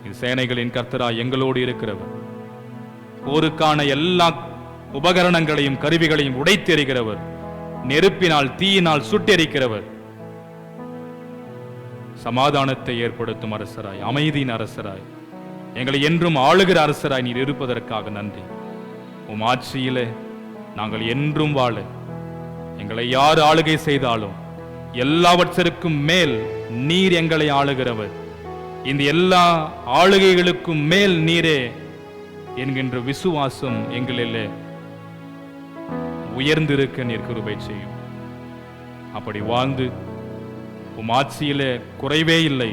S1: இது சேனைகளின் கர்த்தராய் எங்களோடு இருக்கிறவர், போருக்கான எல்லா உபகரணங்களையும் கருவிகளையும் உடைத்தெறிகிறவர், நெருப்பினால் தீயினால் சுட்டெரிக்கிறவர், சமாதானத்தை ஏற்படுத்தும் அரசராய், அமைதியின் அரசராய், எங்களை என்றும் ஆளுகிற அரசராய் நீர் இருப்பதற்காக நன்றி. உம் ஆட்சியிலே நாங்கள் என்றும் வாழ, எங்களை யார் ஆளுகை செய்தாலும் எல்லாவற்றிற்கும் மேல் நீர் எங்களை ஆளுகிறவர், இந்த எல்லா ஆளுகைகளுக்கும் மேல் நீரே என்கின்ற விசுவாசம் எங்களிலே உயர்ந்திருக்க நீர் கிருபை செய்யும். அப்படி வாழ்ந்து உம் ஆட்சியிலே குறைவே இல்லை,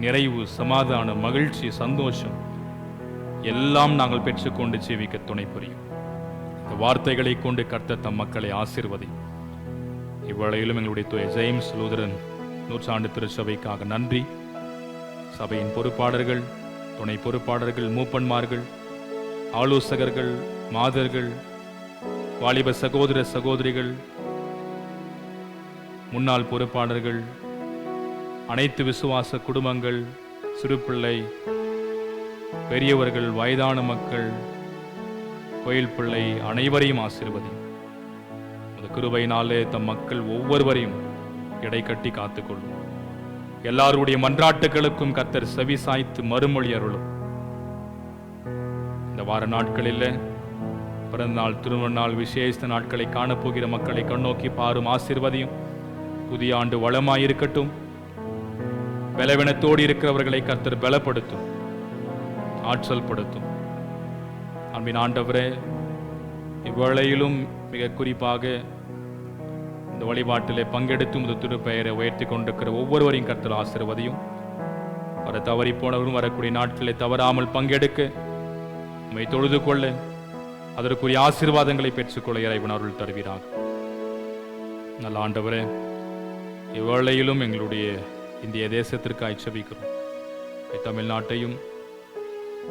S1: நிறைவு, சமாதானம், மகிழ்ச்சி, சந்தோஷம் எல்லாம் நாங்கள் பெற்றுக்கொண்டு ஜீவிக்க துணை புரியும். இந்த வார்த்தைகளை கொண்டு கர்த்தர் தம் மக்களை ஆசீர்வதி. இவ்வேளையிலும் எங்களுடைய தூய ஜேம்ஸ் லூதரன் நூற்றாண்டு திருச்சபைக்காக நன்றி. சபையின் பொறுப்பாளர்கள், துணை பொறுப்பாளர்கள், மூப்பன்மார்கள், ஆலோசகர்கள், மாதர்கள், வாலிப சகோதர சகோதரிகள், முன்னாள் பொறுப்பாளர்கள், அனைத்து விசுவாச குடும்பங்கள், சிறுபிள்ளை, பெரியவர்கள், வயதான மக்கள், கோயில் பிள்ளை அனைவரையும் ஆசீர்வதி. அந்த கிருபையினாலே தம் மக்கள் ஒவ்வொருவரையும் இடைக்கட்டி காத்துக்கொள்ளும். எல்லாருடைய மன்றாட்டுகளுக்கும் கர்த்தர் செவி சாய்த்து மறுமொழி அருளும். இந்த வார நாட்களில் பிறந்தநாள், திருமணநாள், விசேஷ நாட்களை காணப்போகிற மக்களை கண்ணோக்கி பாரும் ஆசீர்வதியும். புதிய ஆண்டு வளமாயிருக்கட்டும். பலவீனத்தோடு இருக்கிறவர்களை கர்த்தர் பலப்படுத்தும், ஆற்றல் படுத்தும். அன்பின் ஆண்டவரே, இவ்வேளையிலும் மிக குறிப்பாக இந்த வழிபாட்டிலே பங்கெடுத்து இந்த திருப்பெயரை உயர்த்தி கொண்டிருக்கிற ஒவ்வொருவரையும் கர்த்தர் ஆசீர்வதியும். வர தவறி போனவரும் வரக்கூடிய நாட்களை தவறாமல் பங்கெடுக்க, நம்மை தொழுது கொள்ள, அதற்குரிய ஆசீர்வாதங்களை பெற்றுக்கொள்ள இறைவன் அருள் தருவீராக. நல்ல ஆண்டவரே, இவ்வேளையிலும் எங்களுடைய இந்திய தேசத்திற்கு ஜெபிக்கிறோம். தமிழ்நாட்டையும்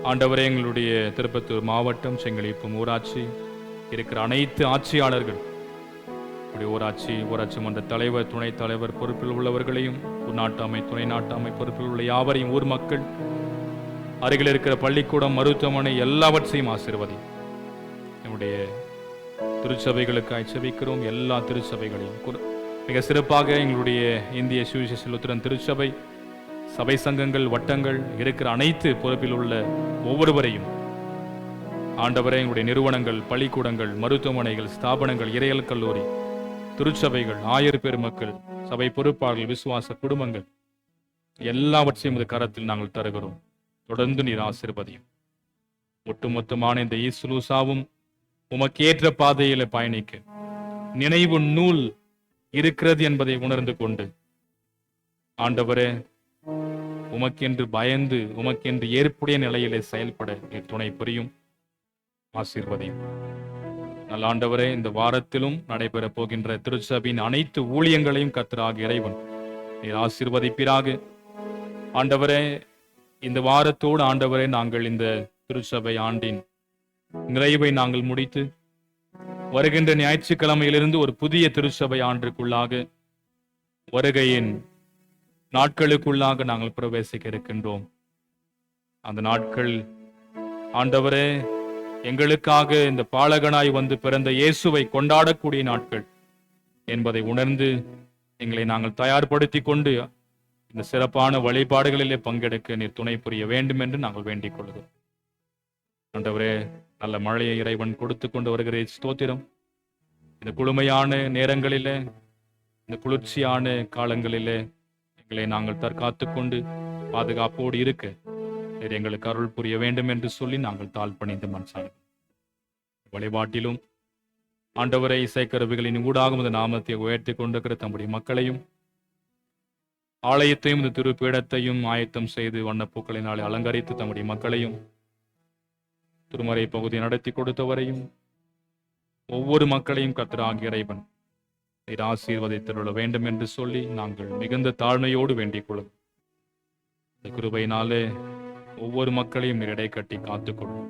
S1: ஆண்டவரே, எங்களுடைய திருப்பத்தூர் மாவட்டம், செங்கலிப்பும் ஊராட்சி இருக்கிற அனைத்து ஆட்சியாளர்கள், ஊராட்சி மன்ற தலைவர், துணைத் தலைவர் பொறுப்பில் உள்ளவர்களையும், நாட்டாமை, துணை நாட்டாமை பொறுப்பில் உள்ள யாவரையும், ஊர் மக்கள், அருகில் இருக்கிற பள்ளிக்கூடம், மருத்துவமனை எல்லாவற்றையும் ஆசீர்வதி. நம்முடைய திருச்சபைகளுக்காய் ஜெபிக்கிறோம். எல்லா திருச்சபைகளையும் மிக சிறப்பாக எங்களுடைய இந்திய சுவிசேஷ லுத்தரன் திருச்சபை, சபை சங்கங்கள், வட்டங்கள் இருக்கிற அனைத்து பொறுப்பில் உள்ள ஒவ்வொருவரையும் ஆண்டவரே, எங்களுடைய நிறுவனங்கள், பள்ளிக்கூடங்கள், மருத்துவமனைகள், ஸ்தாபனங்கள், இறையல் கல்லூரி, திருச்சபைகள், ஆயர் பெருமக்கள், சபை பொறுப்பாளர்கள், விசுவாச குடும்பங்கள் எல்லாவற்றையும் இந்த கரத்தில் நாங்கள் தருகிறோம். தொடர்ந்து நீர் ஆசீர்வதியும். ஒட்டுமொத்தமான இந்த ஈசுலூசாவும் உமக்கேற்ற பாதையில பயணிக்க நினைவு நூல் இருக்கிறது என்பதை உணர்ந்து கொண்டு ஆண்டவரே, உமக்கென்று பயந்து, உமக்கென்று ஏற்புடைய நிலையிலே செயல்பட நீர் துணை புரியும், ஆசீர்வதியும். நல்ல ஆண்டவரே, இந்த வாரத்திலும் நடைபெற போகின்ற திருச்சபையின் அனைத்து ஊழியங்களையும் கர்த்தராகிய இறைவன் நீர் ஆசீர்வதிப்பீராக. ஆண்டவரே, இந்த வாரத்தோடு ஆண்டவரே, நாங்கள் இந்த திருச்சபை ஆண்டின் நிறைவை நாங்கள் முடித்து வருகின்ற ஞாயிற்றுக்கிழமையிலிருந்து ஒரு புதிய திருச்சபை ஆண்டுக்குள்ளாக, வருகையின் நாட்களுக்குள்ளாக நாங்கள் பிரவேசிக்க இருக்கின்றோம். அந்த நாட்கள் ஆண்டவரே, எங்களுக்காக இந்த பாலகனாய் வந்து பிறந்த இயேசுவை கொண்டாடக்கூடிய நாட்கள் என்பதை உணர்ந்து எங்களை நாங்கள் தயார்படுத்தி கொண்டு இந்த சிறப்பான வழிபாடுகளிலே பங்கெடுக்க நீர் துணை புரிய வேண்டும் என்று நாங்கள் வேண்டிக் கொள்கிறோம். ஆண்டவரே, நல்ல மழையை இறைவன் கொடுத்து கொண்டு வருகிற ஸ்தோத்திரம். இந்த குளுமையான நேரங்களிலே, இந்த குளிர்ச்சியான காலங்களிலே எங்களை நாங்கள் தற்காத்து கொண்டு பாதுகாப்போடு இருக்க நீர் எங்களுக்கு அருள் புரிய வேண்டும் என்று சொல்லி நாங்கள் தாழ்பணிந்து மன்றாடுகிறோம். வழிபாட்டிலும் ஆண்டவரை இசைக்கருவிகளின் ஊடாக இந்த நாமத்தை உயர்த்தி கொண்டிருக்கிற தம்முடைய மக்களையும், ஆலயத்தையும் இந்த திருப்பீடத்தையும் ஆயத்தம் செய்து வண்ணப்பூக்களினாலே அலங்கரித்து தம்முடைய மக்களையும், திருமறை பகுதியை நடத்தி கொடுத்தவரையும், ஒவ்வொரு மக்களையும் கர்த்தராகிய இறைவன் நீர் ஆசீர்வதித்தருள வேண்டும் என்று சொல்லி நாங்கள் மிகுந்த தாழ்மையோடு வேண்டிக் கொள்ளும். இந்த கிருபையினாலே ஒவ்வொரு மக்களையும் நீர் இடை கட்டி காத்துக்கொள்ளும்.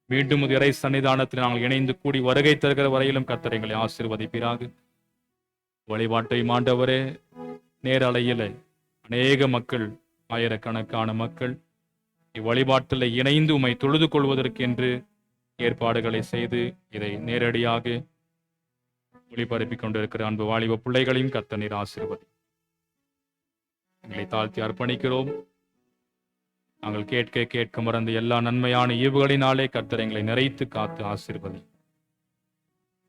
S1: மீண்டும் இறை சன்னிதானத்தில் நாங்கள் இணைந்து கூடி வருகை தருகிற வரையிலும் கர்த்தர் எங்களை ஆசீர்வதிப்பீராக. வழிபாட்டை ஆண்டவரே நேரலையில் அநேக மக்கள், ஆயிரக்கணக்கான மக்கள் இவ்வழிபாட்டில் இணைந்து உம்மை தொழுது கொள்வதற்கென்று ஏற்பாடுகளை செய்து இதை நேரடியாக ஒளிபரப்பிக் கொண்டிருக்கிற அன்பு வாலிப பிள்ளைகளையும் கர்த்தர் நீர் ஆசீர்வதி. எங்களை தாழ்த்தி அர்ப்பணிக்கிறோம். நாங்கள் கேட்க மறந்த எல்லா நன்மையான ஈவுகளினாலே கர்த்தர் எங்களை நிறைத்து காத்து ஆசீர்வதி.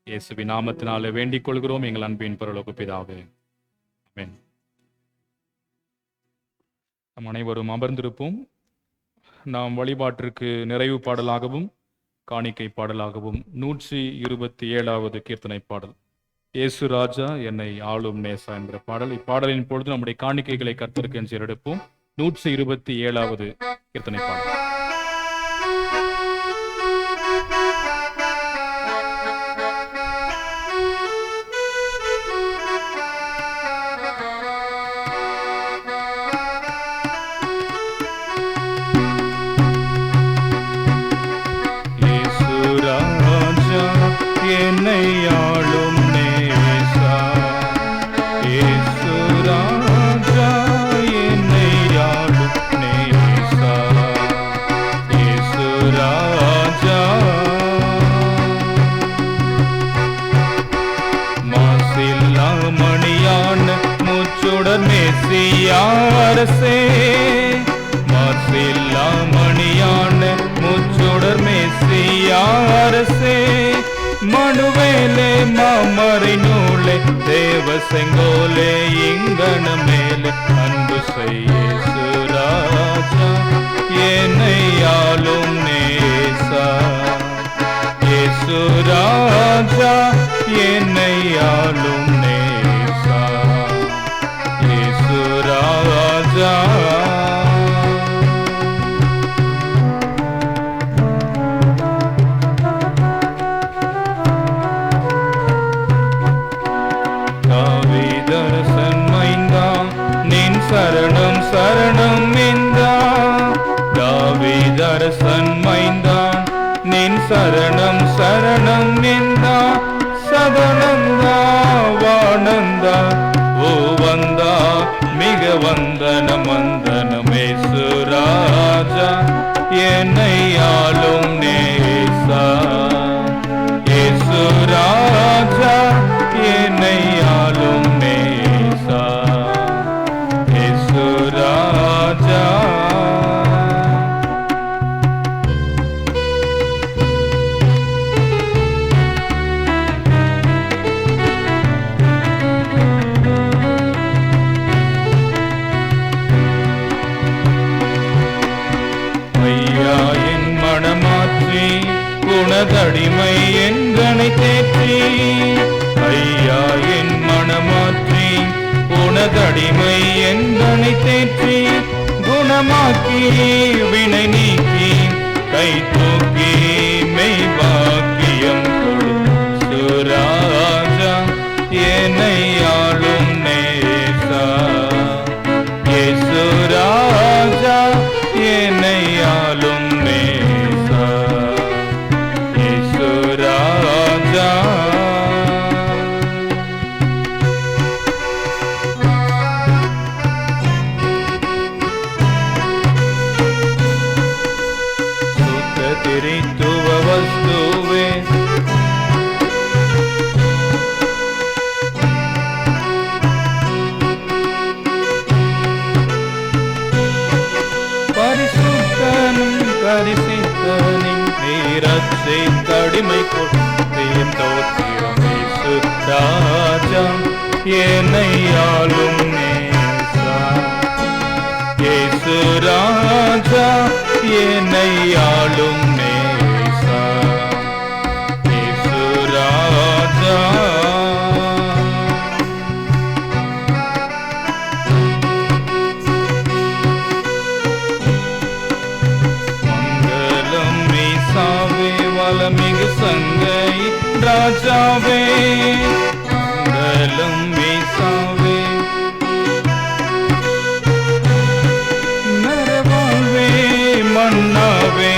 S1: இயேசுவின் நாமத்தினாலே வேண்டிக் கொள்கிறோம் எங்கள் அன்பின் பரலோக பிதாவே, ஆமென். நம் அனைவரும் அமர்ந்திருப்போம். நாம் வழிபாட்டிற்கு நிறைவு பாடலாகவும் காணிக்கை பாடலாகவும் 127வது கீர்த்தனை பாடல், இயேசு ராஜா என்னை ஆளும் நேசா என்ற பாடல். இப்பாடலின் பொழுது நம்முடைய காணிக்கைகளை கர்த்தருக்கு என்று எடுப்போம். 127வது கீர்த்தனை பாடல்.
S5: என்னை ஆளும் நேசா, இயேசு ராஜா என்னை ஆளும் நேசா, இயேசு ராஜா. மாசில்லா மணியான முச்சுடர் மேசியா அரசே, மாசில்லா மணியான முச்சுடர் மேசியா அரசே, மனுவேலே மாமரை நூலே தேவ செங்கோலே இங்கன மேலே அன்பு செய்யேசு ராஜா என்னை ஆளும் நேசா, இயேசு ராஜா என்னை ஆளும் நேசா, இயேசு ராஜா. சரணம் சரணம் இந்தா தாவீதரசன் மைந்தான், நின் சரணம் சரணம் இந்தா சதனந்தா வானந்தா ஓ வந்தா மிக வந்தனம் வந்தனமேசு ராஜா என்னை ஆளும் நேசா, இயேசு ராஜா என்னை ஆளும் நேசா, இயேசு ராஜா. ஐயா என் மனமாற்றி குணதடிமை என்கனை தேற்றி, ஐயா என் மனமாற்றி குணதடிமை என்கனை தேற்றி, குணமாக்கி வினை நீக்கி கை தூக்கி மெய் பாக்கியம் கொடுத்து ராஜா என்னை ஆளும் நேசா, இயேசு ராஜா என்னை ஆளும் நேசா, இயேசு ராஜா. திரித்துவ வஸ்துவே பரிசுத்தனும் கரிசித்தனின் நீரச்சை தடிமை கொட்டேன் தோத்திரமேசு ராஜா என்னை ஆளும் நேசா, இயேசு ராஜா என்னை ஆளும் நேசா, இயேசு ராஜா. மங்களம் மீசாவே வளமிகு சங்கை ராஜாவே, மங்களம் மீசாவே மன்னாவே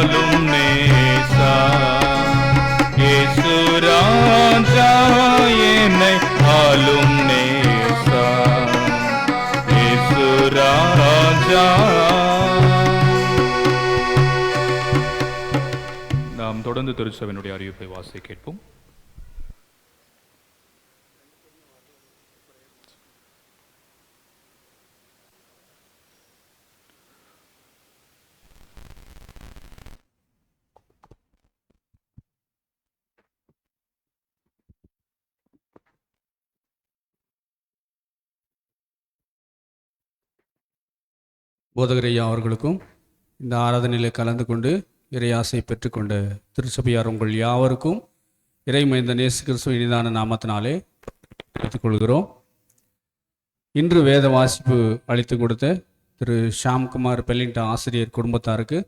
S5: ஆளும் நேசா இயேசு ராஜா என்னை ஆளும் நேசா இயேசு ராஜா. நாம் தொடர்ந்து திருச்சபையினுடைய அறிவிப்பை வாசி கேட்போம்.
S6: போதகரையா அவர்களுக்கும் இந்த ஆராதனையில் கலந்து கொண்டு இறையாசை பெற்றுக்கொண்ட திருச்சபையார் உங்கள் யாவருக்கும் இறைமைந்த நேசு கிறிஸ்துவின் இனிதான நாமத்தினாலே எடுத்துக்கொள்கிறோம். இன்று வேத வாசிப்பு அளித்து கொடுத்த திரு ஷாம்குமார் பெல்லிங்டன் ஆசிரியர் குடும்பத்தாருக்கு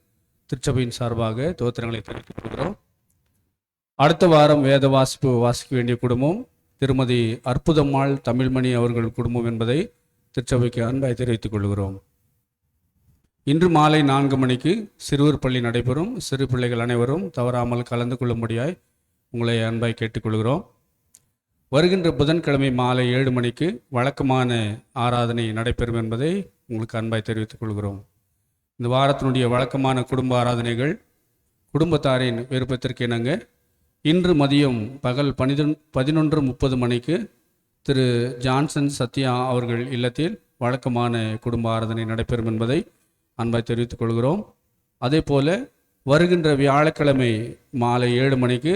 S6: திருச்சபையின் சார்பாக தோத்திரங்களை தெரிவித்துக் கொள்கிறோம். அடுத்த வாரம் வேத வாசிப்பு வாசிக்க வேண்டிய குடும்பம் திருமதி அற்புதம்மாள் தமிழ்மணி அவர்கள் குடும்பம் என்பதை திருச்சபைக்கு அன்பாய் தெரிவித்துக் கொள்கிறோம். இன்று மாலை 4 மணிக்கு சிறுவர் பள்ளி நடைபெறும். சிறு பிள்ளைகள் அனைவரும் தவறாமல் கலந்து கொள்ளும்படியாய் உங்களை அன்பாய் கேட்டுக்கொள்கிறோம். வருகின்ற புதன்கிழமை மாலை 7 மணிக்கு வழக்கமான ஆராதனை நடைபெறும் என்பதை உங்களுக்கு அன்பாய் தெரிவித்துக் கொள்கிறோம். இந்த வாரத்தினுடைய வழக்கமான குடும்ப ஆராதனைகள் குடும்பத்தாரின் விருப்பத்திற்கு இணங்க இன்று மதியம் பகல் 11:30 மணிக்கு திரு ஜான்சன் சத்யா அவர்கள் இல்லத்தில் வழக்கமான குடும்ப ஆராதனை நடைபெறும் என்பதை அன்பாய் தெரிவித்துக் கொள்கிறோம். அதே போல வருகின்ற வியாழக்கிழமை மாலை 7 மணிக்கு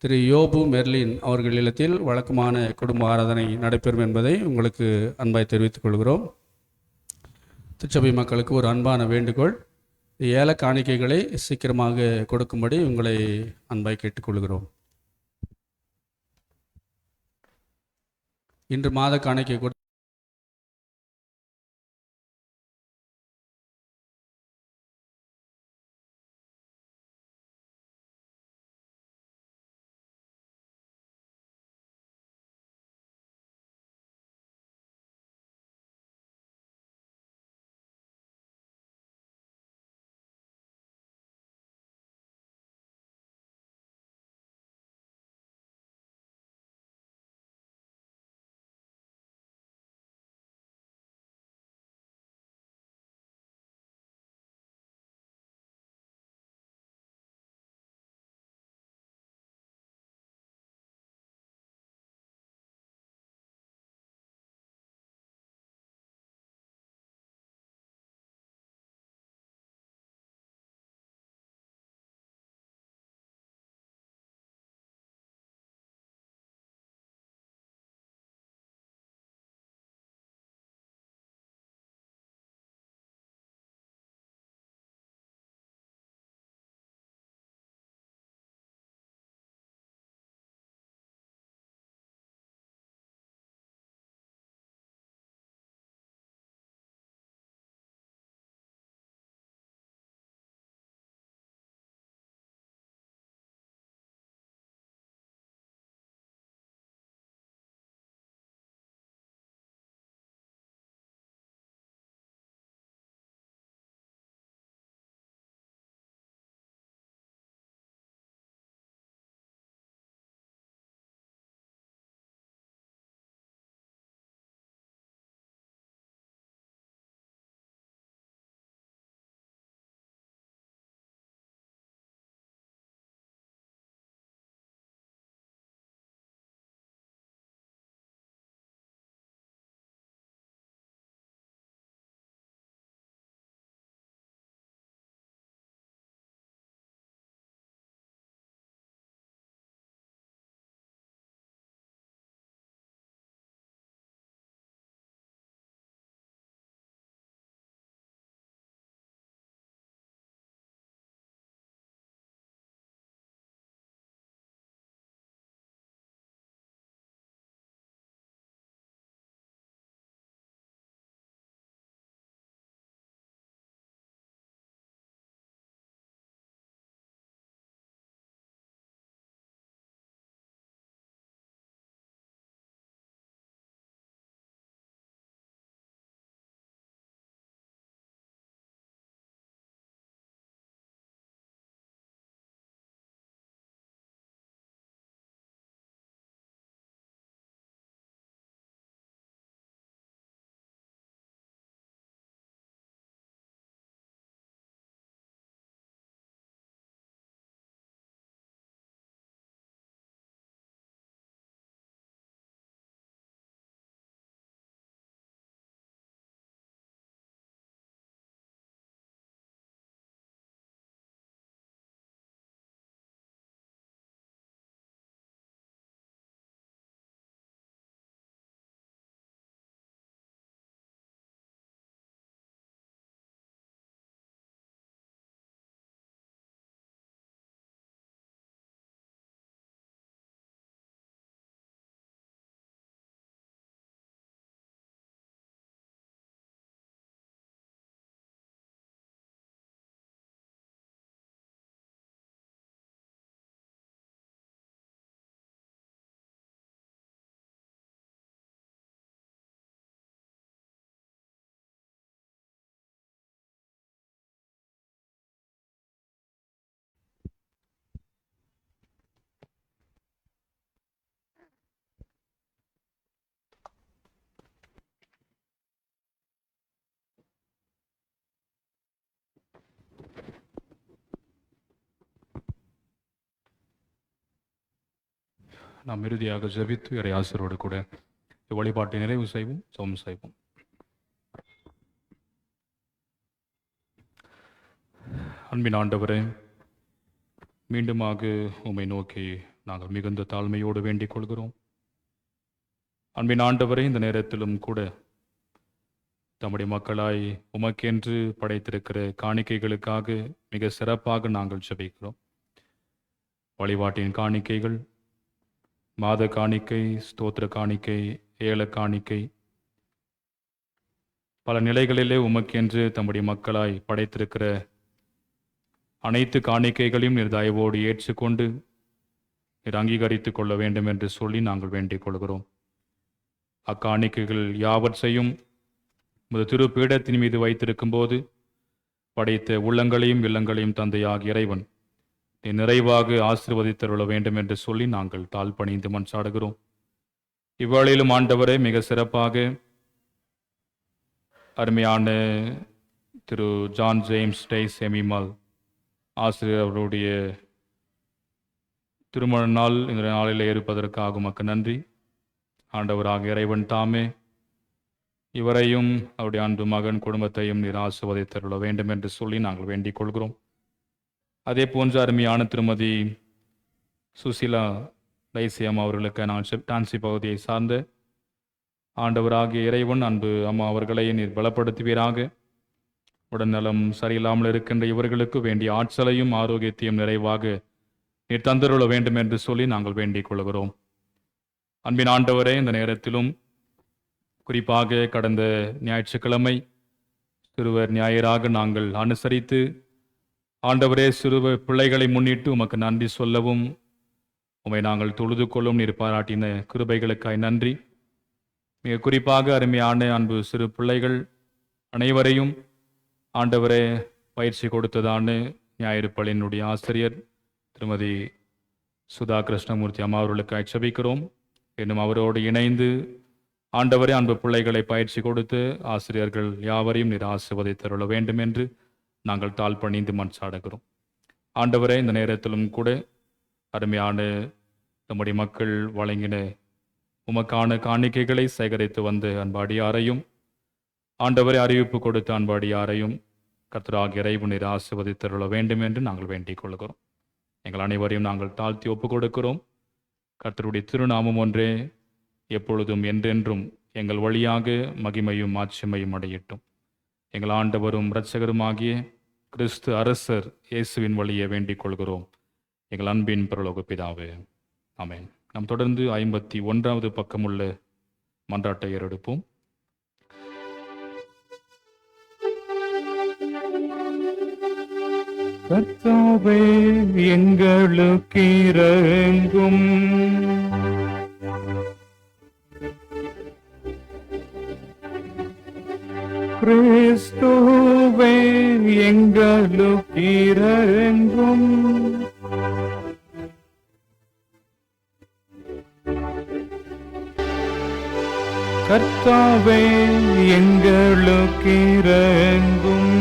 S6: திரு யோபு மெர்லின் அவர்கள் இல்லத்தில் வழக்கமான குடும்ப ஆராதனை நடைபெறும் என்பதை உங்களுக்கு அன்பாய் தெரிவித்துக் கொள்கிறோம். திருச்சபை மக்களுக்கு ஒரு அன்பான வேண்டுகோள், ஏல காணிக்கைகளை சீக்கிரமாக கொடுக்கும்படி உங்களை அன்பாய் கேட்டுக்கொள்கிறோம். இன்று மாத காணிக்கை
S1: நாம் இறுதியாக ஜெபித்து இறை ஆசிரோடு கூட வழிபாட்டை நிறைவு செய்வோம், ஜெபம் செய்வோம். அன்பின் ஆண்டவரே, மீண்டுமாக உம்மை நோக்கி நாங்கள் மிகுந்த தாழ்மையோடு வேண்டிக் கொள்கிறோம். அன்பின் ஆண்டவரே, இந்த நேரத்திலும் கூட தம்முடைய மக்களாய் உமக்கென்று படைத்திருக்கிற காணிக்கைகளுக்காக மிக சிறப்பாக நாங்கள் ஜெபிக்கிறோம். வழிபாட்டின் காணிக்கைகள், மாத காணிக்கை, ஸ்தோத்திர காணிக்கை, ஏல காணிக்கை, பல நிலைகளிலே உமக்கென்று தம்முடைய மக்களாய் படைத்திருக்கிற அனைத்து காணிக்கைகளையும் நீர் தயவோடு ஏற்றுக்கொண்டு நீர் அங்கீகரித்துக் கொள்ள வேண்டும் என்று சொல்லி நாங்கள் வேண்டிக் கொள்கிறோம். அக்காணிக்கைகள் யாவற்றையும் முது திரு பீடத்தின் மீது வைத்திருக்கும் போது படைத்த உள்ளங்களையும் இல்லங்களையும் தந்தையாக இறைவன் நீ நிறைவாக ஆசீர்வதித்தருள வேண்டும் என்று சொல்லி நாங்கள் தாழ்பணிந்து மன்றாடுகிறோம். இவ்வேளையிலும் ஆண்டவரே, மிக சிறப்பாக அருமையான திரு ஜான் ஜேம்ஸ் டெய்ஸ் எமிமால் ஆசிரியர் அவருடைய திருமண நாள் இந்த நாளில் இருப்பதற்காக உமக்கு நன்றி. ஆண்டவராக இறைவன் தாமே இவரையும் அவருடைய அன்பு மகன் குடும்பத்தையும் நீர் ஆசீர்வதித்தருள வேண்டும் என்று சொல்லி நாங்கள் வேண்டிக் கொள்கிறோம். அதே போன்ற அருமையான திருமதி சுசிலா லைசியம் அவர்களுக்கு நான் டான்சி பகுதியை சார்ந்த ஆண்டவராகிய இறைவன் அன்பு அம்மா அவர்களை நீர் பலப்படுத்துவீராக. உடல்நலம் சரியில்லாமல் இருக்கின்ற இவர்களுக்கு வேண்டிய ஆற்றலையும் ஆரோக்கியத்தையும் நிறைவாக நீர் தந்தருள வேண்டும் என்று சொல்லி நாங்கள் வேண்டிக் கொள்கிறோம். அன்பின் ஆண்டவரே, இந்த நேரத்திலும் குறிப்பாக கடந்த ஞாயிற்றுக்கிழமை சிறுவர் ஞாயிறாக நாங்கள் அனுசரித்து ஆண்டவரே சிறுவர் பிள்ளைகளை முன்னிட்டு உமக்கு நன்றி சொல்லவும் உம்மை நாங்கள் தொழுது கொள்ளும் நீர் பாராட்டின கிருபைகளுக்காய் நன்றி. மிக குறிப்பாக அருமையான அன்பு சிறு பிள்ளைகள் அனைவரையும் ஆண்டவரே பயிற்சி கொடுத்ததான ஞாயிறு பள்ளியினுடைய ஆசிரியர் திருமதி சுதா கிருஷ்ணமூர்த்தி அம்மா அவர்களுக்காய் ஜெபிக்கிறோம். இன்னும் அவரோடு இணைந்து ஆண்டவரே அன்பு பிள்ளைகளை பயிற்சி கொடுத்து ஆசிரியர்கள் யாவரையும் நீர் ஆசீர்வதித்தருள வேண்டும் என்று நாங்கள் தாழ்பணிந்து மன்றாடுகிறோம். ஆண்டவரே, இந்த நேரத்திலும் கூட அருமையான நம்முடைய மக்கள் வழங்கின உமக்கான காணிக்கைகளை சேகரித்து வந்த அன்பாடியாரையும் ஆண்டவரை அறிவிப்பு கொடுத்த அன்பாடியாரையும் கர்த்தராகிய இறைவன் நீர் ஆசீர்வதித்தருள வேண்டும் என்று நாங்கள் வேண்டிக் கொள்கிறோம். எங்கள் அனைவரையும் நாங்கள் தாழ்த்தி ஒப்புக் கொடுக்கிறோம். கர்த்தருடைய திருநாமம் ஒன்றே எப்பொழுதும் என்றென்றும் எங்கள் வழியாக மகிமையும் மாட்சிமையும் அடையட்டும். எங்கள் ஆண்டவரும் இரட்சகருமாகிய கிறிஸ்து அரசர் இயேசுவின் வழியை வேண்டிக் கொள்கிறோம் எங்கள் அன்பின் பரலோக பிதாவே, ஆமென். நாம் தொடர்ந்து 51வது பக்கமுள்ள மன்றாட்டை ஏறெடுப்போம். கர்த்தாவே, எங்களுக்கு இரங்கும். கிறிஸ்துவே, எங்களுக்கு இரங்கும். கர்த்தாவே, எங்களுக்கு இரங்கும்.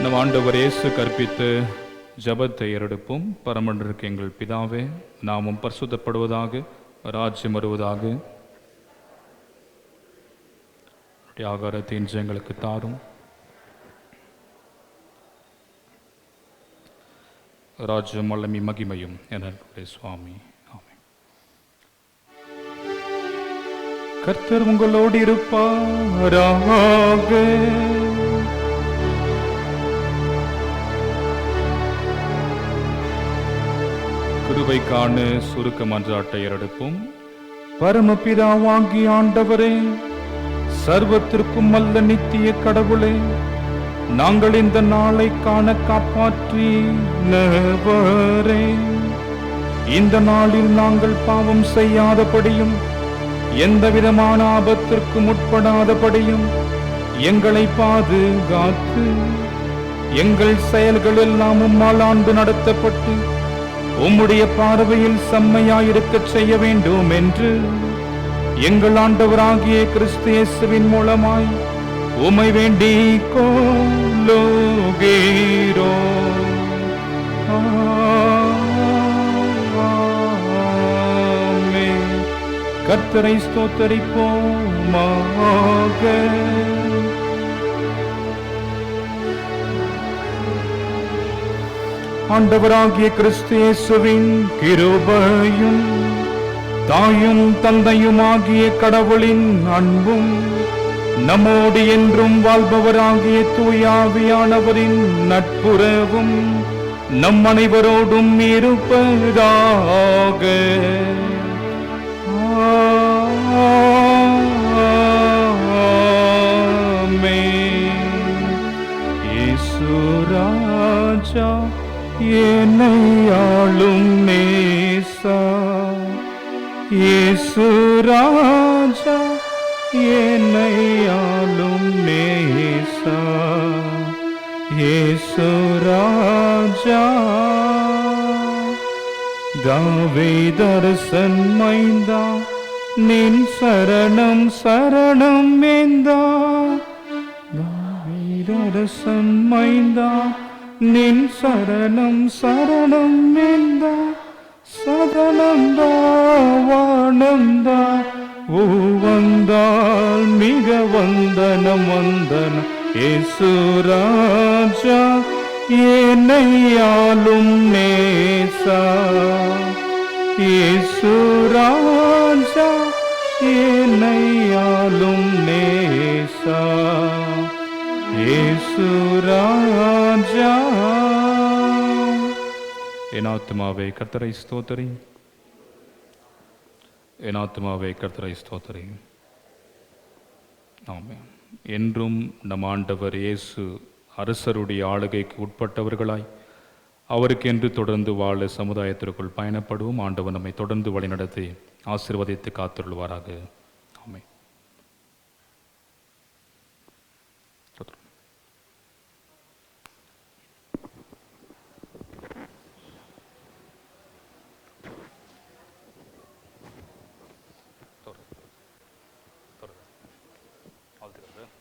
S1: நம் ஆண்டவர் இயேசு கற்பித்த ஜெபத்தை ஏறெடுப்போம். பரமண்டலுக்கு எங்கள் பிதாவே, நாமும் பரிசுத்தப்படுவதாக, ராஜ்யம் வருவதாக, ஆகாரத்தை இன்று எங்களுக்கு தாரும். ராஜ்யம் வல்லமை மகிமையும் என சுவாமி. ஆமென். கர்த்தர் உங்களோடு இருப்பாராக. கிருபைக்கான சுருக்க மன்றாட்டை ஏறெடுப்போம். பரமபிதாவாகிய ஆண்டவரே, சர்வத்திற்கும் அல்ல நித்திய கடவுளே, நாங்கள் இந்த நாளை காண காப்பாற்றினவரே, இந்த நாளில் நாங்கள் பாவம் செய்யாதபடியும் எந்த விதமான ஆபத்திற்கும் உட்படாதபடியும் எங்களை பாதுகாத்து எங்கள் செயல்கள் எல்லாம் உம்மால் ஆண்டு நடத்தப்பட்டு உம்முடைய பார்வையில் செம்மையாயிருக்கச் செய்ய வேண்டும் என்று எங்கள் ஆண்டவராகிய கிறிஸ்து இயேசுவின் மூலமாய்
S5: உமை வேண்டிக் கொள்ளுகிறோ. ஆமென். கர்த்தரை ஸ்தோத்தரிப்போமாக. ஆண்டவராகிய கிறிஸ்து இயேசுவின் கிருபையும் தாயும் தந்தையுமாகிய கடவுளின் அன்பும் நம்மோடு என்றும் வாழ்பவராகிய தூயாவியானவரின் நட்புறவும் நம் அனைவரோடும் இருப்பதாக. ஆமென். இயேசு ராஜா என்னை ஆளும் நேசா, இயேசு ராஜா என்னை ஆளும் நேசா, இயேசு ராஜா. தாவீதரசன் மைந்தா நின் சரணம் சரணம் வேந்தா, தாவீதரசன் மைந்தா நின் சரணம் சரணம் வேந்தா, சதனந்தா வானந்தா வந்தால் மிக வந்தனம் வந்தனம். இயேசு ராஜா என்னை ஆளும் நேசா, இயேசு ராஜா என்னை ஆளும் நேசா, இயேசு ராஜா. என் ஆத்துமாவே கர்த்தரை ஸ்தோத்திரி, என் ஆத்துமாவே கர்த்தரை ஸ்தோத்திரி. ஆமென். என்றும் நம் ஆண்டவர் இயேசு அரசருடைய ஆளுகைக்கு உட்பட்டவர்களாய் அவருக்கென்று தொடர்ந்து வாழ சமுதாயத்திற்குள் பயணப்படுவோம். ஆண்டவர் நம்மை தொடர்ந்து வழிநடத்தி ஆசீர்வதித்து காத்துள்ளுவாராக. ஆமென். All together.